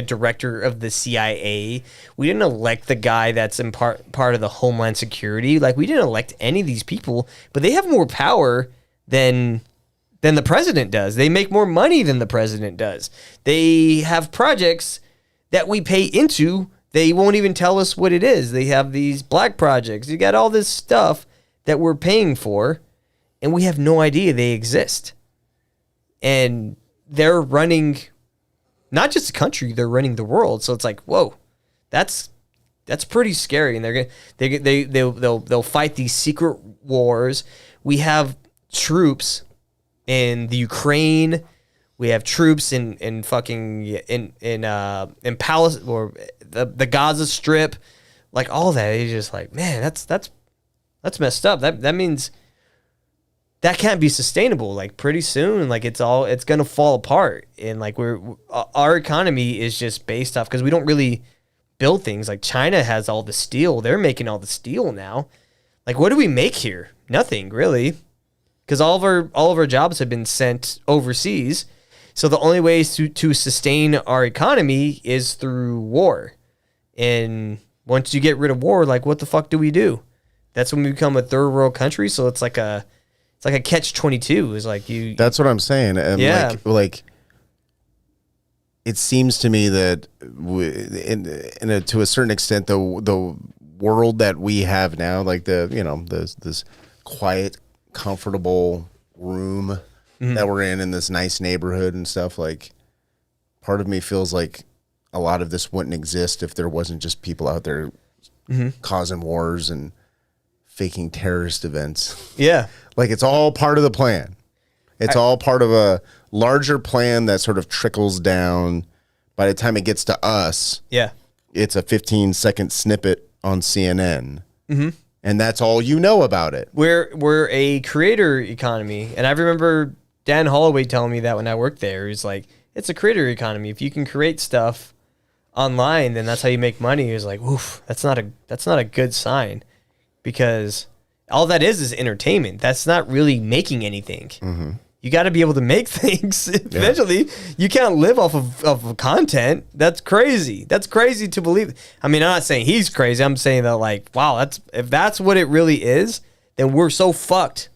director of the CIA. We didn't elect the guy that's in part of the Homeland Security. Like we didn't elect any of these people, but they have more power than the president does. They make more money than the president does. They have projects that we pay into. They won't even tell us what it is. They have these black projects. You got all this stuff that we're paying for, and we have no idea they exist. And they're running not just the country, they're running the world. So it's like, whoa, that's pretty scary. And they'll fight these secret wars. We have troops in the Ukraine. We have troops in fucking in Palestine, or the Gaza Strip, like all that. It's just like, man, that's messed up. That means that can't be sustainable. Like pretty soon, like it's gonna fall apart, and like our economy is just based off, because we don't really build things. Like China has all the steel; they're making all the steel now. Like what do we make here? Nothing really, because all of our jobs have been sent overseas. So the only ways to sustain our economy is through war. And once you get rid of war, like what the fuck do we do? That's when we become a third world country. So it's like a catch-22. It's like you. That's what I'm saying. And yeah. Like it seems to me that to a certain extent, the world that we have now, like this quiet, comfortable room that we're in this nice neighborhood and stuff, like part of me feels like a lot of this wouldn't exist if there wasn't just people out there causing wars and faking terrorist events. Yeah. Like it's all part of the plan. It's all part of a larger plan that sort of trickles down. By the time it gets to us, yeah, it's a 15-second snippet on CNN. And that's all you know about it. We're a creator economy, and I remember Dan Holloway telling me that when I worked there. He's like, it's a creator economy. If you can create stuff online, then that's how you make money. He was like, oof, that's not a good sign, because all that is entertainment. That's not really making anything. You got to be able to make things. Eventually, you can't live off of content. That's crazy. That's crazy to believe. I mean, I'm not saying he's crazy. I'm saying that, like, wow, if that's what it really is, then we're so fucked.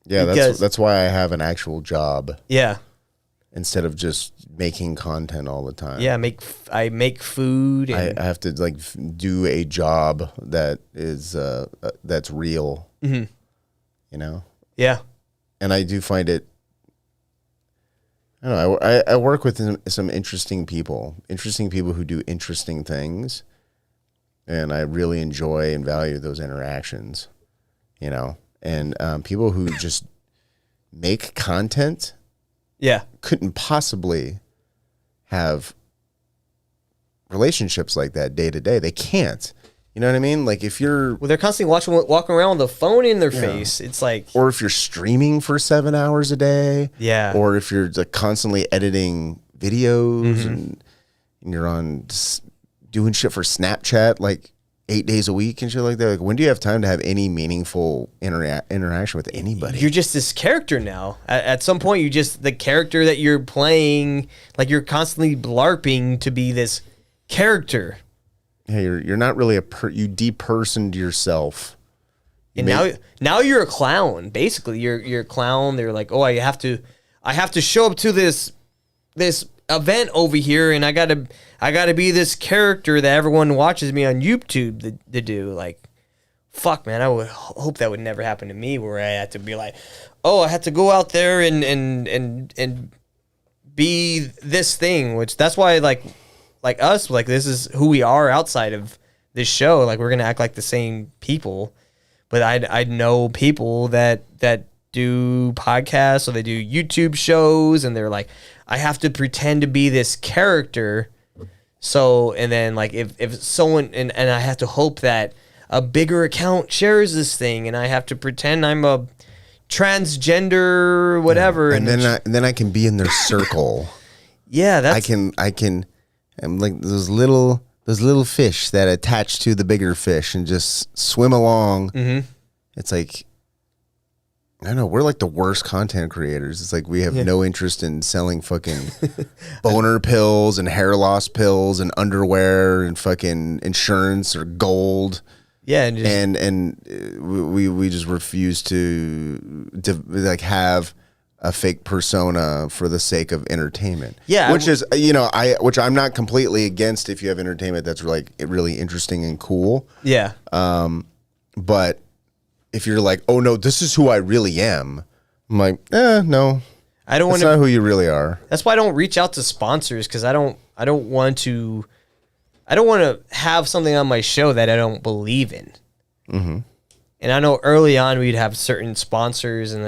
Yeah, that's why I have an actual job. Yeah. Instead of just making content all the time. Yeah, I make food. And I have to do a job that is that's real. You know. Yeah. And I do find it. I don't know. I work with some interesting people who do interesting things, and I really enjoy and value those interactions. You know, and people who just make content. Yeah, couldn't possibly have relationships like that day to day. They can't. You know what I mean? Like if you're... Well, they're constantly walking around with a phone in their face. It's like... Or if you're streaming for 7 hours a day. Yeah. Or if you're like constantly editing videos and you're on doing shit for Snapchat like 8 days a week and shit like that. Like when do you have time to have any meaningful interaction with anybody? You're just this character now. At some point, you're just the character that you're playing. Like you're constantly LARPing to be this character. Yeah, you're not really you depersoned yourself And now you're a clown. Basically, you're a clown. They're like, oh, I have to show up to this event over here, and I gotta be this character that everyone watches me on YouTube to do. Like, fuck, man, I would hope that would never happen to me, where I had to be like, oh, I had to go out there and be this thing. Which that's why like us, like this is who we are outside of this show. Like we're gonna act like the same people. But I know people that do podcasts or they do YouTube shows, and they're like, I have to pretend to be this character. So, and then like if someone, and I have to hope that a bigger account shares this thing, and I have to pretend I'm a transgender, whatever. And then I can be in their circle. Yeah, that's. I'm like those little fish that attach to the bigger fish and just swim along. Mm-hmm. It's like, I don't know, we're like the worst content creators. It's like we have no interest in selling fucking boner pills and hair loss pills and underwear and fucking insurance or gold. Yeah, and we just refuse to like have a fake persona for the sake of entertainment. Yeah, which is, you know, which I'm not completely against if you have entertainment that's like really interesting and cool. Yeah. But if you're like, oh no, this is who I really am, I'm like, no, I don't want to. That's not who you really are. That's why I don't reach out to sponsors, because I don't want to have something on my show that I don't believe in. Mm-hmm. And I know early on we'd have certain sponsors, and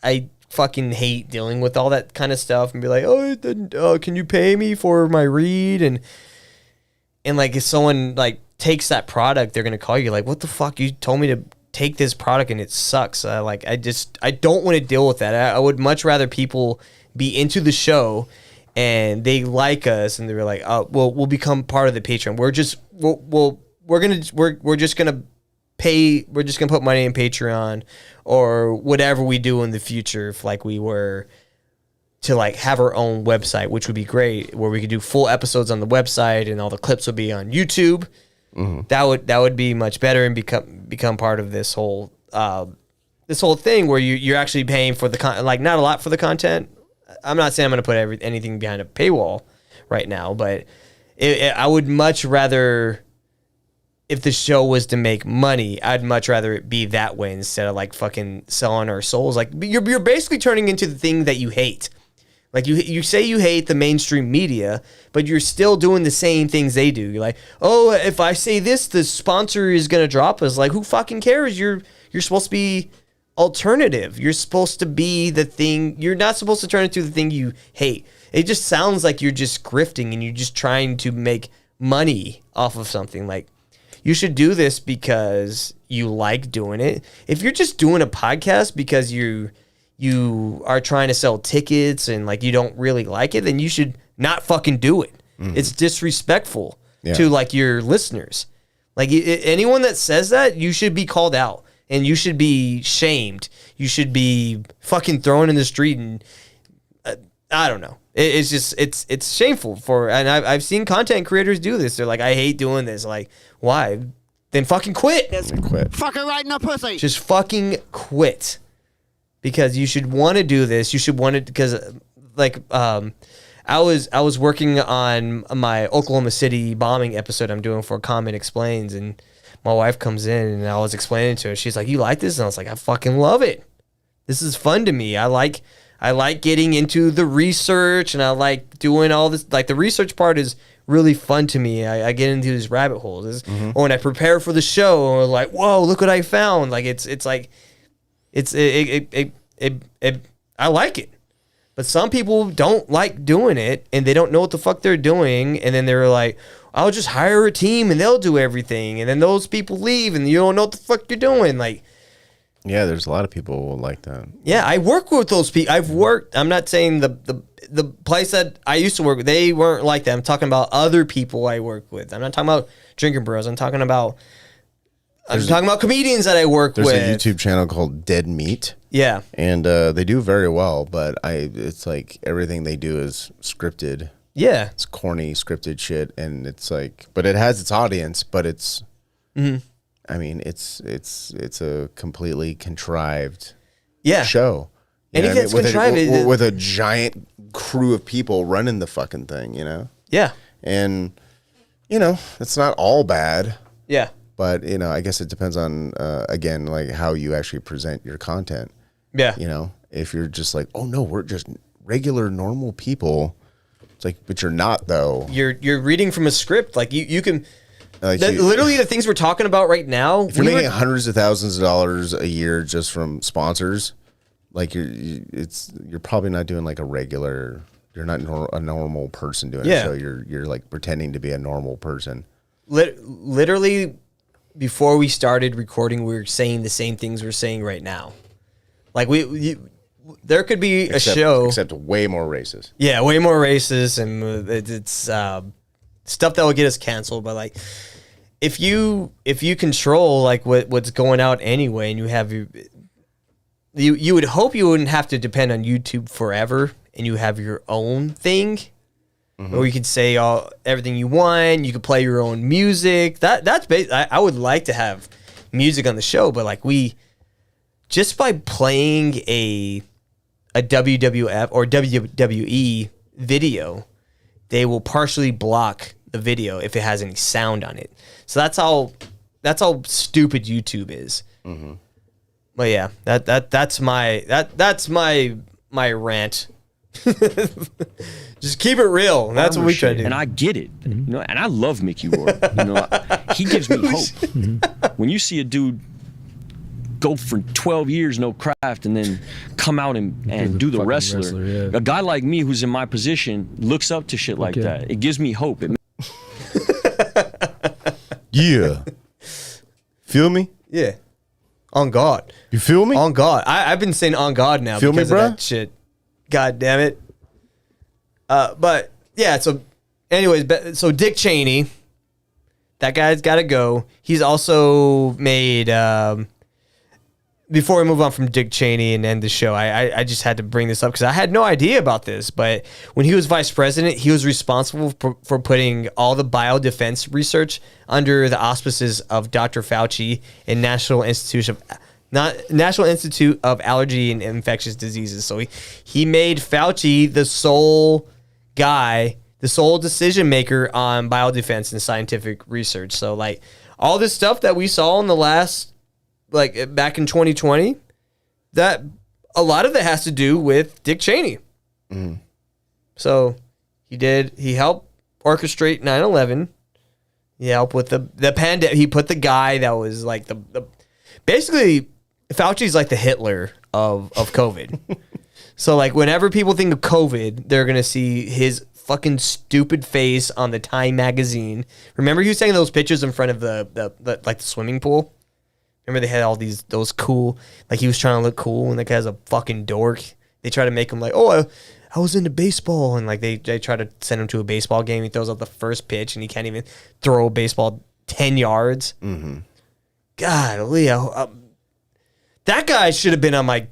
I fucking hate dealing with all that kind of stuff and be like, oh, can you pay me for my read? And like if someone like takes that product, they're gonna call you like, what the fuck? You told me to take this product and it sucks. I don't want to deal with that. I would much rather people be into the show and they like us and they're like, oh, well, we'll become part of the Patreon. We're just gonna put money in Patreon or whatever we do in the future. If like we were to like have our own website, which would be great, where we could do full episodes on the website and all the clips would be on YouTube. Mm-hmm. That would be much better and become part of this whole thing where you're actually paying for the like not a lot for the content. I'm not saying I'm going to put anything behind a paywall right now, but I would much rather, if the show was to make money, I'd much rather it be that way instead of like fucking selling our souls. Like you're basically turning into the thing that you hate. Like you say you hate the mainstream media, but you're still doing the same things they do. You're like, oh, if I say this, the sponsor is gonna drop us. Like, who fucking cares? You're supposed to be alternative. You're supposed to be the thing. You're not supposed to turn into the thing you hate. It just sounds like you're just grifting and you're just trying to make money off of something. Like, you should do this because you like doing it. If you're just doing a podcast because you are trying to sell tickets and like you don't really like it, then you should not fucking do it. Mm-hmm. It's disrespectful to like your listeners. Like anyone that says that, you should be called out and you should be shamed. You should be fucking thrown in the street and I don't know. It's just it's shameful and I've seen content creators do this. They're like, I hate doing this. Like, why? Then fucking quit. Quit. Fucking right in the pussy. Just fucking quit. Because you should want to do this. You should want to, because like I was working on my Oklahoma City bombing episode I'm doing for Comment Explains, and my wife comes in and I was explaining to her. She's like, "You like this?" And I was like, "I fucking love it. This is fun to me. I like getting into the research and I like doing all this. Like the research part is really fun to me. I get into these rabbit holes. Or when I prepare for the show, I'm like, whoa, look what I found. Like it's like. I like it, but some people don't like doing it and they don't know what the fuck they're doing. And then they're like, I'll just hire a team and they'll do everything. And then those people leave and you don't know what the fuck you're doing. Like, yeah, there's a lot of people like that. Yeah, I work with those people. I'm not saying the place that I used to work with, they weren't like that. I'm talking about other people I work with. I'm not talking about drinking bros. I'm talking about comedians that I work with. There's a YouTube channel called Dead Meat. Yeah. And they do very well, but it's like everything they do is scripted. Yeah. It's corny, scripted shit. And it's like, but it has its audience, but it's I mean, it's a completely contrived Yeah. show. You know Anything what I mean? that's contrived, with a giant crew of people running the fucking thing, you know? Yeah. And, you know, it's not all bad. Yeah. But, you know, I guess it depends on, again, like how you actually present your content. Yeah. You know, if you're just like, oh, no, we're just regular, normal people. It's like, but you're not, though. You're reading from a script. Like, you can... Like literally, the things we're talking about right now... If you're making hundreds of thousands of dollars a year just from sponsors, like you're probably not doing like a regular... You're not a normal person doing it. So you're like pretending to be a normal person. Literally... Before we started recording, we were saying the same things we're saying right now. Like there could be a show, except way more racist. Yeah, way more racist, and it's stuff that will get us canceled. But like, if you control like what's going out anyway, and you have you would hope you wouldn't have to depend on YouTube forever, and you have your own thing. Or you could say everything you want. You could play your own music. That's I would like to have music on the show, but like just by playing a WWF or WWE video, they will partially block the video if it has any sound on it. So that's how stupid YouTube is. But yeah, that's my rant. Just keep it real. That's what we try to do. And I get it. You know, and I love Mickey Rourke. You know, he gives me hope. When you see a dude go for 12 years no craft and then come out and do the wrestler, a guy like me who's in my position looks up to shit like that. It gives me hope. Yeah. Feel me? Yeah. On God. You feel me? On God. I've been saying on God now Feel because me, of bro? that shit. God damn it. But yeah, so anyways, so Dick Cheney, that guy's got to go. He's also made, before we move on from Dick Cheney and end the show, I just had to bring this up because I had no idea about this. But when he was vice president, he was responsible for putting all the biodefense research under the auspices of Dr. Fauci and National Institute of Allergy and Infectious Diseases. So he made Fauci the sole guy, the sole decision maker on biodefense and scientific research. So like all this stuff that we saw in the last, like back in 2020, that a lot of it has to do with Dick Cheney. So he helped orchestrate 9/11. He helped with the pandemic. He put the guy that was like the basically Fauci's like the Hitler of COVID. So like whenever people think of COVID, they're going to see his fucking stupid face on the Time magazine. Remember he was taking those pictures in front of the like the swimming pool? Remember they had all those cool, like he was trying to look cool and the guy's a fucking dork. They try to make him like, oh, I was into baseball. And like they try to send him to a baseball game. He throws out the first pitch and he can't even throw a baseball 10 yards. God, Leo. That guy should have been on my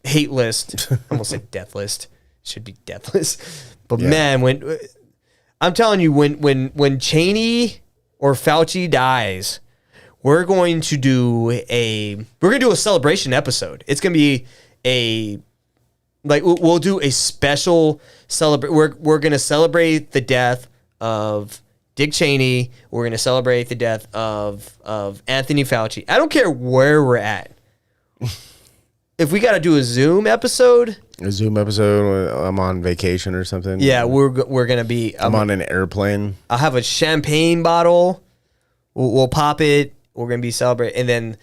hate list. I almost said death list. Should be death list. But man, when I'm telling you, when Cheney or Fauci dies, we're going to do a celebration episode. It's gonna be we'll do a special celebrate. We're gonna celebrate the death of Dick Cheney. We're gonna celebrate the death of Anthony Fauci. I don't care where we're at. If we got to do a Zoom episode, I'm on vacation or something. Yeah, we're gonna be. I'm on an airplane. I'll have a champagne bottle. We'll pop it. We're gonna be celebrating, and then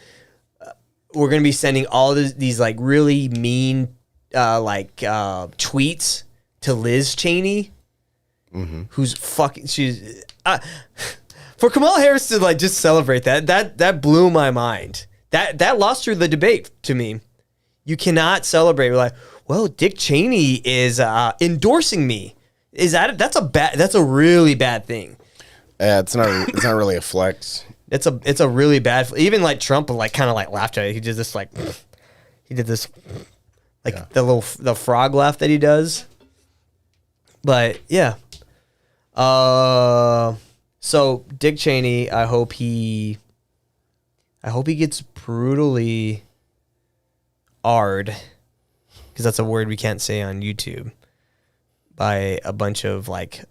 we're gonna be sending all these like really mean tweets to Liz Cheney, who's fucking. She's for Kamala Harris to like just celebrate that blew my mind. That lost her the debate to me. You cannot celebrate. We're like, well, Dick Cheney is endorsing me. That's a really bad thing. Yeah, it's not really a flex. It's a really bad. Even like Trump like kind of like laughed at it. He did this the frog laugh that he does. But yeah. So Dick Cheney, I hope he I hope he gets brutally AR'd, because that's a word we can't say on YouTube, by a bunch of like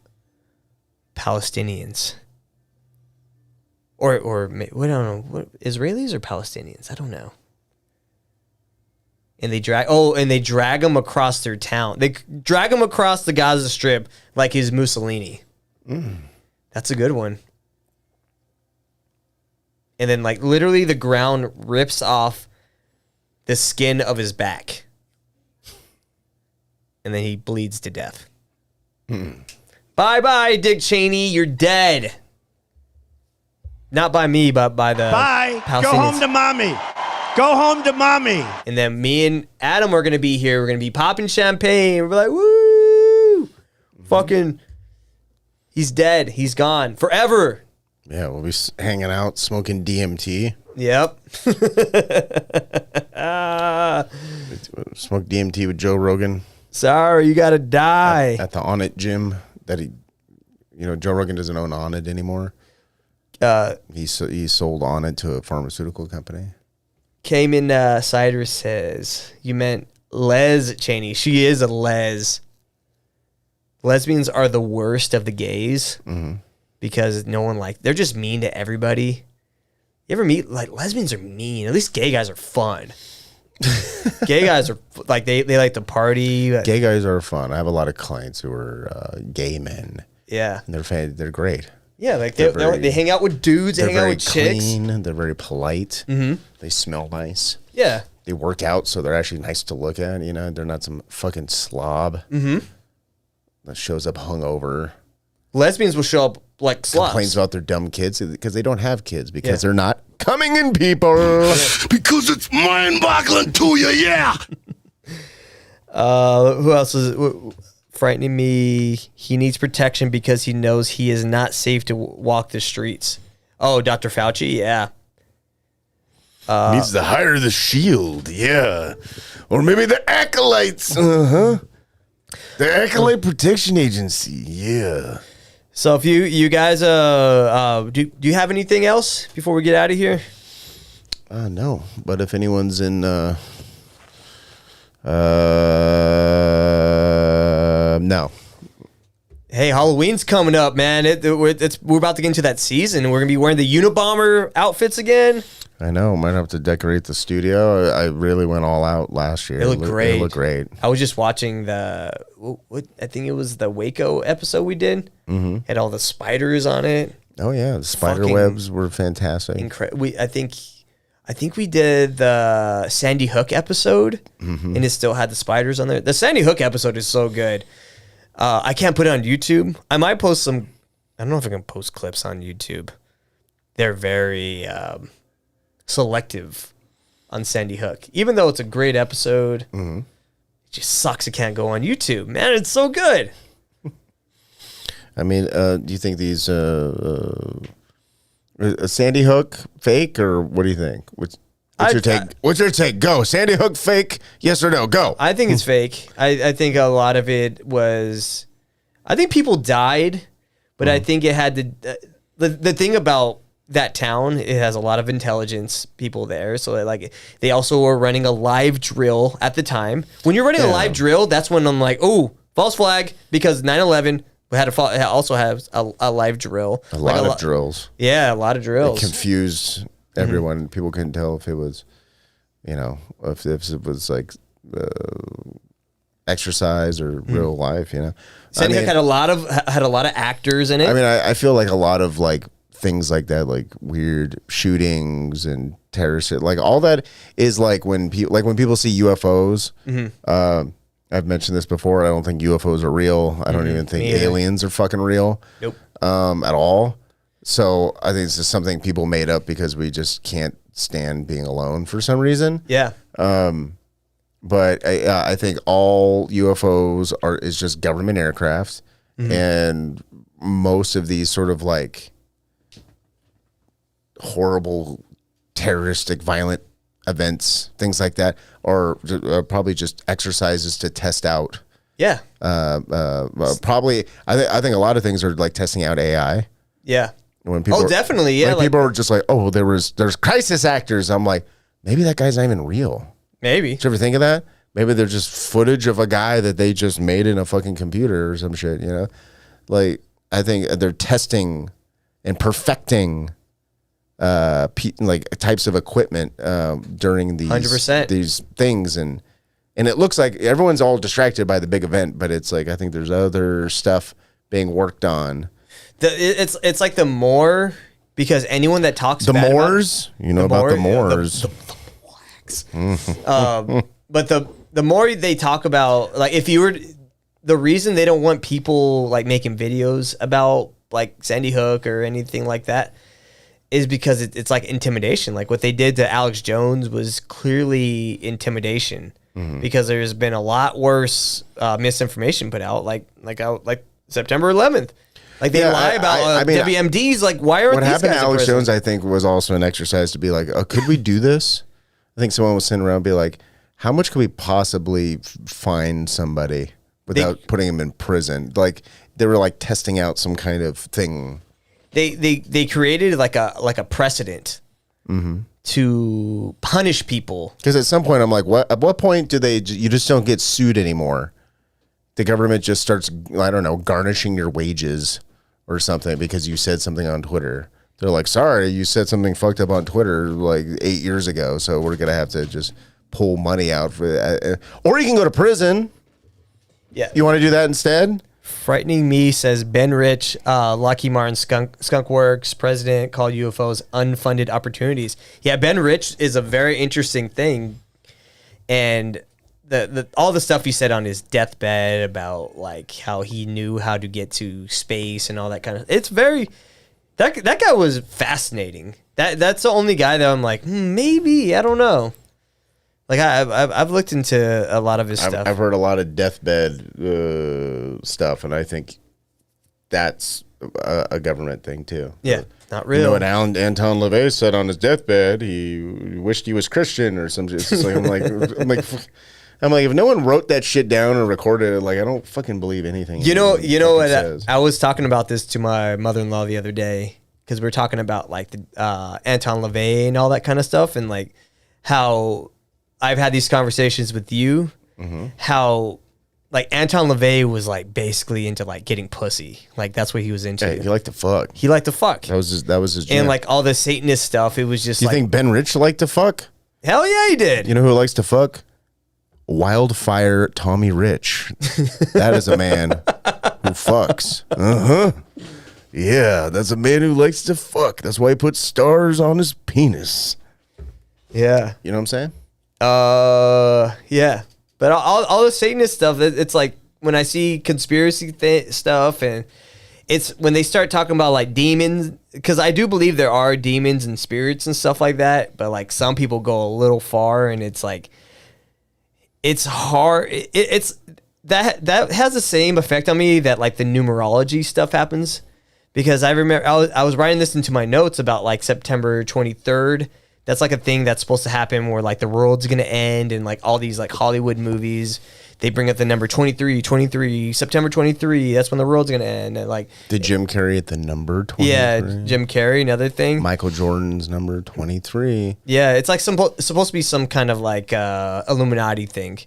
Palestinians. Or I don't know, what, Israelis or Palestinians? I don't know. And they drag him across their town. They drag him across the Gaza Strip like he's Mussolini. That's a good one. And then like literally the ground rips off the skin of his back. And then he bleeds to death. Bye-bye, Dick Cheney. You're dead. Not by me, but by the Bye. Palestinians. Go home to mommy. Go home to mommy. And then me and Adam are going to be here. We're going to be popping champagne. We're like, woo! Fucking, he's dead. He's gone. Forever. Yeah, we'll be hanging out, smoking DMT. Yep. Smoke DMT with Joe Rogan. Sorry, you got to die. At the Onnit gym that Joe Rogan doesn't own Onnit anymore. He sold Onnit to a pharmaceutical company. Cayman Cider says, you meant Les Cheney. She is a les. Lesbians are the worst of the gays because no one they're just mean to everybody. You ever meet, lesbians are mean. At least gay guys are fun. Gay guys are, they like to party. Gay guys are fun. I have a lot of clients who are gay men. Yeah. And they're great. Yeah, they hang out with dudes, they hang out with chicks. Clean, they're very polite. Mm-hmm. They smell nice. Yeah. They work out, so they're actually nice to look at. They're not some fucking slob that shows up hungover. Lesbians will show up like slobs. Complains about their dumb kids because they don't have kids because they're not coming in, people. Because it's mind-boggling to you, yeah. Who else is frightening me? He needs protection because he knows he is not safe to walk the streets. Oh, Dr. Fauci, yeah. Needs to hire the shield, yeah. Or maybe the acolytes. The Acolyte Protection Agency, yeah. So if you guys do you have anything else before we get out of here? No, but if anyone's in no. Hey, Halloween's coming up, man. We're about to get into that season. We're gonna be wearing the Unabomber outfits again. I know. Might have to decorate the studio. I really went all out last year. It looked great. It looked great. I was just watching I think it was the Waco episode we did. Mm-hmm. Had all the spiders on it. Oh yeah, the spider webs were fantastic. I think we did the Sandy Hook episode, and it still had the spiders on there. The Sandy Hook episode is so good. I can't put it on YouTube. I might post some. I don't know if I can post clips on YouTube. They're very selective on Sandy Hook. Even though it's a great episode, it just sucks it can't go on YouTube. Man, it's so good. I mean, do you think these Sandy Hook fake, or what do you think? What's your take? What's your take? Go. Sandy Hook fake? Yes or no? Go. I think it's fake. I think a lot of it was. I think people died, but I think it had the thing about that town. It has a lot of intelligence people there, so they also were running a live drill at the time. When you're running a live drill, that's when I'm like, oh, false flag, because 9/11. We had also have a live drill. A lot of drills. Yeah, a lot of drills. It confused everyone. People couldn't tell if it was, if it was like exercise or real life. Sandy Hook had a lot of actors in it. I mean, I feel like a lot of things like that, like weird shootings and terrorist shit, all that is when people see UFOs. I've mentioned this before. I don't think UFOs are real. I don't even think aliens are fucking real. Nope. At all. So I think it's just something people made up because we just can't stand being alone for some reason. Yeah. But I think all UFOs is just government aircraft, and most of these sort of horrible, terroristic, violent events, things like that, are probably just exercises to test out. Yeah. Probably, I think a lot of things are testing out AI. Yeah. When people definitely, yeah. Like, people are just like, oh, there's crisis actors. I'm like, maybe that guy's not even real. Maybe. Did you ever think of that? Maybe they're just footage of a guy that they just made in a fucking computer or some shit, you know? Like, I think they're testing and perfecting like types of equipment during these 100%. these things, and it looks like everyone's all distracted by the big event, but it's like I think there's other stuff being worked on. It's like the more, because anyone that talks The bad Moors, about, you know about the Moors. the blacks. But the more they talk about, like, if you were, the reason they don't want people like making videos about like Sandy Hook or anything like that is because it's like intimidation. Like what they did to Alex Jones was clearly intimidation, because there's been a lot worse misinformation put out, like September 11th. Like they lie about WMDs. Like, why aren't what these happened guys to in Alex prison? Jones? I think was also an exercise to be like, oh, could we do this? I think someone was sitting around and be like, how much could we possibly fine somebody without putting him in prison? Like they were like testing out some kind of thing. They created like a precedent to punish people. Because at some point I'm like, what? At what point do you just don't get sued anymore? The government just starts, I don't know, garnishing your wages or something because you said something on Twitter. They're like, sorry, you said something fucked up on Twitter like 8 years ago, so we're gonna have to just pull money out for that. Or you can go to prison. Yeah, you want to do that instead? Frightening Me says Ben Rich, Lockheed Martin Skunk Works president, called UFOs unfunded opportunities. Yeah, Ben Rich is a very interesting thing, and the all the stuff he said on his deathbed about like how he knew how to get to space and all that kind of, it's very, that guy was fascinating. That's the only guy that I'm like, maybe, I don't know. Like I've looked into a lot of his stuff. I've heard a lot of deathbed stuff, and I think that's a government thing too. Yeah, not real. You know what Anton LaVey said on his deathbed? He wished he was Christian or something. It's just like, I'm like, if no one wrote that shit down or recorded it, like I don't fucking believe anything. You know what? Says. I was talking about this to my mother-in-law the other day because we were talking about like the Anton LaVey and all that kind of stuff, and like how I've had these conversations with you, how like Anton LaVey was like basically into like getting pussy. Like that's what he was into. Hey, he liked to fuck. He liked to fuck. That was his jam. And like all the Satanist stuff, it was just You like, think Ben Rich liked to fuck? hell yeah, he did. You know who likes to fuck? Wildfire Tommy Rich. That is a man who fucks. Yeah, that's a man who likes to fuck. That's why he puts stars on his penis. Yeah. You know what I'm saying? Yeah. But all the Satanist stuff, it's like when I see conspiracy stuff, and it's when they start talking about like demons, because I do believe there are demons and spirits and stuff like that, but like some people go a little far, and it's like, it's hard. It's that has the same effect on me that like the numerology stuff happens, because I remember I was writing this into my notes about like September 23rd. That's like a thing that's supposed to happen where like the world's going to end, and like all these like Hollywood movies, they bring up the number 23, September 23. That's when the world's going to end. And like, did Jim Carrey at the number 23? Yeah, Jim Carrey, another thing. Michael Jordan's number 23. Yeah, it's like supposed to be some kind of like Illuminati thing.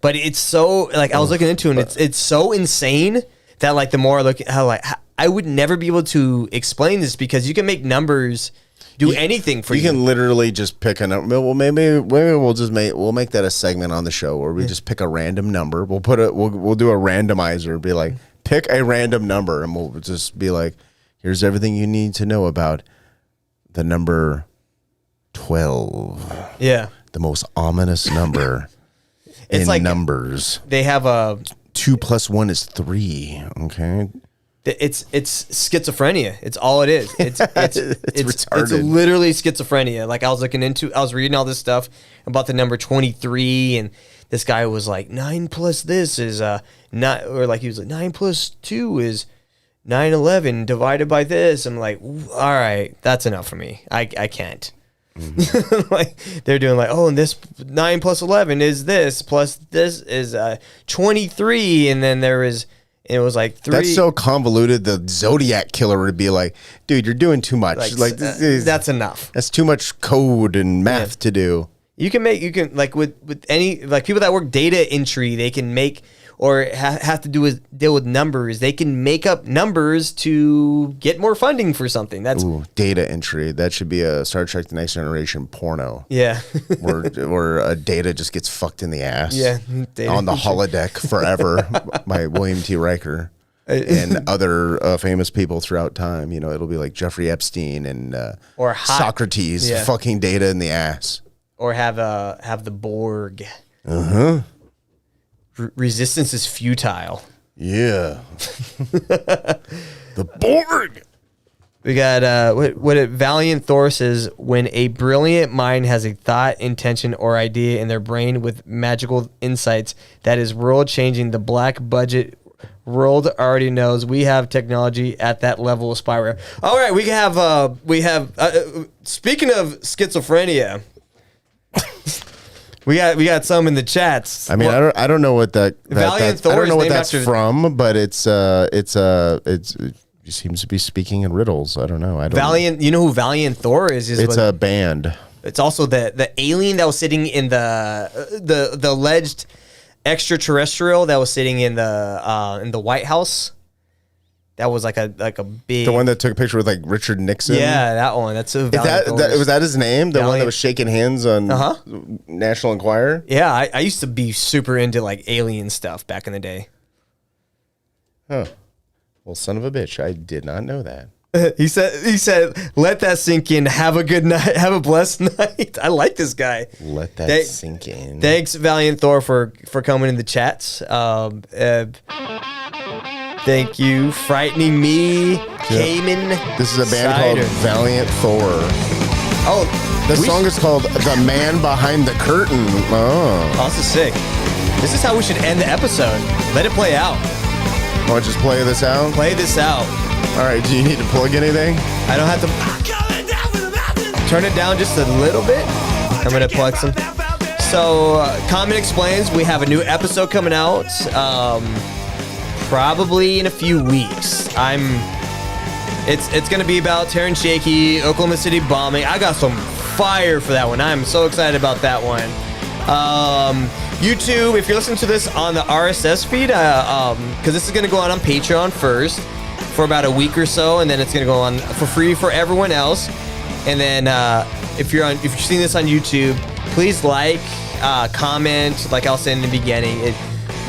But it's so like I was looking into it, and it's so insane that like the more I look at how I would never be able to explain this, because you can make numbers do anything for you. You can literally just pick a number. Well, maybe we'll make that a segment on the show where we just pick a random number. We'll do a randomizer. Be like, pick a random number, and we'll just be like, here's everything you need to know about the number 12. Yeah, the most ominous number in like numbers. They have a 2 + 1 is 3. Okay. It's schizophrenia. It's all it is. It's retarded. It's literally schizophrenia. Like I was reading all this stuff about the number 23, and this guy was like 9 plus this is not, or like he was like 9 plus 2 is 9/11 divided by this. I'm like, all right, that's enough for me. I can't. Like they're doing like, oh, and this 9 plus 11 is this, plus this is 23, and then there is And it was like 3. That's so convoluted. The Zodiac killer would be like, dude, you're doing too much. Like that's enough. That's too much code and math to do. You can like with any like people that work data entry, they can make or have to deal with numbers. They can make up numbers to get more funding for something. That's data entry. That should be a Star Trek: The Next Generation porno. Yeah, where data just gets fucked in the ass. Yeah, on the holodeck forever by William T. Riker. And other famous people throughout time. You know, it'll be like Jeffrey Epstein and or Socrates fucking data in the ass. Or have the Borg. Resistance is futile. Yeah. The Borg. We got what Valiant Thor says: when a brilliant mind has a thought, intention, or idea in their brain with magical insights that is world changing, the black budget world already knows we have technology at that level of spyware. All right, we have speaking of schizophrenia. We got some in the chats. I mean, I don't know what that Valiant Thor. I don't know what that's from, but it seems to be speaking in riddles. I don't know. Valiant. You know who Valiant Thor is? It's a band. It's also the alien that was sitting in the alleged extraterrestrial that was sitting in the White House. That was like a big. The one that took a picture with like Richard Nixon. Yeah, that one. That's a. Was that his name? The one that was shaking hands on National Enquirer. Yeah, I used to be super into like alien stuff back in the day. Huh. Well, son of a bitch, I did not know that. He said, let that sink in. Have a good night. Have a blessed night. I like this guy. Let that sink in. Thanks, Valiant Thor, for coming in the chats. Thank you. Frightening Me, Cayman. This is a band called Valiant Thor. Oh, the song is called The Man Behind the Curtain. Oh, this is sick. This is how we should end the episode. Let it play out. Want to just play this out? Play this out. All right, do you need to plug anything? I don't have to. Turn it down just a little bit. I'm going to plug some. So, Common Explains, we have a new episode coming out. Probably in a few weeks. It's gonna be about Terrence Shaky, Oklahoma City bombing. I got some fire for that one. I'm so excited about that one. YouTube, if you're listening to this on the RSS feed, because this is gonna go on Patreon first for about a week or so, and then it's gonna go on for free for everyone else. And then if you're seeing this on YouTube, please like, comment, like I was saying in the beginning.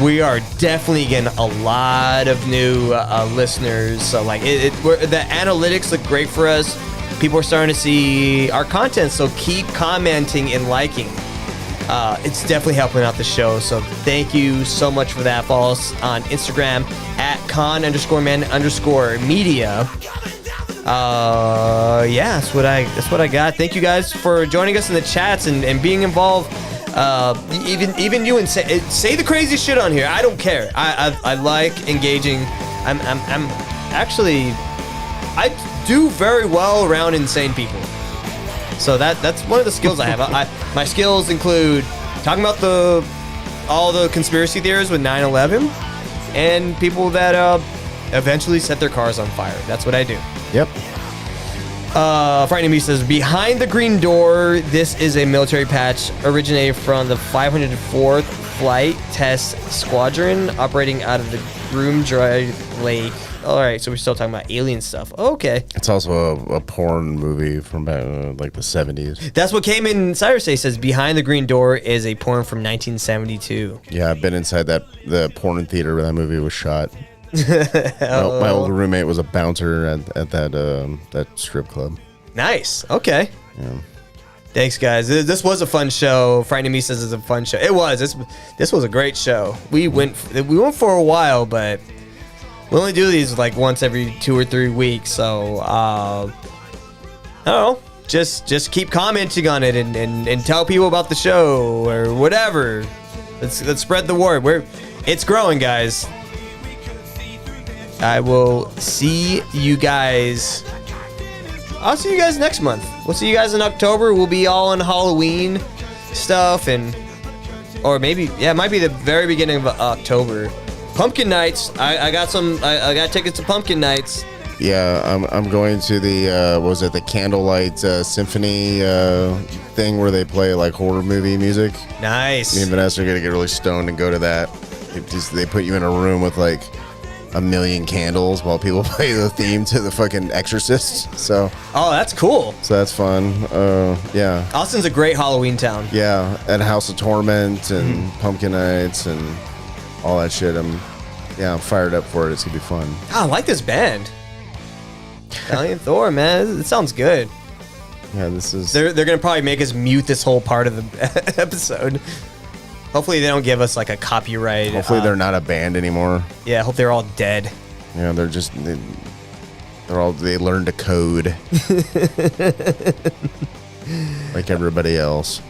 We are definitely getting a lot of new listeners. So like the analytics look great for us. People are starting to see our content. So keep commenting and liking. It's definitely helping out the show. So thank you so much for that. Follow us on Instagram at @con_man_media. Yeah, that's what I got. Thank you guys for joining us in the chats and being involved. Even you and say the crazy shit on here. I don't care. I like engaging. I do very well around insane people. So that's one of the skills I have. My skills include talking about all the conspiracy theories with 9/11 and people that eventually set their cars on fire. That's what I do. Yep. Frightening Me says, behind the green door, this is a military patch originated from the 504th Flight Test Squadron operating out of the Groom Dry Lake. All right, so we're still talking about alien stuff. Okay. It's also a porn movie from like the 70s. That's what came in. Cyrus says, behind the green door is a porn from 1972. Yeah, I've been inside the porn theater where that movie was shot. My old roommate was a bouncer at that strip club. Nice. Okay. Yeah. Thanks, guys. This was a fun show. Frightening Me says it's a fun show. It was. This was a great show. We went for a while, but we only do these like once every 2 or 3 weeks. So I don't know. Just keep commenting on it and tell people about the show or whatever. Let's spread the word. It's growing, guys. I will see you guys. I'll see you guys next month. We'll see you guys in October. We'll be all on Halloween stuff or maybe, it might be the very beginning of October. Pumpkin Nights. I got some. I got tickets to Pumpkin Nights. Yeah, I'm going to the what was it, the Candlelight Symphony thing where they play like horror movie music. Nice. Me and Vanessa are gonna get really stoned and go to that. They put you in a room with like 1 million candles while people play the theme to the fucking Exorcist. So. Oh, that's cool. So that's fun. Yeah. Austin's a great Halloween town. Yeah, and House of Torment and Pumpkin Nights and all that shit. I'm fired up for it. It's gonna be fun. Oh, I like this band. Valiant Thor, man, it sounds good. Yeah, this is. They're gonna probably make us mute this whole part of the episode. Hopefully they don't give us like a copyright. Hopefully they're not a band anymore. Yeah, I hope they're all dead. Yeah, they're just they learn to code like everybody else.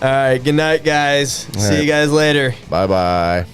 All right, good night, guys. See you guys later. Bye bye.